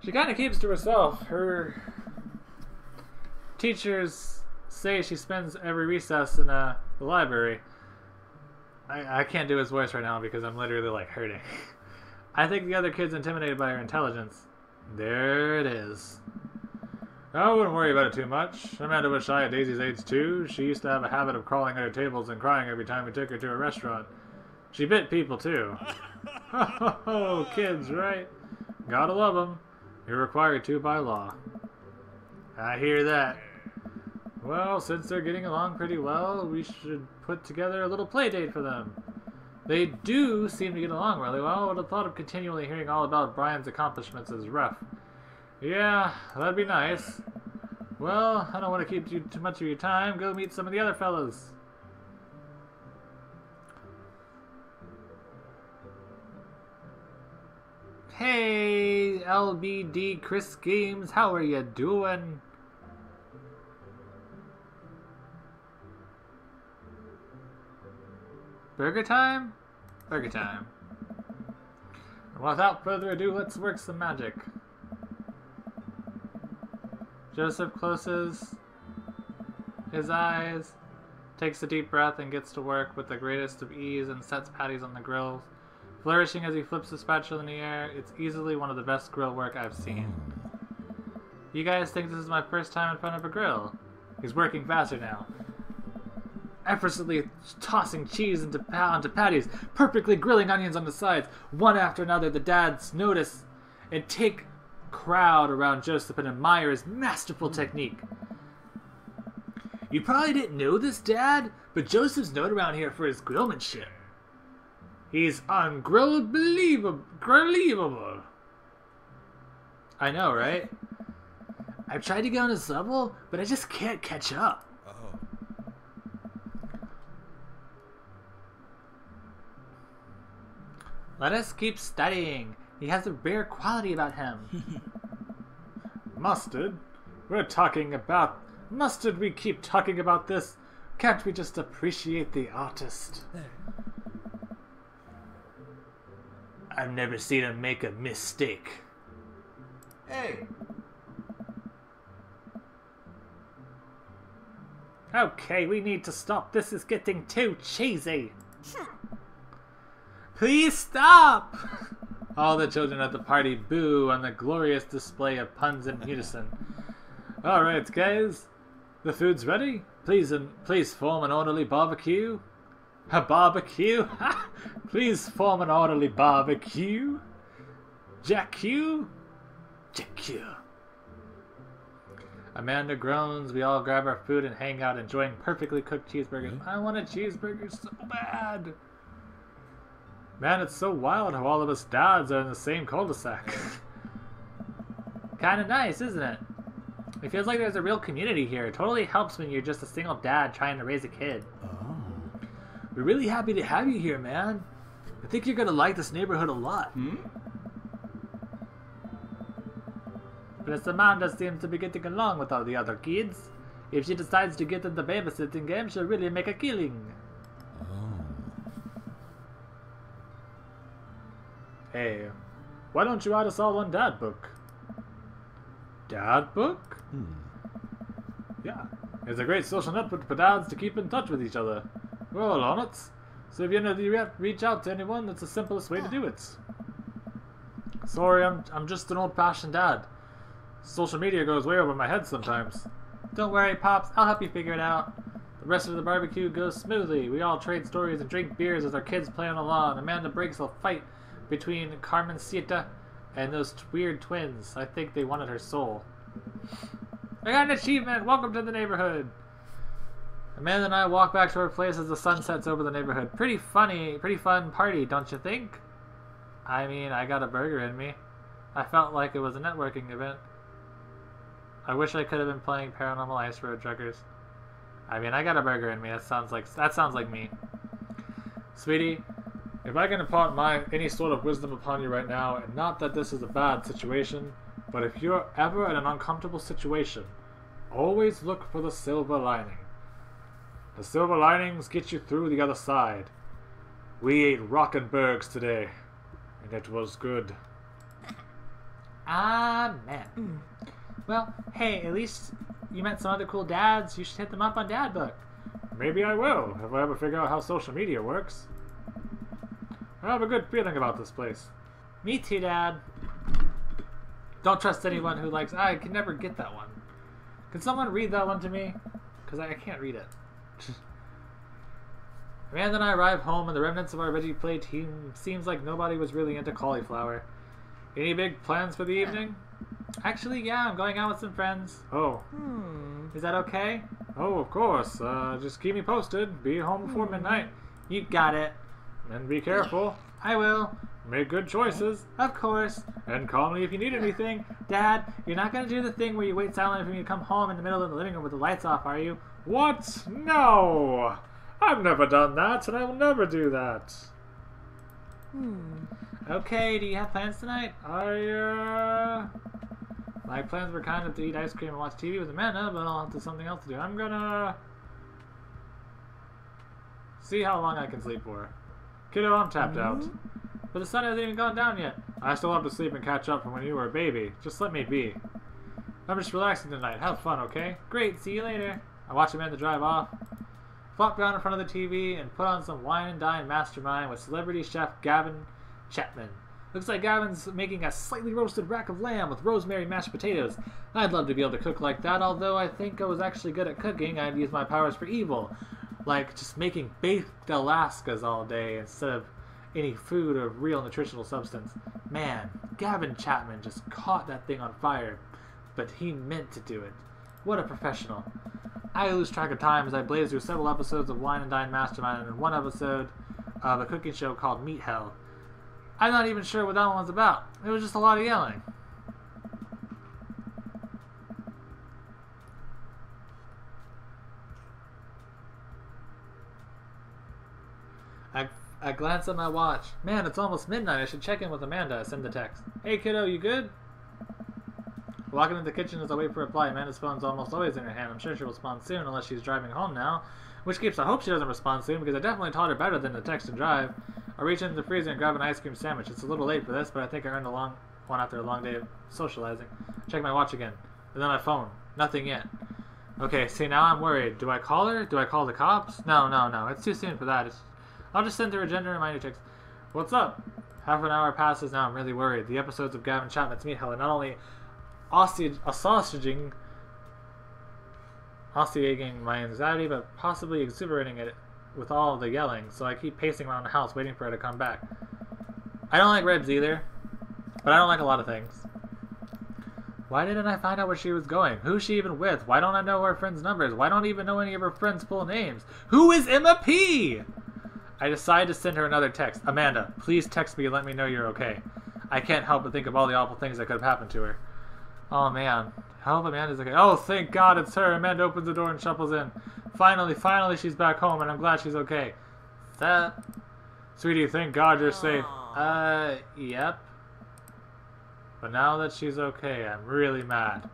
She kind of keeps to herself. Her teachers say she spends every recess in the library. I can't do his voice right now because I'm literally like hurting. I think the other kid's intimidated by her intelligence. There it is. I wouldn't worry about it too much. Amanda was shy at Daisy's age too. She used to have a habit of crawling under tables and crying every time we took her to a restaurant. She bit people too. Oh, kids, right? Gotta love them. You're required to by law. I hear that. Well, since they're getting along pretty well, we should put together a little play date for them. They do seem to get along really well, but the thought of continually hearing all about Brian's accomplishments is rough. Yeah, that'd be nice. Well, I don't want to keep you too much of your time. Go meet some of the other fellas. Hey, LBD Chris Games, how are you doing? Burger time? Burger time. And without further ado, let's work some magic. Joseph closes his eyes, takes a deep breath, and gets to work with the greatest of ease and sets patties on the grill, flourishing as he flips the spatula in the air. It's easily one of the best grill work I've seen. You guys think this is my first time in front of a grill? He's working faster now. Effortlessly tossing cheese into patties, perfectly grilling onions on the sides. One after another, the dads notice and take crowd around Joseph and admire his masterful technique. You probably didn't know this, Dad, but Joseph's known around here for his grillmanship. He's ungrillable. I know, right? I've tried to get on his level, but I just can't catch up. Oh. Let us keep studying. He has a rare quality about him. Mustard? We're talking about... Mustard, we keep talking about this. Can't we just appreciate the artist? I've never seen him make a mistake. Hey. Okay, we need to stop. This is getting too cheesy. Please stop! All the children at the party boo on the glorious display of puns in unison. Alright, guys. The food's ready. Please form an orderly barbecue. A barbecue? Please form an orderly barbecue. Jack Q? Jack Q. Amanda groans. We all grab our food and hang out enjoying perfectly cooked cheeseburgers. I want a cheeseburger so bad. Man, it's so wild how all of us dads are in the same cul-de-sac. Kinda nice, isn't it? It feels like there's a real community here. It totally helps when you're just a single dad trying to raise a kid. Oh. We're really happy to have you here, man. I think you're gonna like this neighborhood a lot. Plus, Amanda seems to be getting along with all the other kids. If she decides to get in the babysitting game, she'll really make a killing. Hey, why don't you write us all one dad book? Dad book? Yeah, it's a great social network for dads to keep in touch with each other. We're all on it. So if you reach out to anyone, that's the simplest way to do it. Sorry, I'm just an old-fashioned dad. Social media goes way over my head sometimes. Don't worry, Pops. I'll help you figure it out. The rest of the barbecue goes smoothly. We all trade stories and drink beers as our kids play on the lawn. Amanda breaks a fight between Carmencita and those weird twins. I think they wanted her soul. I got an achievement! Welcome to the neighborhood! Amanda and I walk back to our place as the sun sets over the neighborhood. Pretty fun party, don't you think? I mean, I got a burger in me. I felt like it was a networking event. I wish I could have been playing Paranormal Ice Road Truckers. I mean, I got a burger in me. That sounds like me. Sweetie, if I can impart any sort of wisdom upon you right now, and not that this is a bad situation, but if you're ever in an uncomfortable situation, always look for the silver lining. The silver linings get you through the other side. We ate Rockenbergs today, and it was good. Amen. Well, hey, at least you met some other cool dads. You should hit them up on Dad Book. Maybe I will, if I ever figure out how social media works. I have a good feeling about this place. Me too, Dad. Don't trust anyone who likes... I can never get that one. Can someone read that one to me? Because I can't read it. Amanda and I arrive home, and the remnants of our veggie play team seems like nobody was really into cauliflower. Any big plans for the evening? Actually, yeah, I'm going out with some friends. Oh. Is that okay? Oh, of course. Just keep me posted. Be home before midnight. You got it. And be careful. I will. Make good choices. Of course. And call me if you need anything. Dad, you're not going to do the thing where you wait silently for me to come home in the middle of the living room with the lights off, are you? What? No! I've never done that, and I will never do that. Okay, do you have plans tonight? My plans were kind of to eat ice cream and watch TV with Amanda, but I'll have something else to do. I'm gonna see how long I can sleep for. Kiddo, I'm tapped out. But the sun hasn't even gone down yet. I still have to sleep and catch up from when you were a baby. Just let me be. I'm just relaxing tonight. Have fun, okay? Great, see you later. I watch Amanda drive off. Flop down in front of the TV and put on some Wine and Dine Mastermind with celebrity chef Gavin Chapman. Looks like Gavin's making a slightly roasted rack of lamb with rosemary mashed potatoes. I'd love to be able to cook like that, although I think I was actually good at cooking. I'd use my powers for evil. Like just making baked Alaskas all day instead of any food of real nutritional substance. Man, Gavin Chapman just caught that thing on fire, but he meant to do it. What a professional. I lose track of time as I blaze through several episodes of Wine and Dine Mastermind and one episode of a cooking show called Meat Hell. I'm not even sure what that one was about. It was just a lot of yelling. I glance at my watch. Man, it's almost midnight. I should check in with Amanda. I send the text. Hey, kiddo, you good? Walking into the kitchen as I wait for a reply. Amanda's phone's almost always in her hand. I'm sure she'll respond soon, unless she's driving home now. In which case, I hope she doesn't respond soon, because I definitely taught her better than to text and drive. I reach into the freezer and grab an ice cream sandwich. It's a little late for this, but I think I earned a long one after a long day of socializing. Check my watch again. And then my phone. Nothing yet. Okay, see, now I'm worried. Do I call her? Do I call the cops? No. It's too soon for that. I'll just send her a gender reminder text. What's up? Half an hour passes now. I'm really worried. The episodes of Gavin Chapman's Meat Hell are not only assuaging my anxiety, but possibly exuberating it with all the yelling, so I keep pacing around the house waiting for her to come back. I don't like ribs either, but I don't like a lot of things. Why didn't I find out where she was going? Who's she even with? Why don't I know her friends' numbers? Why don't I even know any of her friends' full names? Who is Emma P? I decide to send her another text. Amanda, please text me and let me know you're okay. I can't help but think of all the awful things that could have happened to her. Oh man. I hope Amanda's okay. Oh, thank God it's her. Amanda opens the door and shuffles in. Finally she's back home and I'm glad she's okay. That... Sweetie, thank God you're safe. Yep. But now that she's okay, I'm really mad.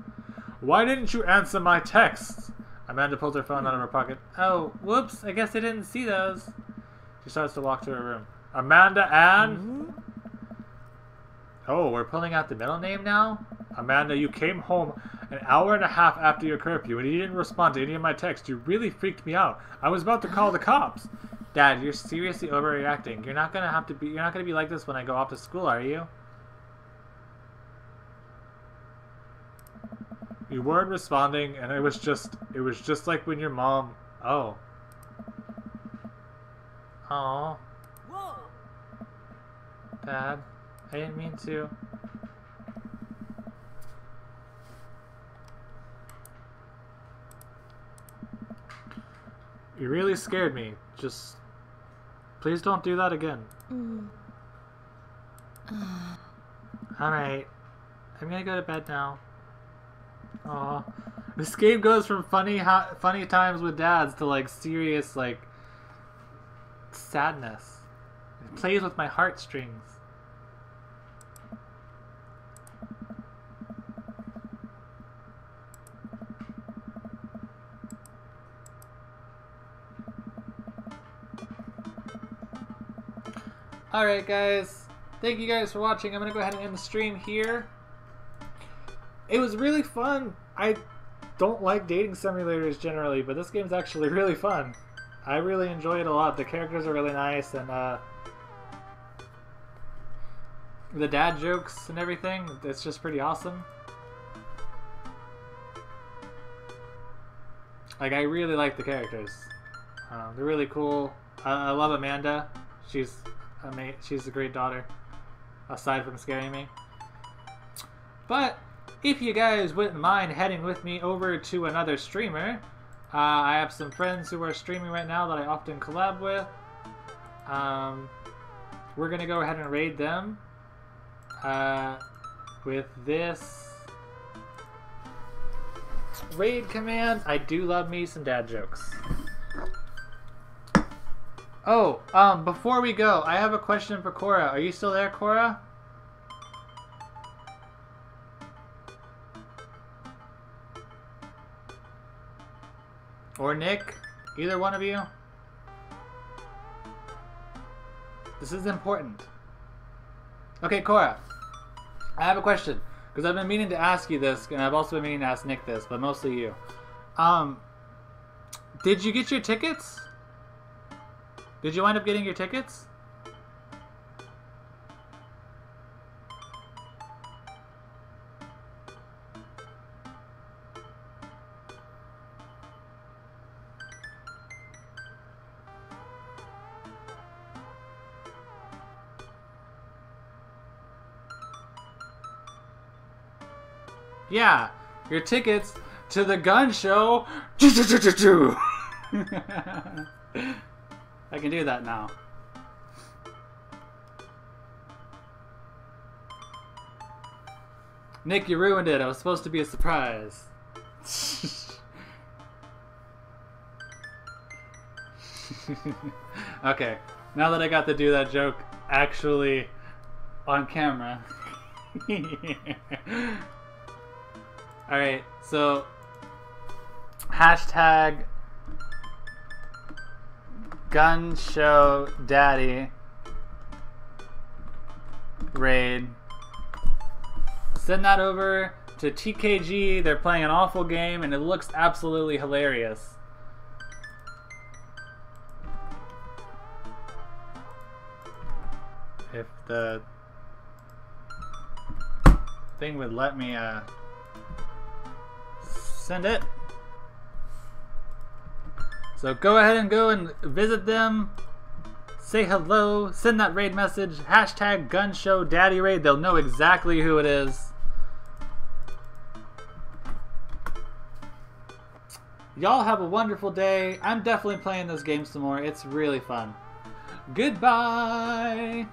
Why didn't you answer my texts? Amanda pulls her phone out of her pocket. Oh, whoops. I guess I didn't see those. She starts to walk to her room. Amanda Ann? Oh, we're pulling out the middle name now? Amanda, you came home an hour and a half after your curfew and you didn't respond to any of my texts. You really freaked me out. I was about to call the cops. Dad, you're seriously overreacting. You're not gonna be like this when I go off to school, are you? You weren't responding and it was just like when your mom... Oh. Aw. Whoa. Dad, I didn't mean to. You really scared me. Just... Please don't do that again. Alright. I'm gonna go to bed now. Aw. This game goes from funny times with dads to like serious like sadness. It plays with my heartstrings. Alright guys, thank you guys for watching. I'm gonna go ahead and end the stream here. It was really fun. I don't like dating simulators generally, but this game's actually really fun. I really enjoy it a lot. The characters are really nice, and the dad jokes and everything, it's just pretty awesome. Like, I really like the characters. They're really cool. I love Amanda. She's a great daughter, aside from scaring me. But if you guys wouldn't mind heading with me over to another streamer, I have some friends who are streaming right now that I often collab with. We're gonna go ahead and raid them with this raid command. I do love me some dad jokes. Oh, before we go, I have a question for Cora. Are you still there, Cora? Or Nick? Either one of you? This is important. Okay, Cora. I have a question. Because I've been meaning to ask you this, and I've also been meaning to ask Nick this, but mostly you. Did you get your tickets? Did you wind up getting your tickets? Yeah, your tickets to the gun show. I can do that now. Nick, you ruined it. I was supposed to be a surprise. Okay. Now that I got to do that joke actually on camera. Alright, so hashtag gun show daddy raid. Send that over to TKG. They're playing an awful game and it looks absolutely hilarious. If the thing would let me send it. So go ahead and go and visit them. Say hello. Send that raid message. Hashtag gun show daddy raid. They'll know exactly who it is. Y'all have a wonderful day. I'm definitely playing this game some more. It's really fun. Goodbye.